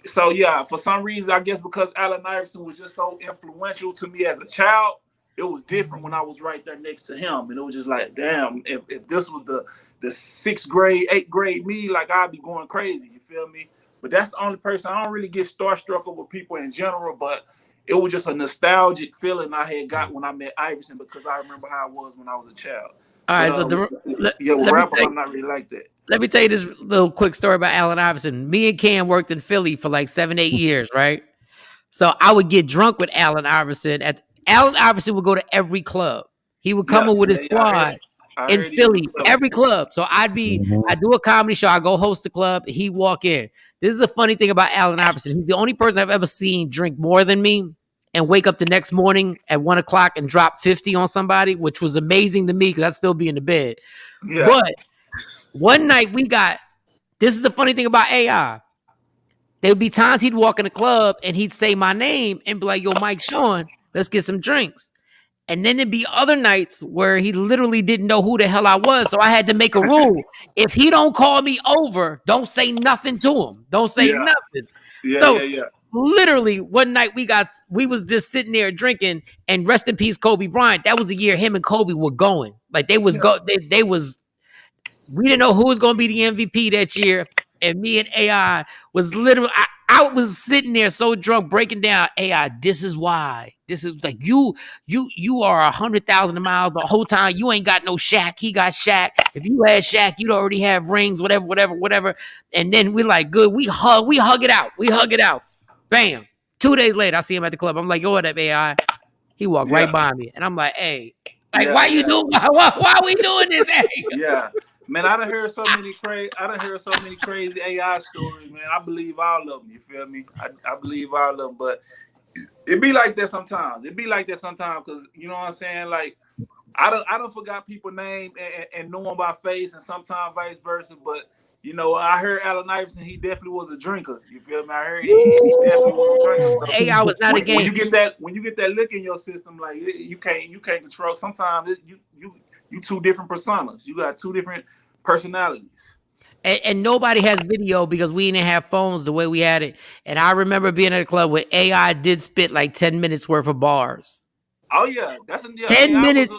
So yeah, for some reason, I guess because Allen Iverson was just so influential to me as a child, it was different when I was right there next to him, and it was just like, damn, if this was the 6th grade, 8th grade me, I'd be going crazy. You feel me? But that's the only person. I don't really get starstruck over people in general, but it was just a nostalgic feeling I had got when I met Iverson because I remember how it was when I was a child. All right, I'm not really like that. Let me tell you this little quick story about Allen Iverson. Me and Cam worked in Philly for 7-8 years, right? So I would get drunk with Allen Iverson. Allen Iverson would go to every club. He would come in with his squad in Philly, every club. So I do a comedy show. I go host the club. He walk in. This is a funny thing about Allen Iverson. He's the only person I've ever seen drink more than me and wake up the next morning at 1:00 and drop 50 on somebody, which was amazing to me because I'd still be in the bed. Yeah. But one night this is the funny thing about AI. There would be times he'd walk in the club and he'd say my name and be like, "Yo, Mike Shawn, let's get some drinks." And then there'd be other nights where he literally didn't know who the hell I was. So I had to make a rule. If he don't call me over, don't say nothing to him. Don't say nothing. So literally one night we was just sitting there drinking, and rest in peace, Kobe Bryant. That was the year him and Kobe were going. Like they was we didn't know who was going to be the MVP that year. And me and AI was literally, I was sitting there so drunk breaking down, AI, this is why. This is like, you are 100,000 miles the whole time. You ain't got no Shaq. He got Shaq. If you had Shaq, you'd already have rings, whatever. And then we're like, good. We hug it out. Bam. 2 days later, I see him at the club. I'm like, yo, what up, AI? He walked right by me. And I'm like, hey, why you doing? Why we doing this? Hey? Yeah. Man, I done heard so many crazy AI stories, man. I believe all of them. You feel me? I believe all of them, but it be like that sometimes. Because you know what I'm saying. Like I don't forgot people's name and know them by face, and sometimes vice versa. But you know, I heard Allen Iverson. He definitely was a drinker. You feel me? I heard he definitely was a drinker. So AI was not a game. When you get that lick in your system, like you can't control. Sometimes you two different personas. You got two different personalities. And nobody has video because we didn't have phones the way we had it. And I remember being at a club where AI did spit like 10 minutes worth of bars. Oh yeah, 10 minutes.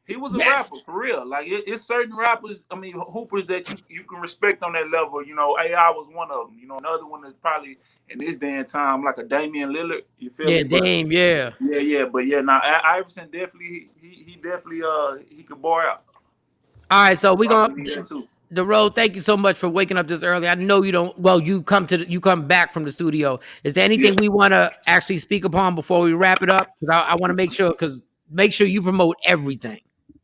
He was a rapper for real. Like it's certain rappers, hoopers that you can respect on that level. You know, AI was one of them. You know, another one is probably in this day and time like a Damian Lillard. You feel me? Dame, yeah. But now Iverson definitely he definitely he could bar out. All right, so we gonna Durrough, thank you so much for waking up this early. I know you don't. Well, you come back from the studio. Is there anything we want to actually speak upon before we wrap it up? Because I want to make sure you promote everything.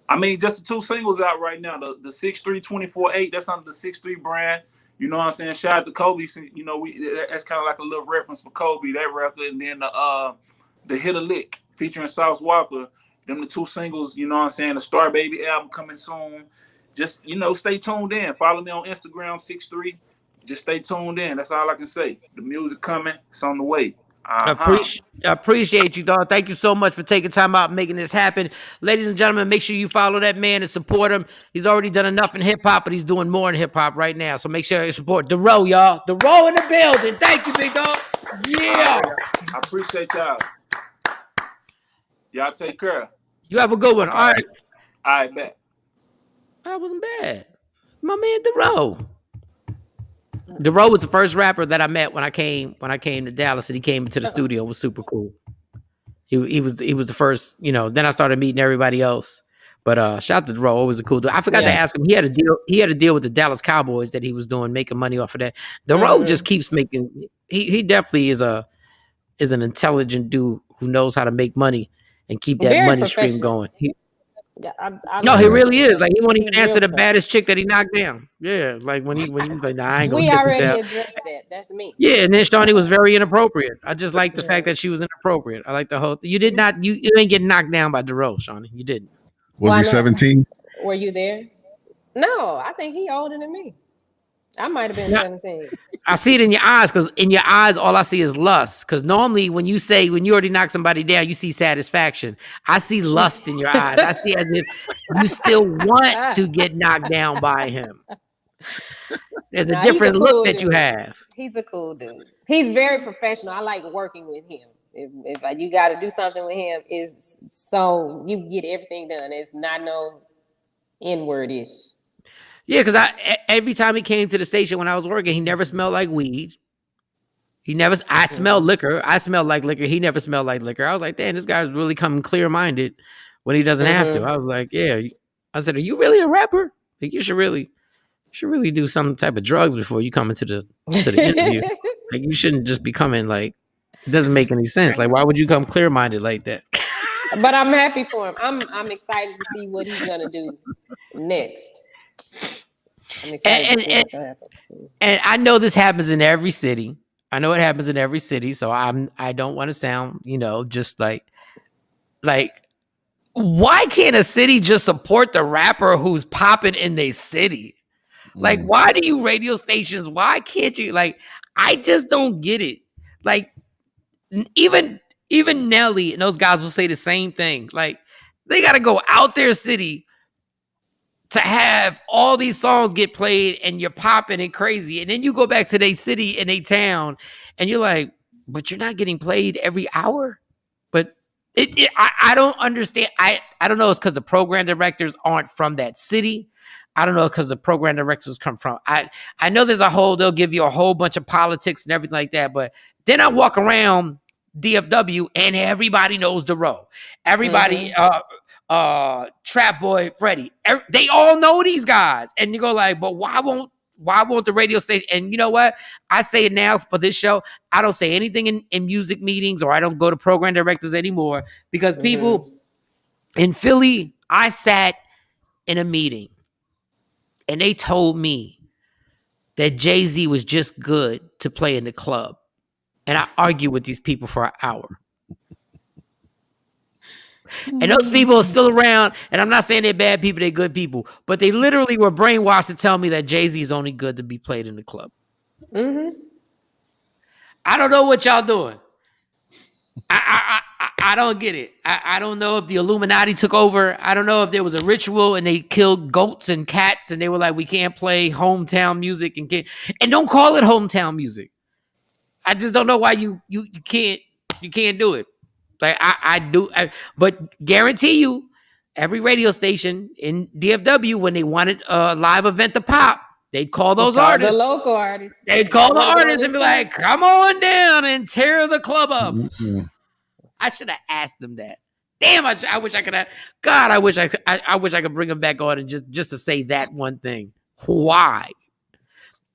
I mean, just the two singles out right now. The 6'3", 24/8. That's under the 6'3" brand. You know what I'm saying? Shout out to Kobe. You know, that's kind of like a little reference for Kobe, that record, and then the Hit a Lick featuring Sauce Walker. Them the two singles. You know what I'm saying? The Star Baby album coming soon. Just, you know, stay tuned in. Follow me on Instagram, 6'3". Just stay tuned in. That's all I can say. The music coming. It's on the way. I appreciate you, dog. Thank you so much for taking time out and making this happen. Ladies and gentlemen, make sure you follow that man and support him. He's already done enough in hip-hop, but he's doing more in hip-hop right now. So make sure you support Durrough, y'all. Durrough in the building. Thank you, big dog. Yeah. I appreciate y'all. Y'all take care. You have a good one. All right. All right, bet. That wasn't bad. My man Durrough. Durrough was the first rapper that I met when I came to Dallas, and he came into the studio. It was super cool. He was the first, you know. Then I started meeting everybody else. But shout out to Durrough, always a cool dude. I forgot to ask him. He had a deal with the Dallas Cowboys that he was doing, making money off of that. Durrough just keeps making. He definitely is an intelligent dude who knows how to make money and keep that money stream going. No, he really is. Like, he won't even answer the baddest chick that he knocked down. Yeah, like when he was like, nah, I ain't gonna. We already addressed that. That's me. Yeah, and then Shawnee was very inappropriate. I just like the fact that she was inappropriate. I like the whole. You ain't get knocked down by Durrough, Shawnee. You didn't. Was he 17? Were you there? No, I think he older than me. I might have been 17. I see it in your eyes, because in your eyes, all I see is lust. Because normally when you already knock somebody down, you see satisfaction. I see lust in your eyes. I see as if you still want to get knocked down by him. There's a different look that you have. He's a cool dude. He's very professional. I like working with him. If you got to do something with him, is so you get everything done. It's not no N-word-ish. Yeah, because every time he came to the station when I was working, he never smelled like weed. I smelled liquor. I smelled like liquor. He never smelled like liquor. I was like, damn, this guy's really coming clear-minded when he doesn't have to. I was like, yeah. I said, are you really a rapper? Like, you should really do some type of drugs before you come into the interview. Like, you shouldn't just be coming like, it doesn't make any sense. Like, why would you come clear-minded like that? But I'm happy for him. I'm excited to see what he's gonna do next. I'm excited to see what's gonna happen. And I know this happens in every city. I know it happens in every city. So I don't want to sound, just like why can't a city just support the rapper who's popping in their city? Like, why do you radio stations? Why can't you? Like, I just don't get it. Like, even Nelly and those guys will say the same thing. Like, they got to go out their city to have all these songs get played and you're popping and crazy. And then you go back to their city and their town and you're like, but you're not getting played every hour. But I don't understand. I don't know. It's because the program directors aren't from that city. I don't know, because the program directors come from. I know they'll give you a whole bunch of politics and everything like that. But then I walk around DFW and everybody knows Durrough. Everybody, Trap Boy Freddie. They all know these guys. And you go like, but why won't the radio station? And you know what? I say it now for this show. I don't say anything in music meetings, or I don't go to program directors anymore, because people in Philly, I sat in a meeting and they told me that Jay-Z was just good to play in the club. And I argued with these people for an hour. And those people are still around. And I'm not saying they're bad people, they're good people. But they literally were brainwashed to tell me that Jay-Z is only good to be played in the club. I don't know what y'all doing. I don't get it. I don't know if the Illuminati took over. I don't know if there was a ritual and they killed goats and cats and they were like, we can't play hometown music and don't call it hometown music. I just don't know why you can't do it. Like but guarantee you, every radio station in DFW, when they wanted a live event to pop, they'd call those artists, the local artists. They'd call the artists and be like, "Come on down and tear the club up." I should have asked them that. Damn, I wish I could have. God, I wish I could bring them back on and just to say that one thing. Why?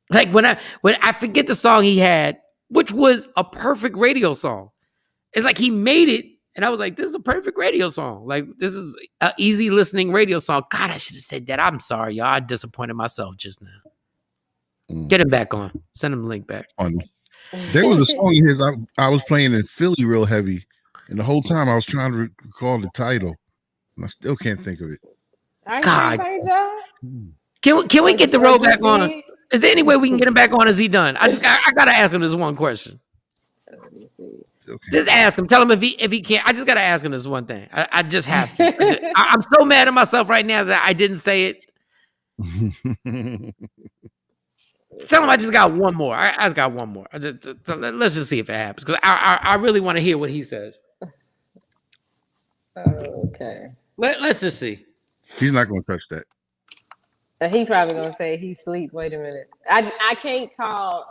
Like when I forget the song he had, which was a perfect radio song. It's like he made it, and I was like, this is a perfect radio song. Like, this is an easy listening radio song. God, I should have said that. I'm sorry, y'all. I disappointed myself just now. Get him back on. Send him the link back. There was a song of his I was playing in Philly real heavy, and the whole time I was trying to recall the title, and I still can't think of it. God. Can we get the road back on? Is there any way we can get him back on? Is he done? I gotta ask him this one question. Okay. Just ask him. Tell him if he can't. I just gotta ask him this one thing. I just have to. I'm so mad at myself right now that I didn't say it. Tell him I just got one more. I just got one more. Let's just see if it happens, because I really want to hear what he says. Okay. Let's just see. He's not going to touch that. He probably gonna say he's asleep. Wait a minute. I can't call.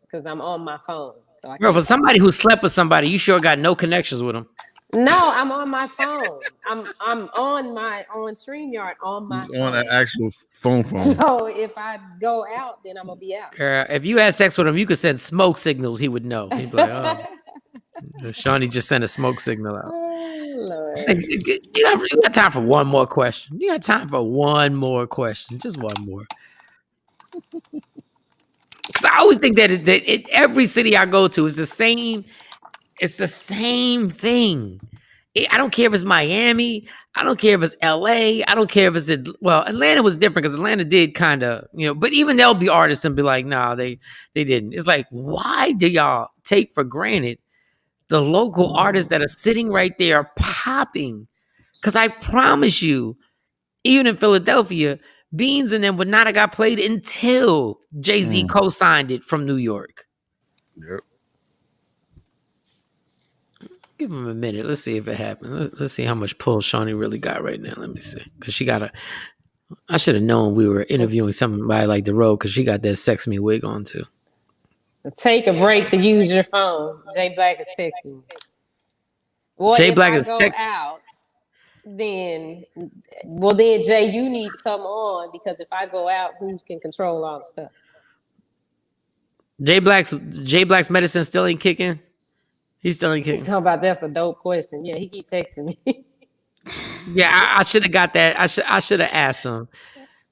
Because I'm on my phone. So Girl, for somebody who slept with somebody, you sure got no connections with them. No, I'm on my phone. I'm on StreamYard on my phone. On an actual phone. So if I go out, then I'm gonna be out. Girl, if you had sex with him, you could send smoke signals. He would know. He'd be like, "Oh, Shawnee just sent a smoke signal out." Oh, Lord. You got time for one more question. You got time for one more question. Just one more. Because I always think that every city I go to is the same. It's the same thing. I don't care if it's Miami. I don't care if it's LA. I don't care if it's Atlanta was different, because Atlanta did kind of, but even they'll be artists and be like, nah, they didn't. It's like, why do y'all take for granted the local artists that are sitting right there popping? Because I promise you, even in Philadelphia, Beans and them would not have got played until Jay-Z co-signed it from New York. Yep. Give him a minute. Let's see if it happened. Let's see how much pull Shawnee really got right now. Let me see. Because I should have known we were interviewing somebody like Durrough, because she got that Sex Me wig on too. Take a break to use your phone. Jay Black is texting. Well, Jay Black is out. Then Jay, you need to come on, because if I go out, who can control all the stuff? Jay Black's medicine still ain't kicking. He's still ain't kicking. He's talking about that's a dope question. Yeah, he keep texting me. Yeah, I should have got that. I should have asked him.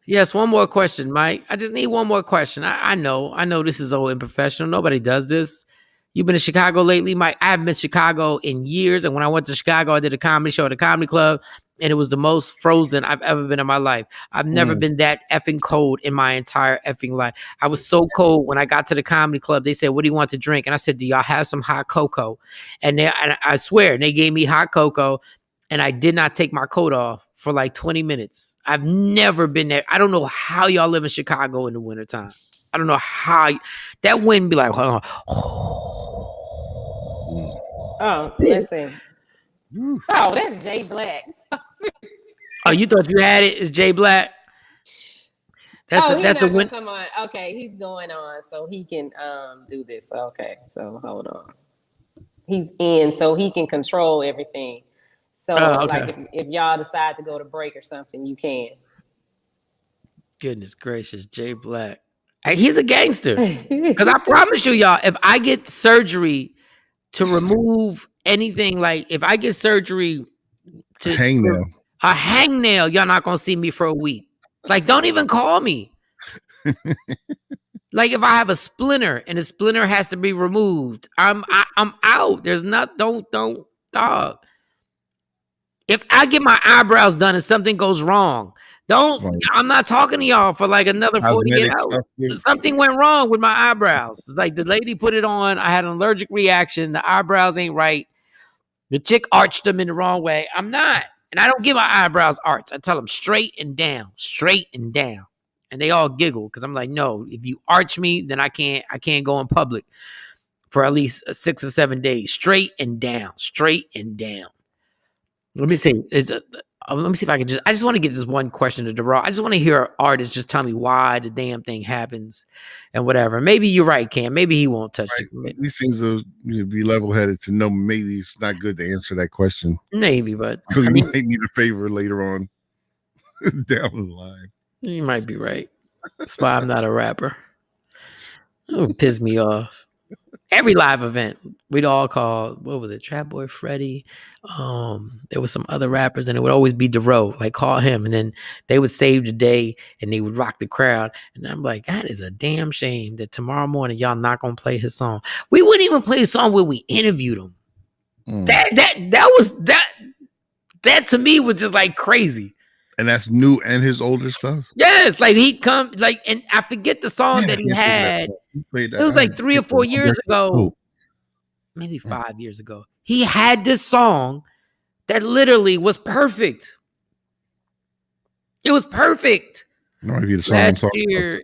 Yes, one more question, Mike. I just need one more question. I know this is old and professional. Nobody does this. You've been to Chicago lately, Mike? I haven't been to Chicago in years. And when I went to Chicago, I did a comedy show at a comedy club. and it was the most frozen I've ever been in my life. I've never been that effing cold in my entire effing life. I was so cold when I got to the comedy club. They said, "What do you want to drink?" And I said, "Do y'all have some hot cocoa?" And I swear, they gave me hot cocoa, and I did not take my coat off for like 20 minutes. I've never been there. I don't know how y'all live in Chicago in the wintertime. I don't know how that wind be like. Oh, listen. Oh, that's Jay Black. Oh, you thought you had it? It's Jay Black. That's he's the not win. gonna come on. Okay, he's going on so he can do this. Okay, so hold on. He's in so he can control everything. So okay. like if y'all decide to go to break or something, you can. Goodness gracious, Jay Black. Hey, he's a gangster. Because I promise you, y'all, if I get surgery to remove anything, like if I get surgery to Hangnail. A hangnail, y'all not gonna see me for a week. Like, don't even call me. Like, if I have a splinter and the splinter has to be removed, I'm out. There's not don't dog. If I get my eyebrows done and something goes wrong, I'm not talking to y'all for like another 48 hours. Something went wrong with my eyebrows. Like the lady put it on. I had an allergic reaction. The eyebrows ain't right. The chick arched them in the wrong way. I'm not. And I don't give my eyebrows arch. I tell them straight and down. And they all giggle because I'm like, no, if you arch me, then I can't go in public for at least 6 or 7 days. Straight and down. Let me see. Let me see if I can I just want to get this one question to Durrough. I just want to hear an artist just tell me why the damn thing happens and whatever. Maybe you're right, Cam. Maybe he won't touch it. These things will be level-headed to know maybe it's not good to answer that question. Maybe, but because you might need a favor later on down the line. You might be right. That's why I'm not a rapper. It would piss me off. Every live event, we'd all call, what was it, Trap Boy Freddy? There was some other rappers, and it would always be Durrough, like call him, and then they would save the day, and they would rock the crowd. And I'm like, that is a damn shame that tomorrow morning y'all not gonna play his song. We wouldn't even play a song when we interviewed him. That to me was just like crazy. And that's new and his older stuff. Yes, like he'd come, like, and I forget the song that he had. It was like 3 or 4 years ago, maybe 5 years ago. He had this song that literally was perfect. It was perfect. Last year,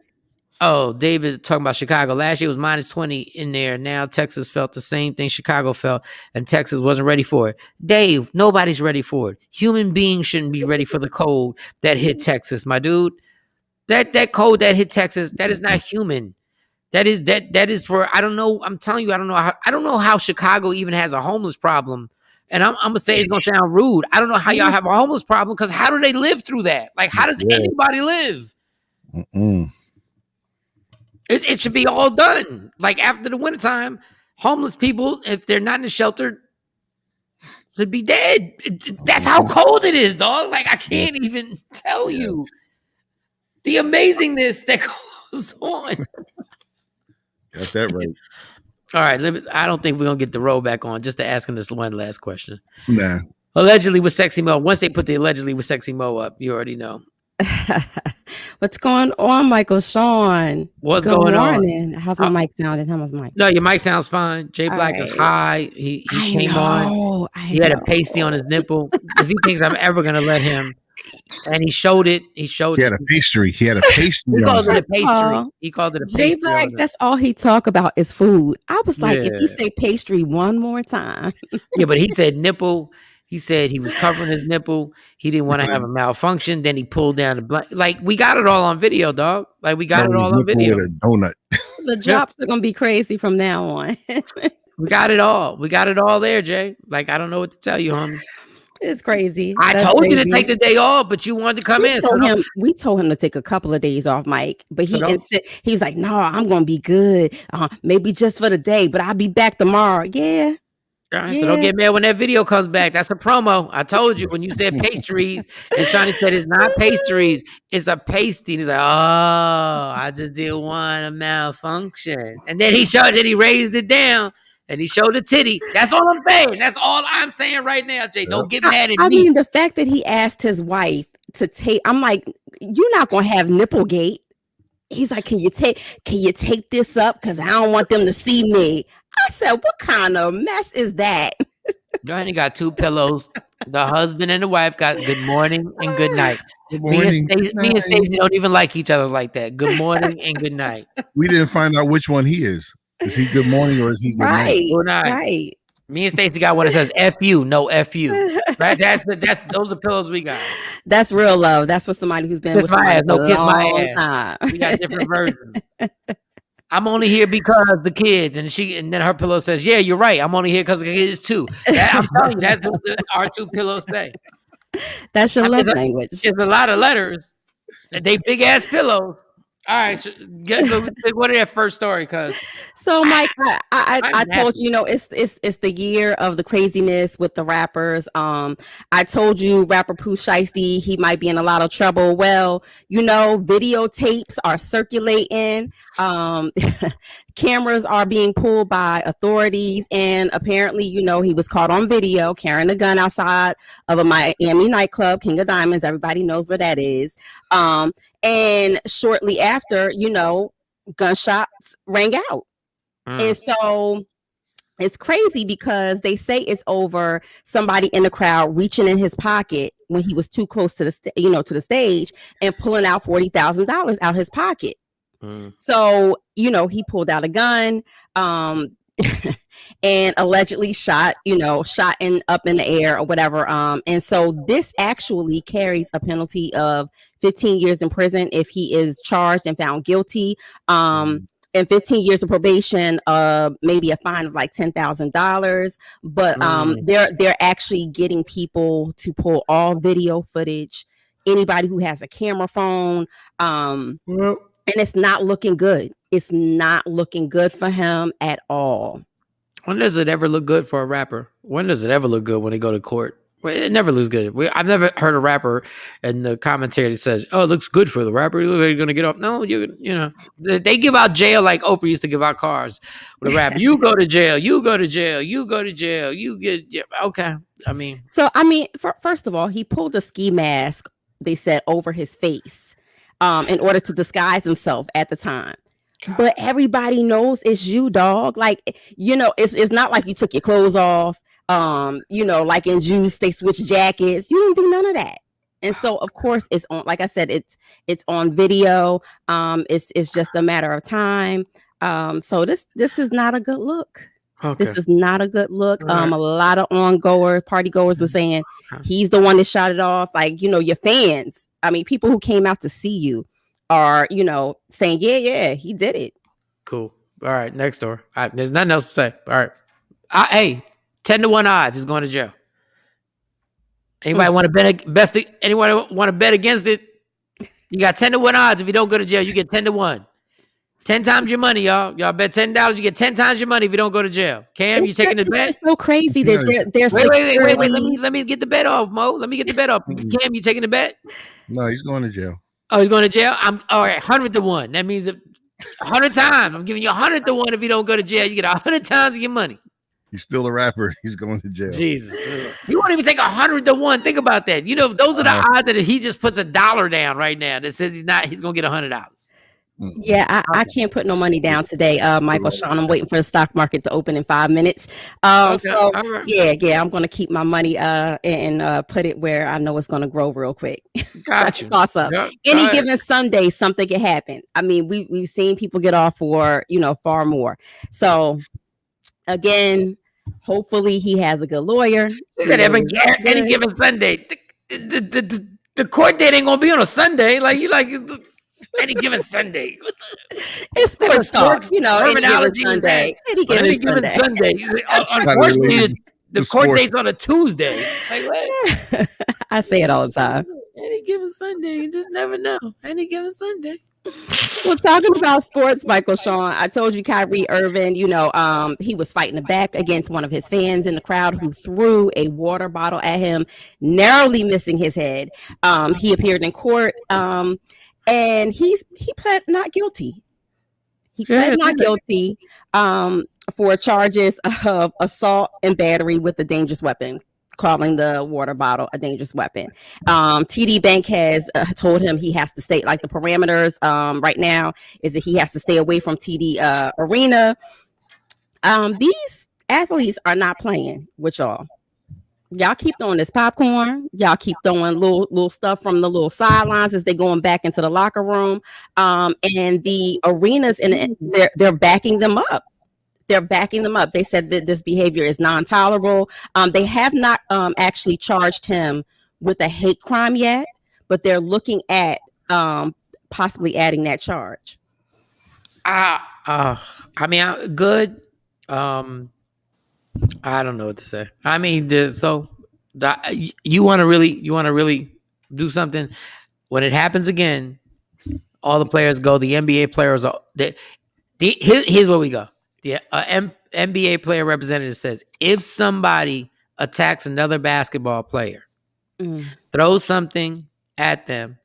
David talking about Chicago. Last year was -20 in there. Now Texas felt the same thing Chicago felt, and Texas wasn't ready for it. Dave, nobody's ready for it. Human beings shouldn't be ready for the cold that hit Texas, my dude. That cold that hit Texas, that is not human. That is for, I don't know. I'm telling you, I don't know how Chicago even has a homeless problem. And I'm gonna say it's gonna sound rude. I don't know how y'all have a homeless problem, because how do they live through that? Like, how does anybody live? It should be all done. Like, after the wintertime, homeless people, if they're not in a shelter, should be dead. That's how cold it is, dog. Like, I can't even tell you the amazingness that goes on. Got that right. All right, I don't think we're gonna get the roll back on just to ask him this one last question. Nah. Allegedly with Sexy Mo. Once they put the allegedly with Sexy Mo up, you already know. What's going on, Michael? Sean? What's going on? How's my mic sounding? How was my mic? No, your mic sounds fine. Jay Black is high. He came on. He had a pasty on his nipple. If he thinks I'm ever gonna let him, and he showed it. He had a pastry. He called it a pastry. He called it a pastry. Jay Black, that's all he talk about is food. I was like, if he say pastry one more time. Yeah, but he said nipple. He said he was covering his nipple. He didn't want to have a malfunction. Then he pulled down the blanket. Like, we got it all on video, dog. Like, we got it all on video. With a donut. The drops are gonna be crazy from now on. We got it all. We got it all there, Jay. Like, I don't know what to tell you, homie. It's crazy. I told you to take the day off, but you wanted to come in. We told him to take a couple of days off, Mike. But he was like, no, I'm gonna be good. Maybe just for the day, but I'll be back tomorrow. Yeah. All right, so don't get mad when that video comes back. That's a promo. I told you when you said pastries, and Shawnee said it's not pastries, it's a pasty. He's like, oh, I just didn't want a malfunction. And then he showed that he raised it down. and he showed a titty. That's all I'm saying. That's all I'm saying right now, Jay. Don't get mad at me. I mean, the fact that he asked his wife to tape, I'm like, you're not gonna have Nipplegate. He's like, can you tape this up? Because I don't want them to see me. I said, what kind of mess is that? Johnny got 2 pillows. The husband and the wife got good morning and good night. Good morning. Me and Stacey don't even like each other like that. Good morning and good night. We didn't find out which one he is. Is he good morning or is he good night? Good night. Right. Me and Stacey got one that says F you, no F you. Right? That's those are pillows we got. That's real love. That's for somebody who's been Kiss with my somebody ass. No, kiss my long ass. time. We got different versions. I'm only here because the kids, and then her pillow says, "Yeah, you're right. I'm only here because of the kids too." I'm telling you, that's what our 2 pillows say. That's your love language. It's a lot of letters. They big ass pillows. All right, so what is that first story? Cause so, Mike, I told you, it's the year of the craziness with the rappers. I told you, rapper Pooh Shiesty, he might be in a lot of trouble. Well, videotapes are circulating. Cameras are being pulled by authorities, and apparently, he was caught on video carrying a gun outside of a Miami nightclub, King of Diamonds. Everybody knows where that is. And shortly after, gunshots rang out. And so it's crazy because they say it's over somebody in the crowd reaching in his pocket when he was too close to the stage and pulling out $40,000 out his pocket. So, he pulled out a gun, and allegedly shot up in the air or whatever. And so this actually carries a penalty of 15 years in prison if he is charged and found guilty. And 15 years of probation, maybe a fine of like $10,000. But they're actually getting people to pull all video footage, anybody who has a camera phone. And it's not looking good. It's not looking good for him at all. When does it ever look good for a rapper? When does it ever look good when they go to court? Well, it never looks good. I've never heard a rapper in the commentary that says, "Oh, it looks good for the rapper. You're going to get off." No, they give out jail like Oprah used to give out cars with a rapper. You go to jail. You go to jail. You go to jail. You get okay. First of all, he pulled a ski mask, they said, over his face. In order to disguise himself at the time. God. But everybody knows it's you, dog. Like, it's not like you took your clothes off. Like in Juice, they switch jackets. You didn't do none of that. And so, of course, it's on, like I said, it's on video. It's just a matter of time. So this is not a good look. Okay. This is not a good look. Right. A lot of party goers were saying he's the one that shot it off. Like, your fans. People who came out to see you are, saying, yeah, he did it. Cool. All right, next door. All right, there's nothing else to say. All right. Hey, 10-1 odds is going to jail. Anybody want to bet? Anyone want to bet against it? You got 10-1 odds. If you don't go to jail, you get 10-1. 10 times your money, y'all. Y'all bet $10. You get 10 times your money if you don't go to jail. Cam, you taking the bet? It's so crazy that they're wait. Let me get the bet off, Mo. Let me get the bet off. Cam, you taking the bet? No, he's going to jail. Oh, he's going to jail? I'm all right. 100-1. That means 100 times. I'm giving you 100-1 if you don't go to jail. You get 100 times of your money. He's still a rapper. He's going to jail. Jesus, you won't even take 100-1. Think about that. Those are the odds that if he just puts $1 down right now that says he's going to get $100. Yeah, I can't put no money down today, Michael Shawn. I'm waiting for the stock market to open in 5 minutes. So right. yeah, I'm going to keep my money and put it where I know it's going to grow real quick. Gotcha. Toss up. Yep. Any given Sunday, something can happen. We've seen people get off for far more. So again, hopefully he has a good lawyer. He said any given Sunday. The court date ain't going to be on a Sunday. Any given Sunday. It's sports talk, terminology Sunday. Any given Sunday. Unfortunately, the court date's on a Tuesday. Like what? I say it all the time. Any given Sunday, you just never know. Any given Sunday. Well, talking about sports, Michael Shawn, I told you Kyrie Irving, he was fighting back against one of his fans in the crowd who threw a water bottle at him, narrowly missing his head. He appeared in court. And he pled not guilty. He pled not Yeah. guilty for charges of assault and battery with a dangerous weapon, calling the water bottle a dangerous weapon. TD Bank has told him he has to stay, like the parameters right now is that he has to stay away from TD Arena. These athletes are not playing with y'all. Y'all keep throwing this popcorn. Y'all keep throwing little stuff from the little sidelines as they're going back into the locker room. And the arenas, and they're backing them up. They're backing them up. They said that this behavior is non-tolerable. They have not actually charged him with a hate crime yet, but they're looking at possibly adding that charge. I mean, good. I don't know what to say. I mean, you want to really do something. When it happens again, all the players go. The NBA players are. Here's where we go. The NBA player representative says, if somebody attacks another basketball player, throws something at them,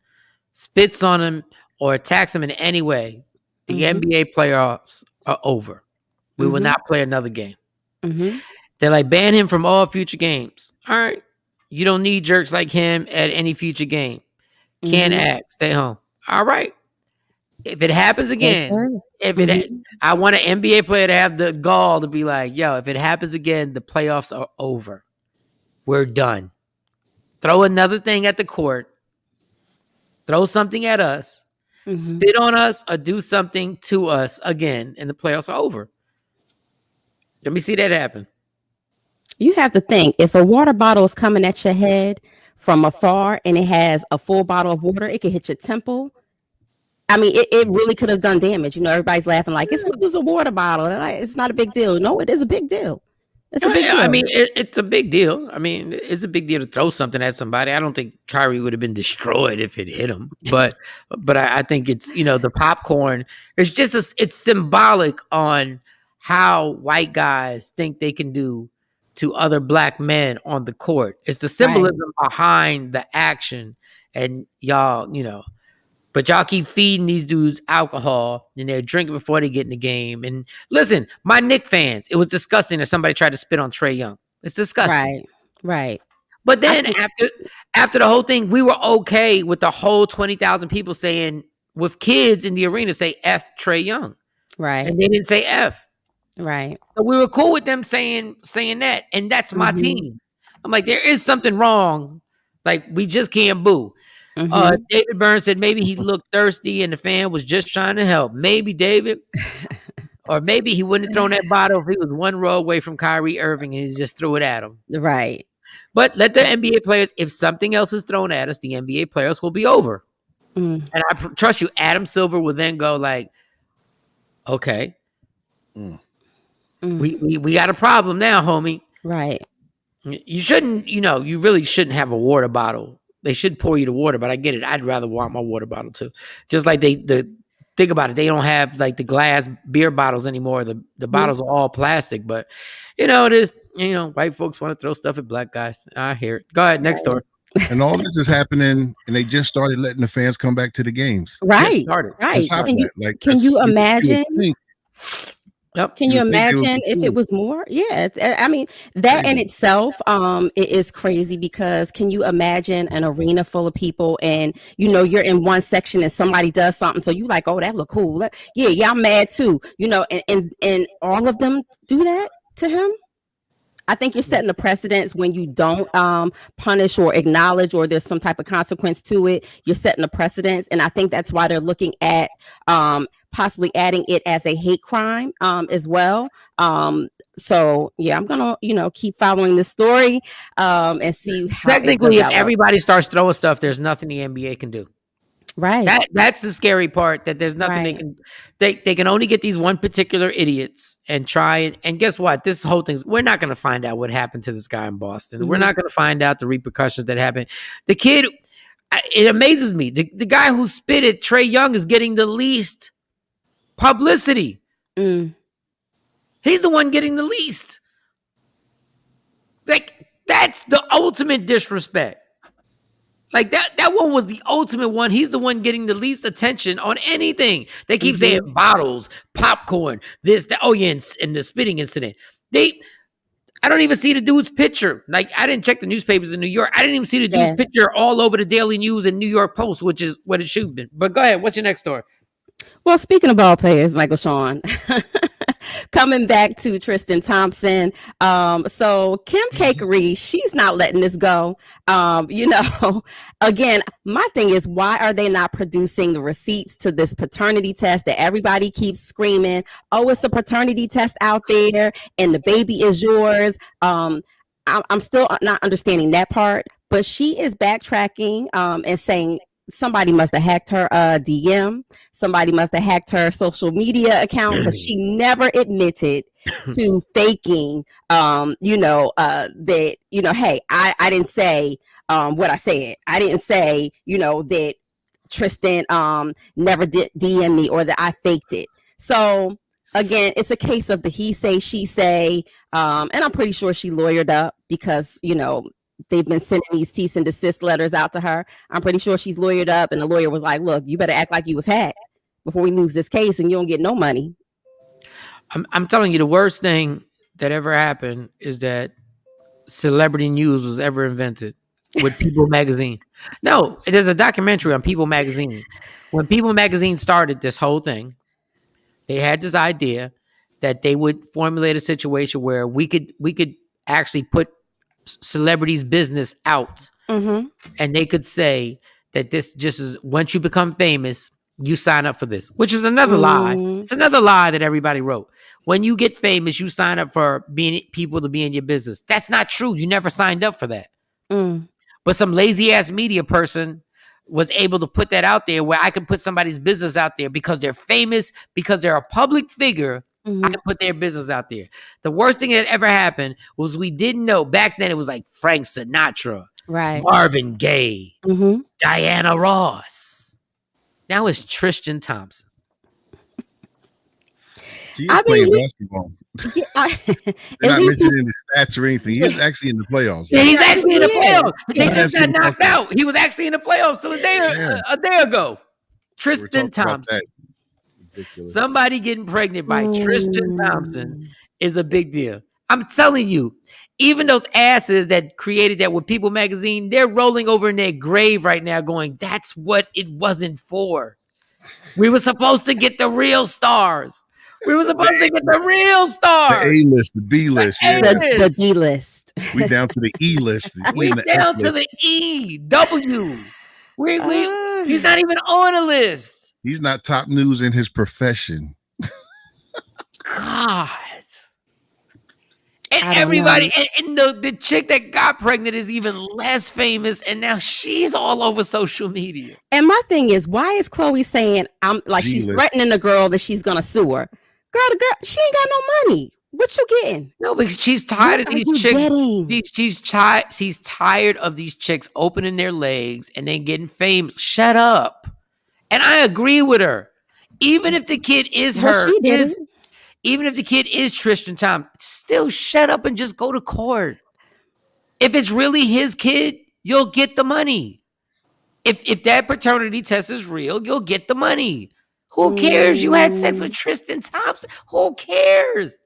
spits on them, or attacks them in any way, the NBA playoffs are over. We will not play another game. They're like, ban him from all future games. All right. You don't need jerks like him at any future game. Can't act. Stay home. All right. If it happens again, I want an NBA player to have the gall to be like, yo, if it happens again, the playoffs are over. We're done. Throw another thing at the court. Throw something at us. Spit on us or do something to us again, and the playoffs are over. Let me see that happen. You have to think, if a water bottle is coming at your head from afar and it has a full bottle of water, it can hit your temple. I mean, it really could have done damage. You know, everybody's laughing like, it's a water bottle. It's not a big deal. No, it is a big deal. It's a big deal. I mean, it's a big deal. I mean, it's a big deal to throw something at somebody. I don't think Kyrie would have been destroyed if it hit him. But I think it's, the popcorn. It's just it's symbolic on how white guys think they can do to other black men on the court. It's the symbolism behind the action. And y'all, but y'all keep feeding these dudes alcohol and they're drinking before they get in the game. And listen, my Knick fans, it was disgusting that somebody tried to spit on Trae Young. It's disgusting. Right. But then after the whole thing, we were okay with the whole 20,000 people saying, with kids in the arena, say F Trae Young. Right. And they didn't say F. Right. So we were cool with them saying that. And that's my team. I'm like, there is something wrong. Like, we just can't boo. David Burns said maybe he looked thirsty and the fan was just trying to help. Maybe David, or maybe he wouldn't have thrown that bottle if he was one row away from Kyrie Irving and he just threw it at him. Right. But let the NBA players, if something else is thrown at us, the NBA players will be over. And I trust you, Adam Silver will then go like, okay, we got a problem now, homie. Right. You shouldn't, you really shouldn't have a water bottle. They should pour you the water, but I get it. I'd rather want my water bottle too. Just like think about it. They don't have like the glass beer bottles anymore. The bottles are all plastic, but it is, white folks want to throw stuff at black guys. I hear it. Go ahead. Next story. And all this is happening, and they just started letting the fans come back to the games. Right. Just started. Right. Can you imagine? Yep. Can you imagine if it was more? Yeah. I mean, that in itself it is crazy, because can you imagine an arena full of people and, you're in one section and somebody does something. So you like, oh, that look cool. Yeah, I'm mad too. And all of them do that to him. I think you're setting a precedence when you don't punish or acknowledge, or there's some type of consequence to it. You're setting a precedence. And I think that's why they're looking at possibly adding it as a hate crime as well. So yeah, I'm gonna keep following this story and see how technically, if everybody starts throwing stuff, there's nothing the NBA can do. Right. That's the scary part, that there's nothing they can only get these one particular idiots and try and guess what? This whole thing's, we're not going to find out what happened to this guy in Boston. We're not going to find out the repercussions that happened. The kid, it amazes me. The guy who spit at Trae Young is getting the least publicity. He's the one getting the least. Like, that's the ultimate disrespect. Like that one was the ultimate one. He's the one getting the least attention on anything. They keep saying bottles, popcorn, this, that. Oh yeah, and the spitting incident. I don't even see the dude's picture. Like, I didn't check the newspapers in New York. I didn't even see the dude's picture all over the Daily News and New York Post, which is what it should have been. But go ahead. What's your next story? Well, speaking of ball players, Michael Shawn, coming back to Tristan Thompson. So Kim Cakery, she's not letting this go. Again, my thing is, why are they not producing the receipts to this paternity test that everybody keeps screaming? Oh, it's a paternity test out there and the baby is yours. I'm still not understanding that part, but she is backtracking and saying, somebody must have hacked her DM. Somebody must have hacked her social media account, because she never admitted to faking, that, hey, I didn't say what I said. I didn't say, that Tristan never did DM me or that I faked it. So again, it's a case of the he say, she say, and I'm pretty sure she lawyered up because, they've been sending these cease and desist letters out to her. I'm pretty sure she's lawyered up, and the lawyer was like, look, you better act like you was hacked before we lose this case and you don't get no money. I'm telling you, the worst thing that ever happened is that celebrity news was ever invented with People Magazine. No, there's a documentary on People Magazine. When People Magazine started this whole thing, they had this idea that they would formulate a situation where we could actually put celebrities' business out, and they could say that this just is, once you become famous, you sign up for this, which is another lie. It's another lie that everybody wrote. When you get famous, you sign up for people to be in your business. That's not true. You never signed up for that. But some lazy ass media person was able to put that out there, where I could put somebody's business out there because they're famous, because they're a public figure. I could put their business out there. The worst thing that ever happened was we didn't know. Back then, it was like Frank Sinatra, right? Marvin Gaye, Diana Ross. Now it's Tristan Thompson. He's playing basketball. They're not mentioning his stats or anything. He's actually in the playoffs. Yeah, he's actually in the playoffs. They just got knocked out. He was actually in the playoffs till a day ago. Tristan Thompson. Somebody getting pregnant by Tristan Thompson is a big deal. I'm telling you, even those asses that created that with People Magazine, they're rolling over in their grave right now going, that's what it wasn't for. We were supposed to get the real stars. We were supposed to get the real stars. The A-list, the B-list. The D-list. We down to the E-list. We down to the E, W. He's not even on a list. He's not top news in his profession. God. And everybody, and the chick that got pregnant is even less famous, and now she's all over social media. And my thing is, why is Chloe saying, I'm like, she's threatening the girl that she's gonna sue her? Girl, she ain't got no money. What you getting? No, because she's tired of these chicks. She's tired of these chicks opening their legs and then getting famous. Shut up. And I agree with her. Even if the kid is even if the kid is Tristan Thompson, still shut up and just go to court. If it's really his kid, you'll get the money. If that paternity test is real, you'll get the money. Who cares? You had sex with Tristan Thompson. Who cares?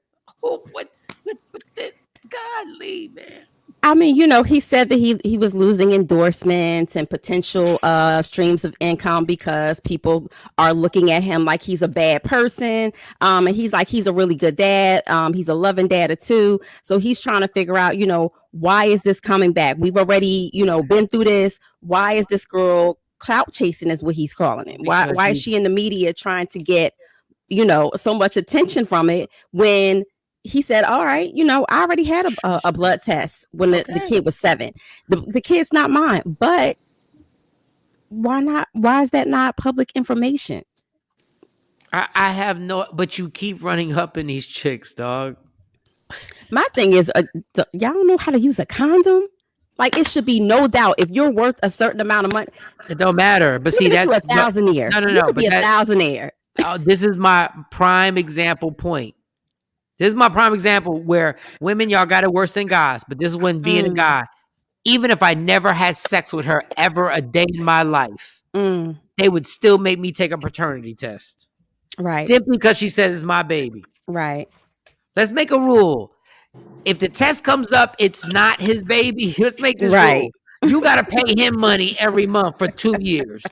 Godly, man. I mean, he said that he was losing endorsements and potential streams of income because people are looking at him like he's a bad person. And he's like, he's a really good dad. He's a loving dad too. So he's trying to figure out, why is this coming back? We've already, been through this. Why is this girl clout chasing is what he's calling it? Why is she in the media trying to get, so much attention from it when he said, all right, I already had a blood test when the kid was 7. The kid's not mine, but why not? Why is that not public information? I have but you keep running up in these chicks, dog. My thing is, y'all don't know how to use a condom? Like, it should be no doubt if you're worth a certain amount of money. It don't matter. But see, that's a thousandaire. No. Be a thousandaire. This is my prime example point. This is my prime example where women, y'all got it worse than guys. But this is when being a guy, even if I never had sex with her ever a day in my life, they would still make me take a paternity test. Right. Simply because she says it's my baby. Right. Let's make a rule. If the test comes up, it's not his baby. Let's make this Right. rule. You got to pay him money every month for 2 years.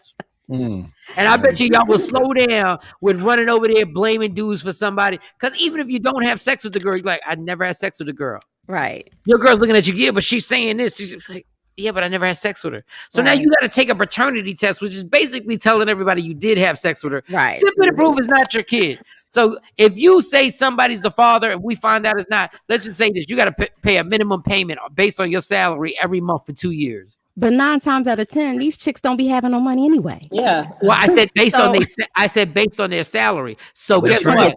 And I bet y'all will slow down with running over there blaming dudes for somebody. Because even if you don't have sex with the girl, you're like, I never had sex with a girl. Right. Your girl's looking at you, yeah, but she's saying this. She's like, yeah, but I never had sex with her. So now you got to take a paternity test, which is basically telling everybody you did have sex with her. Right. Simply to prove it's not your kid. So if you say somebody's the father and we find out it's not, let's just say this. You got to pay a minimum payment based on your salary every month for 2 years. But 9 times out of 10, these chicks don't be having no money anyway. Yeah. Well, I said based on their salary. So guess what?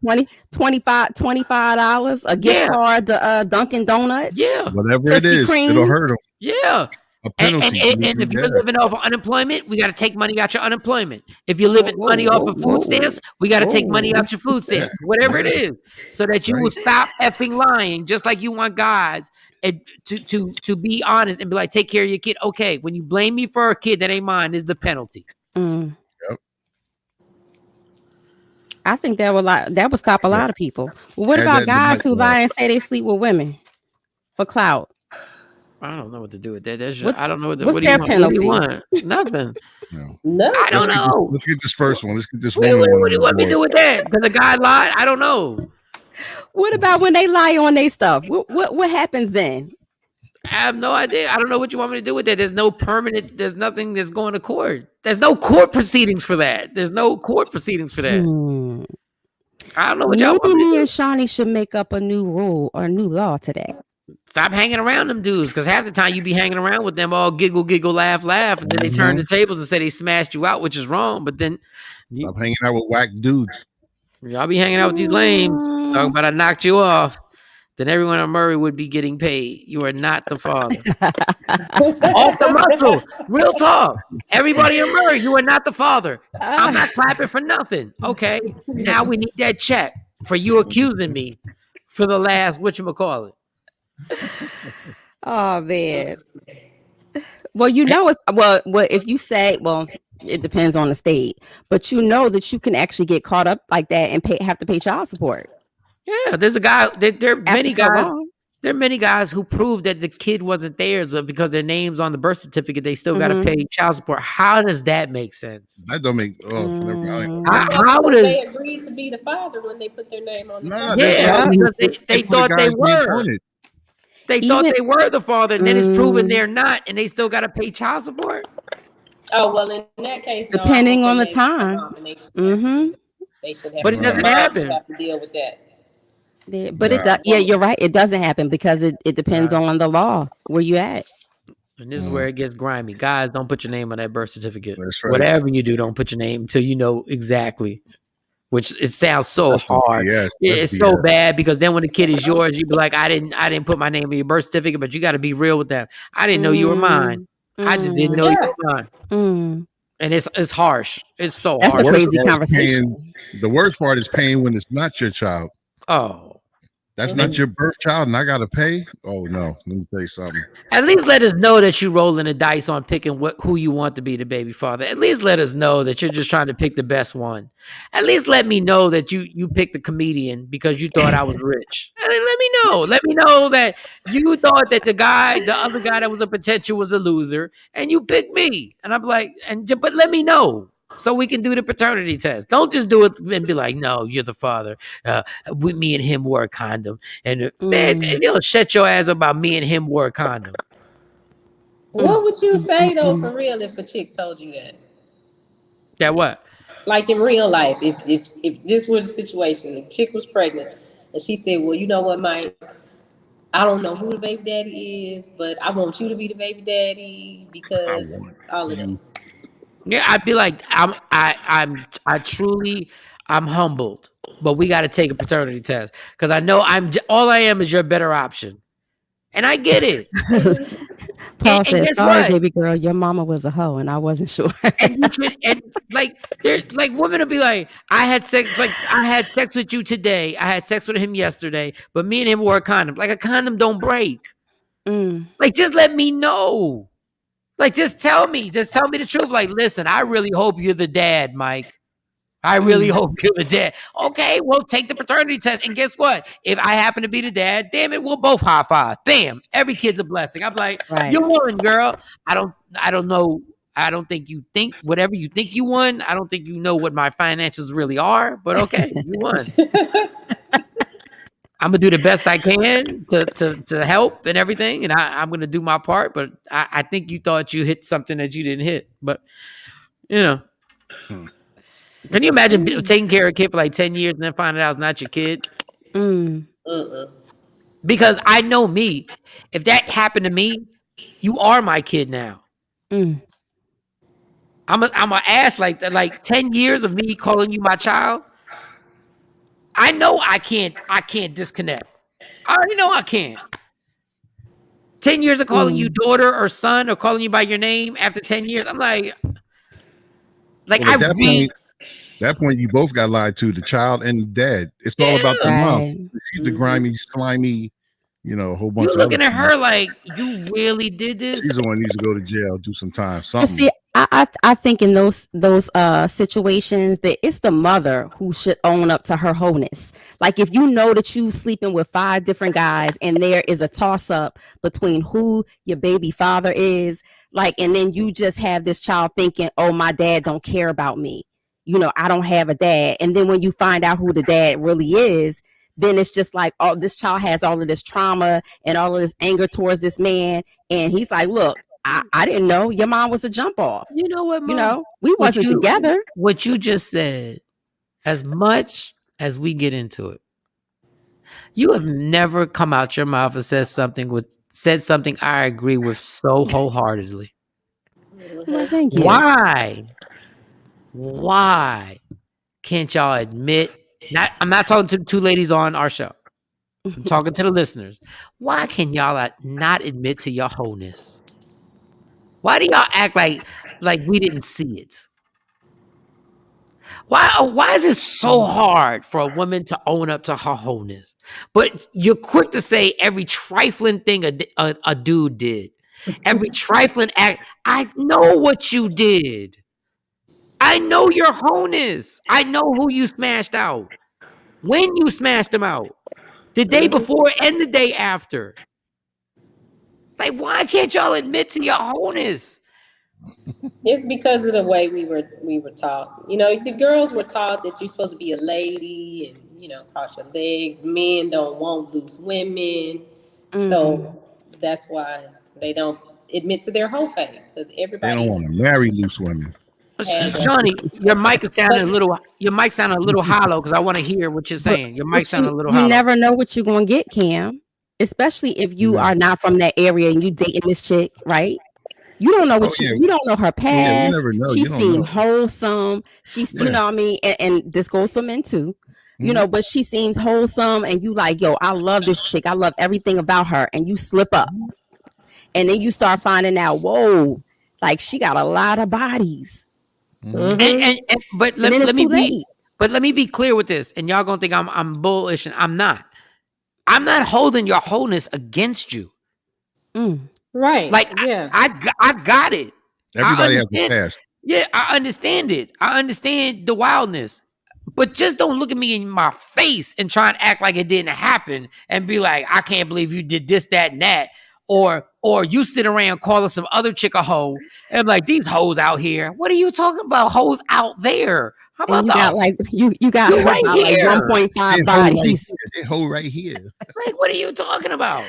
$25 a gift card to Dunkin' Donuts. Yeah. Whatever it is, it'll hurt them. Yeah. A penalty. And if you're living off of unemployment, we got to take money out your unemployment. If you're living money off of food stamps, we got to take money out your food stamps. Whatever it is, so that you will stop effing lying, just like you want guys to be honest and be like, take care of your kid. Okay, when you blame me for a kid that ain't mine, is the penalty. Yep. I think that would stop a lot of people. Well, what about guys who lie and say they sleep with women for clout? I don't know what to do with that. I don't know what what's their penalty? What do you want? Nothing. No, I don't know. Let's get this first one. Let's get this What do you want me to do with that? Because the guy lied? I don't know. What about when they lie on their stuff? What happens then? I have no idea. I don't know what you want me to do with that. There's nothing that's going to court. There's no court proceedings for that. I don't know what y'all want me to Me do. and Shawnee should make up a new rule or a new law today. Stop hanging around them dudes, because half the time you be hanging around with them all giggle, laugh, and then they turn the tables and say they smashed you out, which is wrong. But then stop hanging out with whack dudes. Y'all be hanging out with these lames, talking about I knocked you off. Then everyone on Murray would be getting paid. You are not the father. Off the muscle. Real talk. Everybody in Murray, you are not the father. I'm not clapping for nothing. Okay. Now we need that check for you accusing me for the last whatchamacallit. Oh man. Well, if you say, it depends on the state, but you know that you can actually get caught up like that and have to pay child support. Yeah, there's a guy. There are many guys who prove that the kid wasn't theirs, but because their name's on the birth certificate, they still got to pay child support. How does that make sense? That don't make. Never mind. How does they agreed to be the father when they put their name on the because they thought they were. They thought they were the father, and then it's proven they're not, and they still got to pay child support. Oh well, in that case, depending on the time. They should have. But it doesn't happen. Have to deal with that. Yeah, but you're right. It doesn't happen because it depends on the law where you at. And this is where it gets grimy. Guys, don't put your name on that birth certificate. That's right. Whatever you do, don't put your name until you know exactly. Which it sounds so hard. It's so bad because then when the kid is yours, you be like, I didn't put my name in your birth certificate, but you got to be real with them. I didn't know you were mine. I just didn't know you were mine. And it's harsh. It's so harsh. That's a crazy conversation. The worst part is paying when it's not your child. Oh. That's not your birth child, and I gotta pay. Oh no, let me tell you something. At least let us know that you're rolling the dice on picking who you want to be the baby father. At least let us know that you're just trying to pick the best one. At least let me know that you picked the comedian because you thought I was rich. Let me know. Let me know that you thought that the other guy that was a potential was a loser, and you picked me. And I'm like, but let me know. So we can do the paternity test. Don't just do it and be like, no, you're the father. Me and him wore a condom. And man, you'll shut your ass about me and him wore a condom. What would you say though, for real, if a chick told you that? That what? Like in real life, if this was a situation, the chick was pregnant, and she said, well, you know what, Mike? I don't know who the baby daddy is, but I want you to be the baby daddy because all of them. Yeah, I'd be like, I'm humbled, but we got to take a paternity test because I know all I am is your better option, and I get it. Paul said, "Sorry, baby girl, your mama was a hoe, and I wasn't sure." and women will be like, I had sex with you today. I had sex with him yesterday, but me and him wore a condom. Like a condom don't break. Like, just let me know. Like, just tell me the truth. Like, listen, I really hope you're the dad, Mike. I really hope you're the dad. Okay, well, take the paternity test. And guess what? If I happen to be the dad, damn it, we'll both high five. Bam. Every kid's a blessing. I'm like, you won, girl. I don't know. I don't think you think whatever you think you won. I don't think you know what my finances really are, but okay, you won. I'm gonna do the best I can to help and everything, and I'm gonna do my part. But I think you thought you hit something that you didn't hit. But can you imagine taking care of a kid for like 10 years and then finding out it's not your kid? Because I know me. If that happened to me, you are my kid now. I'm a ass like that. Like 10 years of me calling you my child. I know I can't disconnect. I already know I can't. 10 years of calling you daughter or son or calling you by your name after 10 years. I'm like well, at that point, you both got lied to, the child and the dad. It's all about the mom. She's the grimy, slimy, a whole bunch You're of looking other at her like, you really did this? She's the one who needs to go to jail, do some time, something. See, I think in those situations that it's the mother who should own up to her wholeness. Like, if you know that you sleeping with 5 different guys and there is a toss up between who your baby father is, like, and then you just have this child thinking, oh, my dad don't care about me. I don't have a dad. And then when you find out who the dad really is, then it's just like, oh, this child has all of this trauma and all of this anger towards this man. And he's like, look, I didn't know your mom was a jump off. You know what, Mom? We wasn't together. What you just said, as much as we get into it, you have never come out your mouth and said something I agree with so wholeheartedly. Well, thank you. Why can't y'all admit? I'm not talking to the 2 ladies on our show. I'm talking to the listeners. Why can y'all not admit to your wholeness? Why do y'all act like we didn't see it? Why is it so hard for a woman to own up to her wholeness? But you're quick to say every trifling thing a dude did. Every trifling act. I know what you did. I know your wholeness. I know who you smashed out. When you smashed them out. The day before and the day after. Like, why can't y'all admit to your wholeness? It's because of the way we were taught. The girls were taught that you're supposed to be a lady and cross your legs. Men don't want loose women, so that's why they don't admit to their whole face, because everybody they don't want to marry loose women. Johnny, your mic is sounding a little hollow because I want to hear what you're saying. Your mic sounding a little hollow. You never know what you're gonna get, Cam. Especially if you are not from that area and you dating this chick, right? You don't know what you don't know her past. Yeah, you never know. She seemed wholesome. She's you know what I mean, and this goes for men too. But she seems wholesome, and you like, yo, I love this chick. I love everything about her, and you slip up, and then you start finding out, whoa, like she got a lot of bodies. But let me be clear with this, and y'all gonna think I'm bullish, and I'm not. I'm not holding your wholeness against you. Right. Like, yeah. I got it. Everybody has a past. Yeah, I understand it. I understand the wildness. But just don't look at me in my face and try and act like it didn't happen and be like, I can't believe you did this, that, and that. Or you sit around calling some other chick a hoe and I'm like, these hoes out here. What are you talking about? Hoes out there. How about that? You got right here. Like 1.5 bodies. They hoe right here. Like, what are you talking about?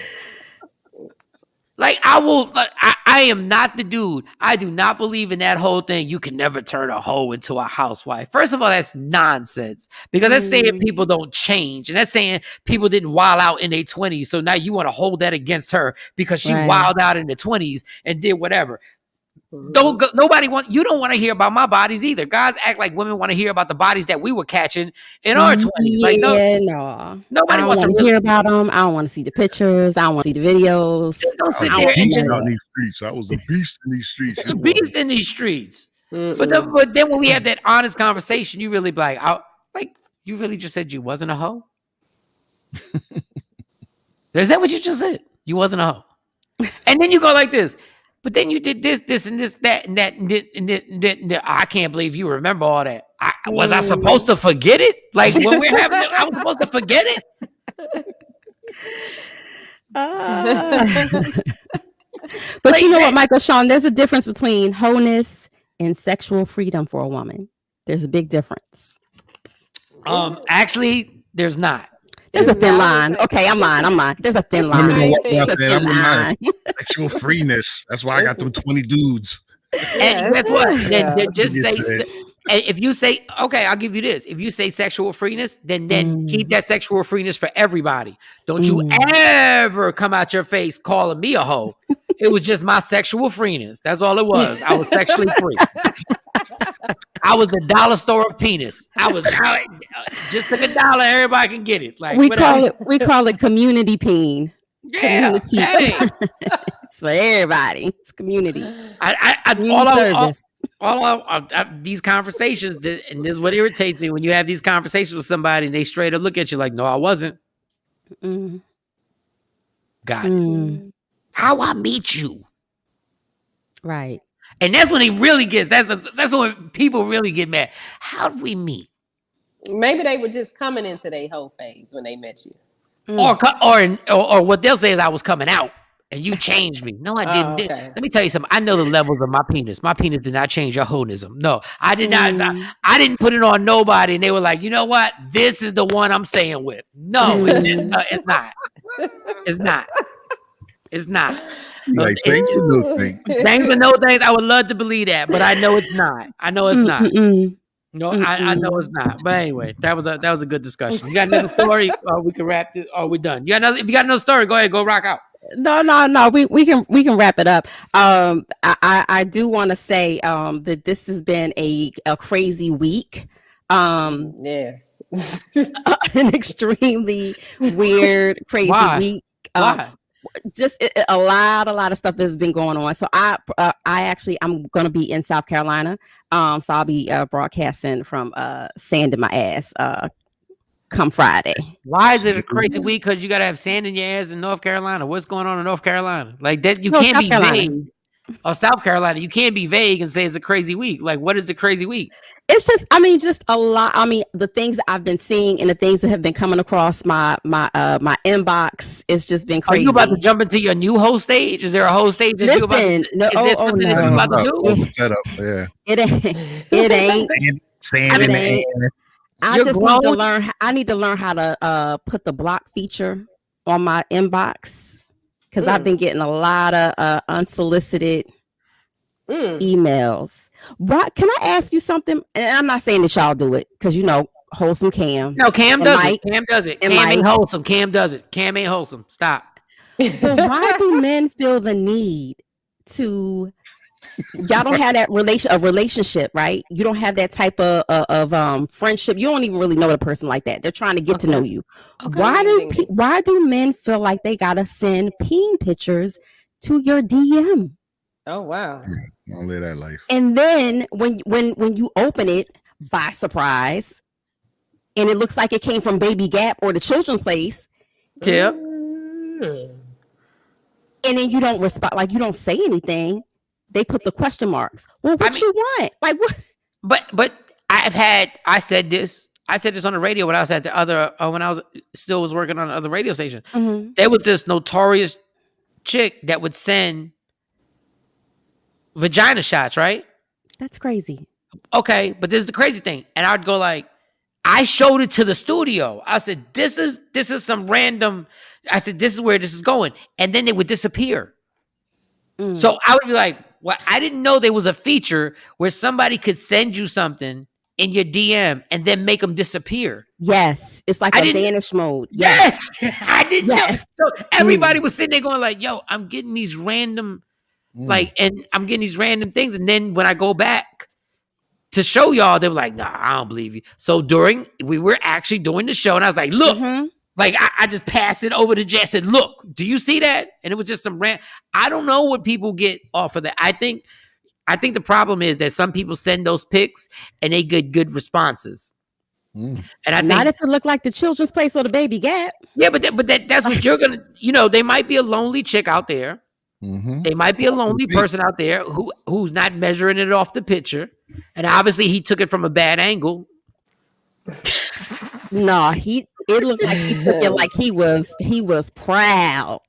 Like, I am not the dude. I do not believe in that whole thing. You can never turn a hoe into a housewife. First of all, that's nonsense, because that's saying people don't change. And that's saying people didn't wild out in their 20s. So now you want to hold that against her because she wild out in the 20s and did whatever. You don't want to hear about my bodies either. Guys act like women want to hear about the bodies that we were catching in our 20s. Like, no. Nobody wants to hear about them. I don't want to see the pictures. I don't want to see the videos. Just don't sit there and out in these streets. I was a beast in these streets. A beast in these streets. But then when we have that honest conversation, you really be like, you really just said you wasn't a hoe? Is that what you just said? You wasn't a hoe? And then you go like this. But then you did this, and this, that, and that, and that. I can't believe you remember all that. Was I supposed to forget it? Like when we're having it, I was supposed to forget it? But Like you know that. what, Michael Shawn, there's a difference between wholeness and sexual freedom for a woman. There's a big difference. Actually, there's not. There's a thin line. Okay, I'm lying. There's a thin line. I'm sexual freeness. That's why I got them 20 dudes. And guess what? Then just say, if you say, okay, I'll give you this. If you say sexual freeness, then keep that sexual freeness for everybody. Don't you ever come out your face calling me a hoe. It was just my sexual freeness. That's all it was. I was sexually free. I was the dollar store of penis. I was just took $1. Everybody can get it. Like we call it community peen. Yeah, community. It's for everybody. It's community. These conversations, and this is what irritates me when you have these conversations with somebody and they straight up look at you like, "No, I wasn't." Got it. How I meet you, right? And that's when he really gets. That's when people really get mad. How did we meet? Maybe they were just coming into their whole phase when they met you, or what they'll say is I was coming out and you changed me. No, I didn't. Okay. Let me tell you something. I know the levels of my penis. My penis did not change your holism. No, I did not. I didn't put it on nobody, and they were like, you know what? This is the one I'm staying with. No, it's not. It's not. It's not. Like, thanks for no things. Thanks for no things. I would love to believe that, but I know it's not. I know it's not. No, I know it's not. But anyway, that was a good discussion. You got another story? We can wrap this. Oh, we're done. If you got another story, go ahead, go rock out. No. We can wrap it up. I do want to say that this has been a crazy week. Yes. An extremely weird, crazy week. Why? Just a lot of stuff has been going on. So I'm going to be in South Carolina. So I'll be broadcasting from sand in my ass come Friday. Why is it a crazy week? Because you got to have sand in your ass in North Carolina. What's going on in North Carolina? Like that, you can't be vague. Or South Carolina, you can't be vague and say it's a crazy week. Like, what is the crazy week? It's just a lot. I mean, the things that I've been seeing and the things that have been coming across my inbox, it's just been crazy. Are you about to jump into your new host stage? Is there a host stage that you about to, is there something that you about to do? Set up, yeah. It ain't. Sand in the air. I need to learn how to put the block feature on my inbox. Because I've been getting a lot of unsolicited emails. What can I ask you something? And I'm not saying that y'all do it because wholesome Cam. No, Cam does it. Cam does it. Cam ain't wholesome. Cam does it. Cam ain't wholesome. Stop. But why do men feel the need to? Y'all don't have that relationship, right? You don't have that type of friendship. You don't even really know a person like that. They're trying to get to know you. Okay. Why do men feel like they gotta send peen pictures to your DM? Oh wow! Don't live that life. And then when you open it by surprise, and it looks like it came from Baby Gap or the Children's Place. Yeah. And then you don't respond, like you don't say anything. They put the question marks. Well, you want? Like what? But I said this on the radio when I was at the other when I was working on another radio station. Mm-hmm. There was this notorious chick that would send vagina shots, right? That's crazy. Okay, but this is the crazy thing. And I'd go like, I showed it to the studio. I said, this is some random. I said, this is where this is going. And then they would disappear. So I would be like, well, I didn't know there was a feature where somebody could send you something in your DM and then make them disappear. Yes. It's like a vanish mode. Yes. I didn't know. So everybody was sitting there going like, yo, I'm getting these random, and I'm getting these random things. And then when I go back to show y'all, they were like, nah, I don't believe you. So we were actually doing the show and I was like, look, like I just passed it over to Jay. I said, look, do you see that? And it was just some I don't know what people get off of that. I think the problem is that some people send those pics and they get good responses. And I think, not if it look like the Children's Place or the Baby Gap. Yeah, but that's what you're gonna. They might be a lonely chick out there, They might be a lonely person out there who's not measuring it off the picture, and obviously he took it from a bad angle. No, it looked like he took it like he was proud.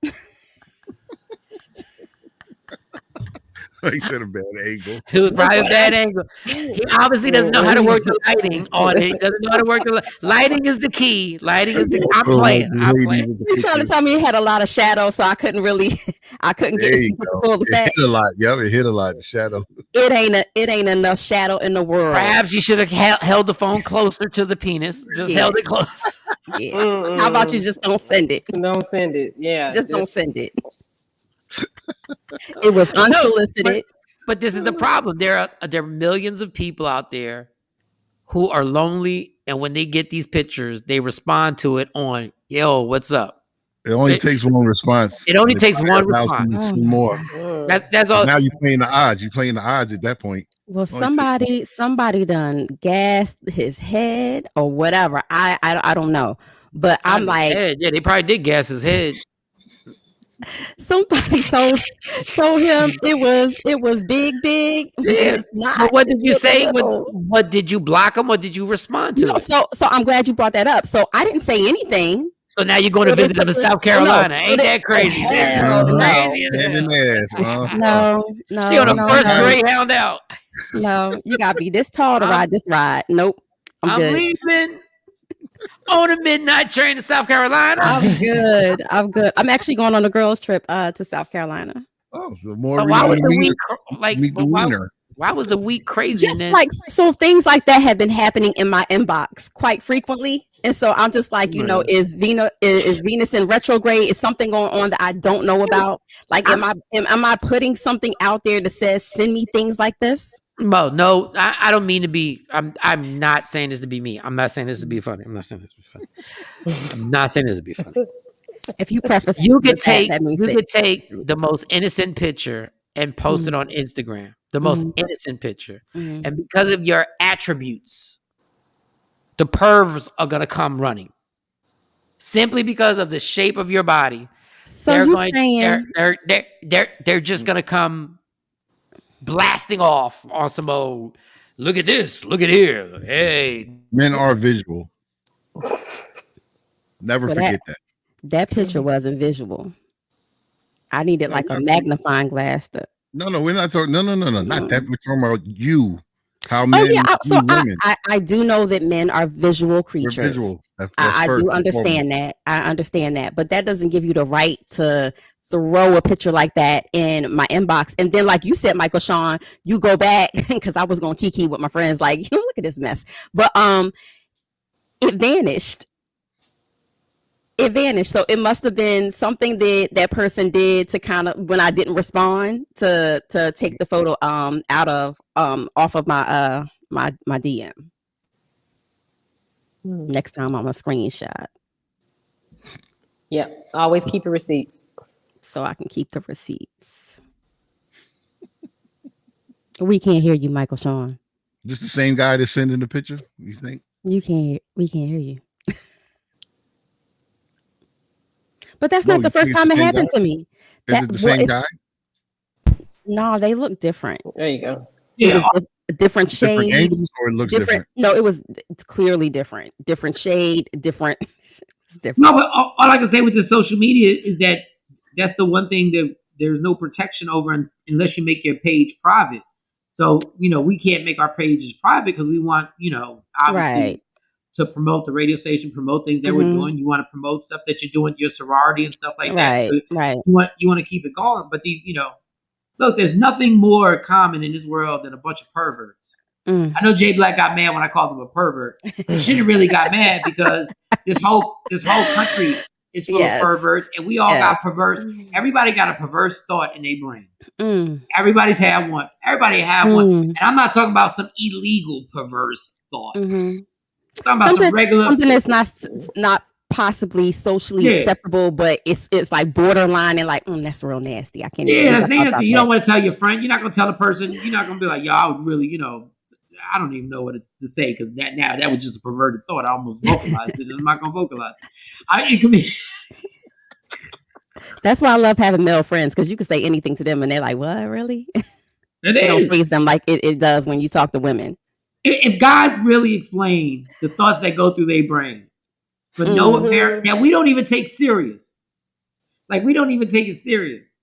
He said a bad angle. It was probably a bad angle. He obviously doesn't know how to work the lighting on it. He doesn't know how to work the lighting is the key. Lighting is the key. I'm playing. You're trying to tell me it had a lot of shadow, so I couldn't get the full effect. It hit a lot. Yep, it hit a lot. The shadow. It ain't enough shadow in the world. Perhaps you should have held the phone closer to the penis. Just held it close. Yeah. How about you just don't send it? Don't send it. Yeah. Just don't send it. It was unsolicited. But this is the problem. There are millions of people out there who are lonely, and when they get these pictures, they respond to it on, yo, what's up? It only takes one response. It only takes one response. More. That's all. Now you're playing the odds. You're playing the odds at that point. Well, somebody done gassed his head or whatever. I don't know. But I'm like, yeah, they probably did gas his head. Somebody told him it was big. Yeah. But what did you say? What did you block him or did you respond to? No, so I'm glad you brought that up. So I didn't say anything. So now you're going to visit them in South Carolina. Ain't that crazy? No. She on the first Greyhound out. No, you gotta be this tall to ride this ride. Nope. I'm good. Leaving on a midnight train to South Carolina. I'm good. I'm actually going on a girls' trip to South Carolina. Oh, the more so why was the week why was the week crazy? Just so things like that have been happening in my inbox quite frequently, and so I'm just like, is Venus in retrograde? Is something going on that I don't know about? Like, am I putting something out there that says send me things like this? No, I don't mean to be. I'm not saying this to be me. I'm not saying this to be funny. I'm not saying this to be funny. If you preface, you could take the most innocent picture and post it on Instagram. The most innocent picture, and because of your attributes, the pervs are gonna come running. Simply because of the shape of your body, they're just gonna come blasting off on some old. Look at this. Look at here. Hey, men are visual. Never forget that. That picture wasn't visual. I needed like a magnifying glass to. No, we're not talking. No, not that. We're talking about you. How men? I do know that men are visual creatures. We're visual. I do understand that. I understand that, but that doesn't give you the right to throw a picture like that in my inbox. And then, like you said, Michael Shawn, you go back because I was going to kiki with my friends, like, look at this mess. But it vanished. It vanished. So it must have been something that person did to kind of, when I didn't respond, to take the photo out of off of my my DM. Next time I'm a screenshot. Yep. Always keep your receipts. So I can keep the receipts. We can't hear you, Michael Shawn. Just the same guy that's sending the picture, you think? We can't hear you. But that's not the first time it happened to me. Is it the same guy? No, they look different. There you go. Yeah. It was a different shade. Different angles, or it looks different? No, it was clearly different. Different shade, different. It's different. No, but all I can say with the social media is that that's the one thing that there's no protection over unless you make your page private. So, we can't make our pages private because we want, obviously to promote the radio station, promote things that we're doing. You want to promote stuff that you're doing, your sorority and stuff like that. So you want to keep it going. But these, look, there's nothing more common in this world than a bunch of perverts. I know Jay Black got mad when I called him a pervert. He shouldn't really got mad because this whole country is full of perverts, and we all got perverse. Everybody got a perverse thought in their brain. Everybody's had one. Everybody had one, and I'm not talking about some illegal perverse thoughts. I'm talking about some regular something that's not possibly socially acceptable, but it's like borderline and like that's real nasty. I can't. Yeah, that's nasty. You don't want to tell your friend. You're not going to tell the person. You're not going to be like, yo, I would really, I don't even know what it's to say because that was just a perverted thought. I almost vocalized it, and I'm not going to vocalize it. It could be. That's why I love having male friends, because you can say anything to them and they're like, what, really? It They don't is. freeze them like it does when you talk to women. If guys really explain the thoughts that go through their brain for no apparent, that we don't even take serious. Like, we don't even take it serious.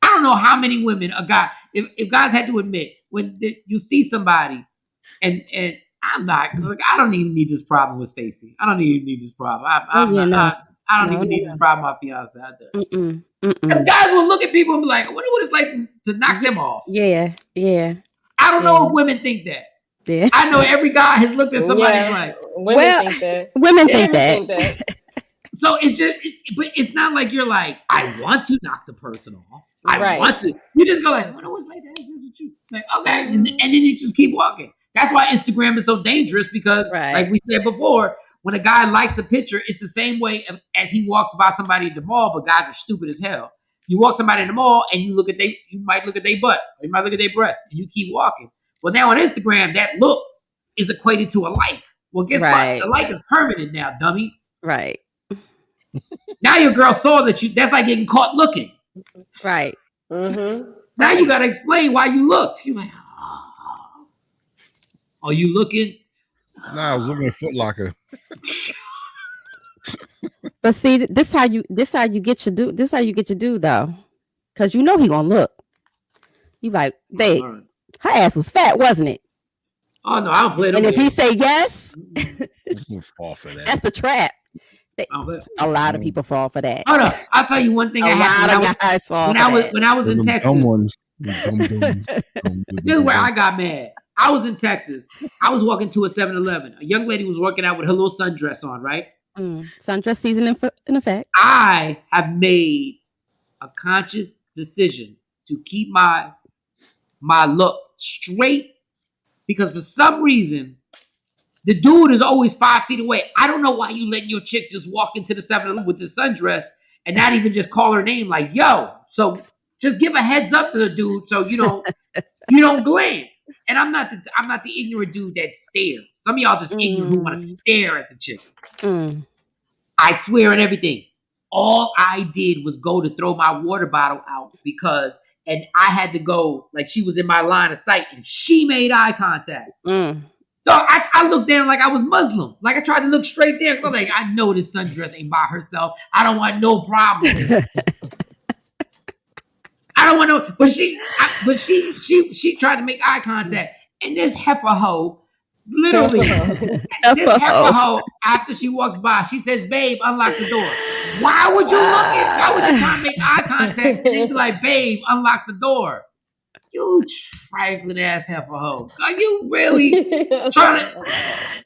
I don't know how many women a guy, if guys had to admit when you see somebody and I'm not, because like, I don't even need this problem with Stacey. I don't even need this problem. I don't even need this problem with my fiance out there. Because guys will look at people and be like, I wonder what it's like to knock them off. Yeah. I don't know if women think that. Yeah. I know every guy has looked at somebody like, women think that. Women think that. So it's just, but it's not like you're like, I want to knock the person off. I want to. You just go like, what was like that? With you? Like, okay, and then you just keep walking. That's why Instagram is so dangerous, because, like we said before, when a guy likes a picture, it's the same way as he walks by somebody at the mall. But guys are stupid as hell. You walk somebody in the mall and you might look at their butt, or you might look at their breast, and you keep walking. Well, now on Instagram, that look is equated to a like. Well, guess what? The like is permanent now, dummy. Right. Now your girl saw that that's like getting caught looking. Right. Now you got to explain why you looked. You're like, oh, are you looking? Nah, I was looking at Foot Locker. But see, this how you get your dude though, because you know he gonna look. You like, babe, her ass was fat, wasn't it? Oh no, I don't play them. And if he say yes, fall for that. That's the trap. A lot of people fall for that. Hold up, I'll tell you one thing that happened when I was in Texas. This is where I got mad. I was in Texas. I was walking to a 7-Eleven. A young lady was working out with her little sundress on, right? Sundress season in effect. I have made a conscious decision to keep my look straight, because for some reason the dude is always 5 feet away. I don't know why you letting your chick just walk into the 7-Eleven with the sundress and not even just call her name like, yo. So just give a heads up to the dude so you don't glance. And I'm not the ignorant dude that stares. Some of y'all just ignorant who want to stare at the chick. I swear on everything. All I did was go to throw my water bottle out and I had to go, like she was in my line of sight and she made eye contact. So I looked down like I was Muslim. Like I tried to look straight there because I'm like, I know this sundress ain't by herself. I don't want no problem. I don't want no, but she tried to make eye contact. And this heifer hoe, literally, this heifer hoe, after she walks by, she says, babe, unlock the door. Why would you try to make eye contact and then be like, babe, unlock the door? You trifling ass heifer hoe. Are you really trying to?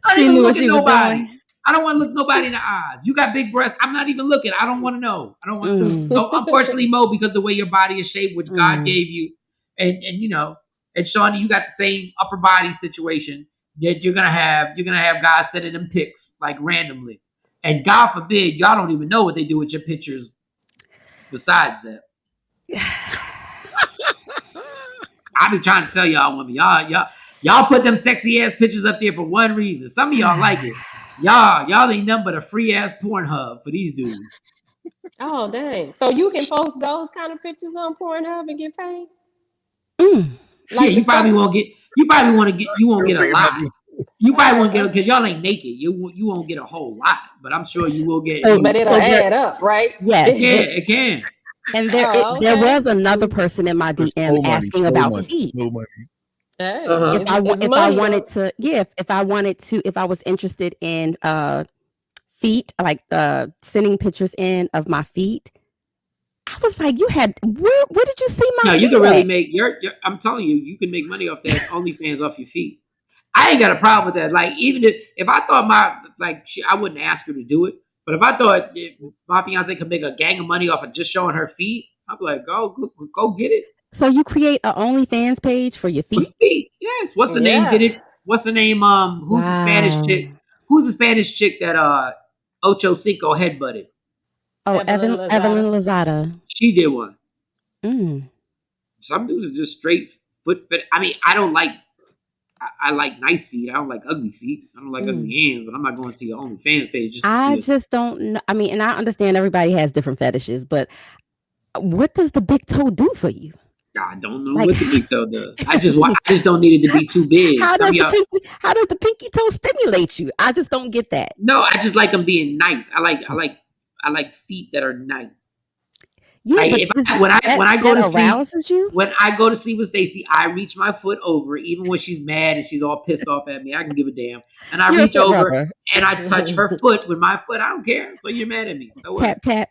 I don't even look at nobody. I don't want to look nobody in the eyes. You got big breasts. I'm not even looking. I don't want to know. I don't want to. So unfortunately, Mo, because the way your body is shaped, which God gave you, and Shawnee, you got the same upper body situation that you're gonna have guys sending them pics like randomly, and God forbid y'all don't even know what they do with your pictures. Besides that. I be trying to tell y'all women, y'all put them sexy ass pictures up there for one reason. Some of y'all like it. Y'all ain't nothing but a free ass Pornhub for these dudes. Oh dang! So you can post those kind of pictures on Pornhub and get paid? Like you probably won't get. You probably want to get. You won't get a lot. You probably won't get because y'all ain't naked. You won't get a whole lot, but I'm sure you will get. But it'll add up, right? Yes. Yeah, it can. And there was another person in my DM asking about feet. If I was interested in feet, like sending pictures in of my feet, I was like, where did you see my feet? No, you can really make I'm telling you, you can make money off that OnlyFans off your feet. I ain't got a problem with that. Like, even if I thought I wouldn't ask her to do it. But if I thought my fiance could make a gang of money off of just showing her feet, I'd be like, go get it. So you create an OnlyFans page for your feet? With feet, yes. What's the name? What's the name? Who's the Spanish chick? Who's the Spanish chick that Ocho Cinco headbutted? Oh, Evelyn Lozada. She did one. Some dudes are just straight foot fit. I mean, I like nice feet. I don't like ugly feet. I don't like ugly hands, but I'm not going to your OnlyFans page. I just don't know. I mean, and I understand everybody has different fetishes, but What does the big toe do for you? I don't know what the big toe does. I just don't need it to be too big. How does the pinky toe stimulate you? I just don't get that. No, I just like them being nice. I like feet that are nice. Yeah, like but when I go to sleep, you? When I go to sleep with Stacey, I reach my foot over, even when she's mad and she's all pissed off at me. I can give a damn, and I reach over and I touch her foot with my foot. I don't care. So you're mad at me. So what? Tap.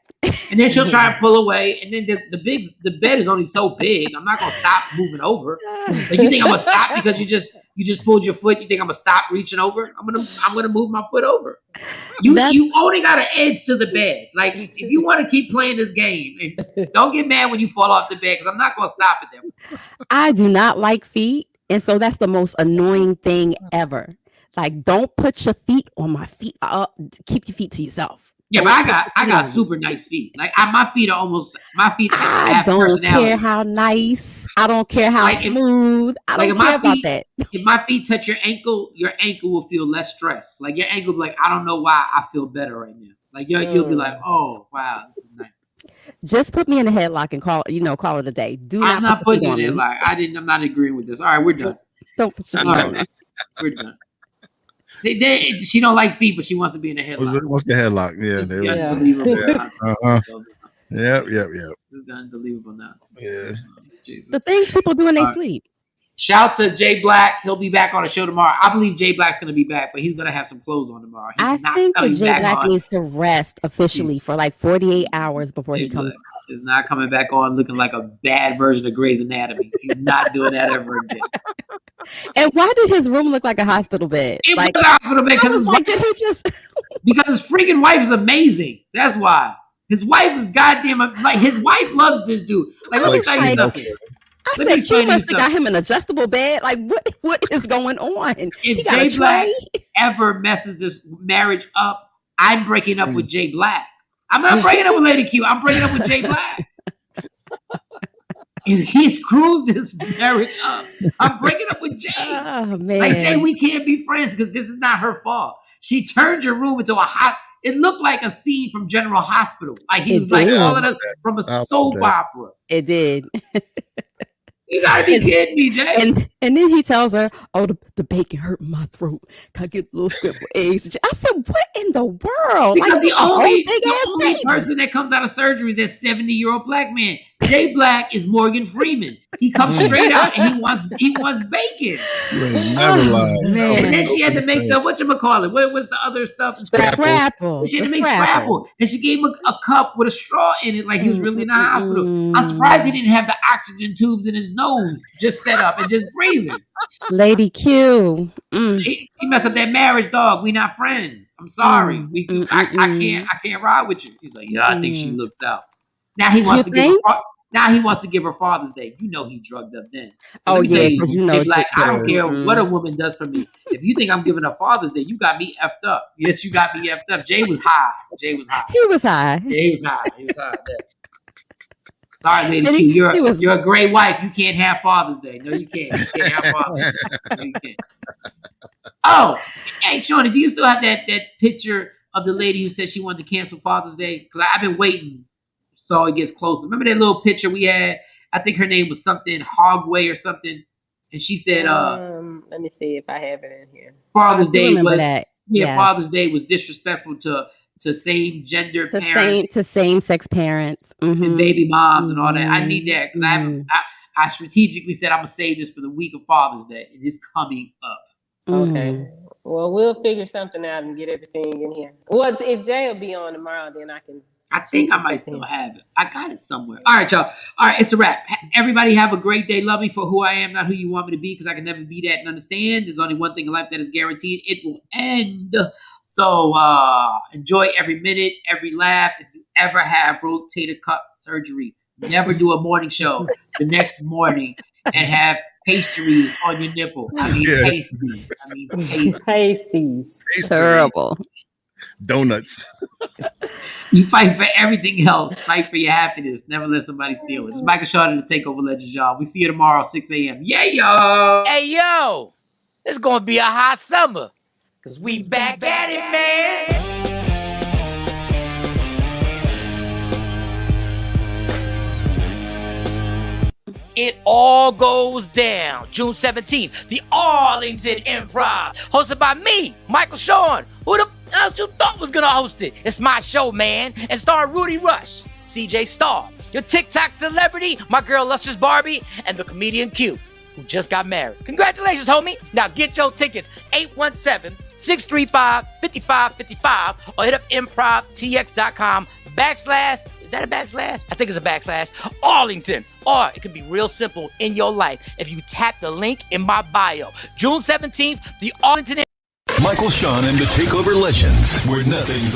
And then she'll try and pull away, and then the bed is only so big. I'm not gonna stop moving over. Like, you think I'm gonna stop because you just pulled your foot? You think I'm gonna stop reaching over? I'm gonna move my foot over. You only got an edge to the bed. Like, if you want to keep playing this game, don't get mad when you fall off the bed, because I'm not gonna stop it there. I do not like feet, and so that's the most annoying thing ever. Like, don't put your feet on my feet. Keep your feet to yourself. Yeah, but I got super nice feet. Like, my feet have I don't personality. care how nice. I don't care how smooth. I don't care about that. If my feet touch your ankle will feel less stressed. Like, your ankle will be like, I don't know why I feel better right now. Like, you'll be like, oh wow, this is nice. Just put me in a headlock and call it a day. I'm not putting you in a headlock. I'm not agreeing with this. All right, we're done. Don't put me on. We're done. See, she don't like feet, but she wants to be in a headlock. What's the headlock? Yeah, unbelievable. Yep. It's unbelievable now. Yeah. Jesus. The things people do when they sleep. Shout to Jay Black. He'll be back on the show tomorrow. I believe Jay Black's going to be back, but he's going to have some clothes on tomorrow. I think that Jay Black needs to rest officially for like 48 hours before he comes. He's not coming back on looking like a bad version of Grey's Anatomy. He's not doing that ever again. And why did his room look like a hospital bed? It was a hospital bed because his freaking wife is amazing. That's why. His wife is goddamn, like, his wife loves this dude. Like, let me tell you something. I said, you must have got him an adjustable bed. Like, what is going on? If Jay Black ever messes this marriage up, I'm breaking up with Jay Black. I'm not breaking up with Lady Q. I'm breaking up with Jay Black. If he screws this marriage up, I'm breaking up with Jay. Oh, man. Like, Jay, we can't be friends because this is not her fault. She turned your room into it looked like a scene from General Hospital. Like, he was like all of us from a soap opera. It did. You gotta be kidding me, Jay. And then he tells her, "Oh, the bacon hurt my throat. Can I get a little scrambled eggs?" I said, "What in the world?" Because like, the only person that comes out of surgery is that 70-year-old black man. Jay Black is Morgan Freeman. He comes straight out and he wants bacon. You ain't never lied. Man. And then she had to make the whatchamacallit. What's the other stuff? Scrapple. She had to make scrapple. And she gave him a cup with a straw in it, like he was really in the hospital. I'm surprised he didn't have the oxygen tubes in his nose just set up and just breathing. Lady Q. He messed up that marriage, dog. We not friends. I'm sorry. I can't ride with you. He's like, yeah, I think she looks out. Now he wants to give her Father's Day. You know he drugged up then. Oh yeah, because Black, I don't care what a woman does for me. If you think I'm giving her Father's Day, you got me effed up. Yes, you got me effed up. Jay was high. He was high. Yeah, he was high. Yeah. Sorry, Lady Q. You're a great wife. You can't have Father's Day. No, you can't. You can't have Father's Day. No, you can't. Oh, hey, Shawnee, do you still have that picture of the lady who said she wanted to cancel Father's Day? Because I've been waiting so it gets closer. Remember that little picture we had? I think her name was something Hogway or something. And she said, let me see if I have it in here. Father's Day was that. Yeah, yes. Father's Day was disrespectful to same gender parents, to same sex parents, and baby moms and all that. I need that because I strategically said I'm gonna save this for the week of Father's Day, and it's coming up. Okay. Well, we'll figure something out and get everything in here. Well, if Jay will be on tomorrow, then I can. I think I might still have it. I got it somewhere. All right, y'all. All right, it's a wrap. Everybody have a great day. Love me for who I am, not who you want me to be, because I can never be that and understand. There's only one thing in life that is guaranteed. It will end. So enjoy every minute, every laugh. If you ever have rotator cuff surgery, never do a morning show the next morning and have pastries on your nipple. I mean, pasties. Pasties. Terrible. Donuts. You fight for everything else. Fight for your happiness. Never let somebody steal it. It's Michael Shawn, the TakeOver Legends, y'all. We see you tomorrow, 6 a.m. Yeah, yo. Hey, yo. It's going to be a hot summer. Because we back at it, man. it all goes down. June 17th, the Arlington Improv, hosted by me, Michael Shawn. Who the else you thought was gonna host it? It's my show, man, and starring Rudy Rush, CJ Starr, your TikTok celebrity, my girl Lustrous Barbie, and the comedian Q, who just got married. Congratulations, homie. Now get your tickets, 817-635-5555, or hit up improvtx.com / is that a backslash? I think it's a backslash. Arlington. Or it could be real simple in your life if you tap the link in my bio. June 17th, the Arlington. Michael Shawn and the TakeOver Legends, where nothing's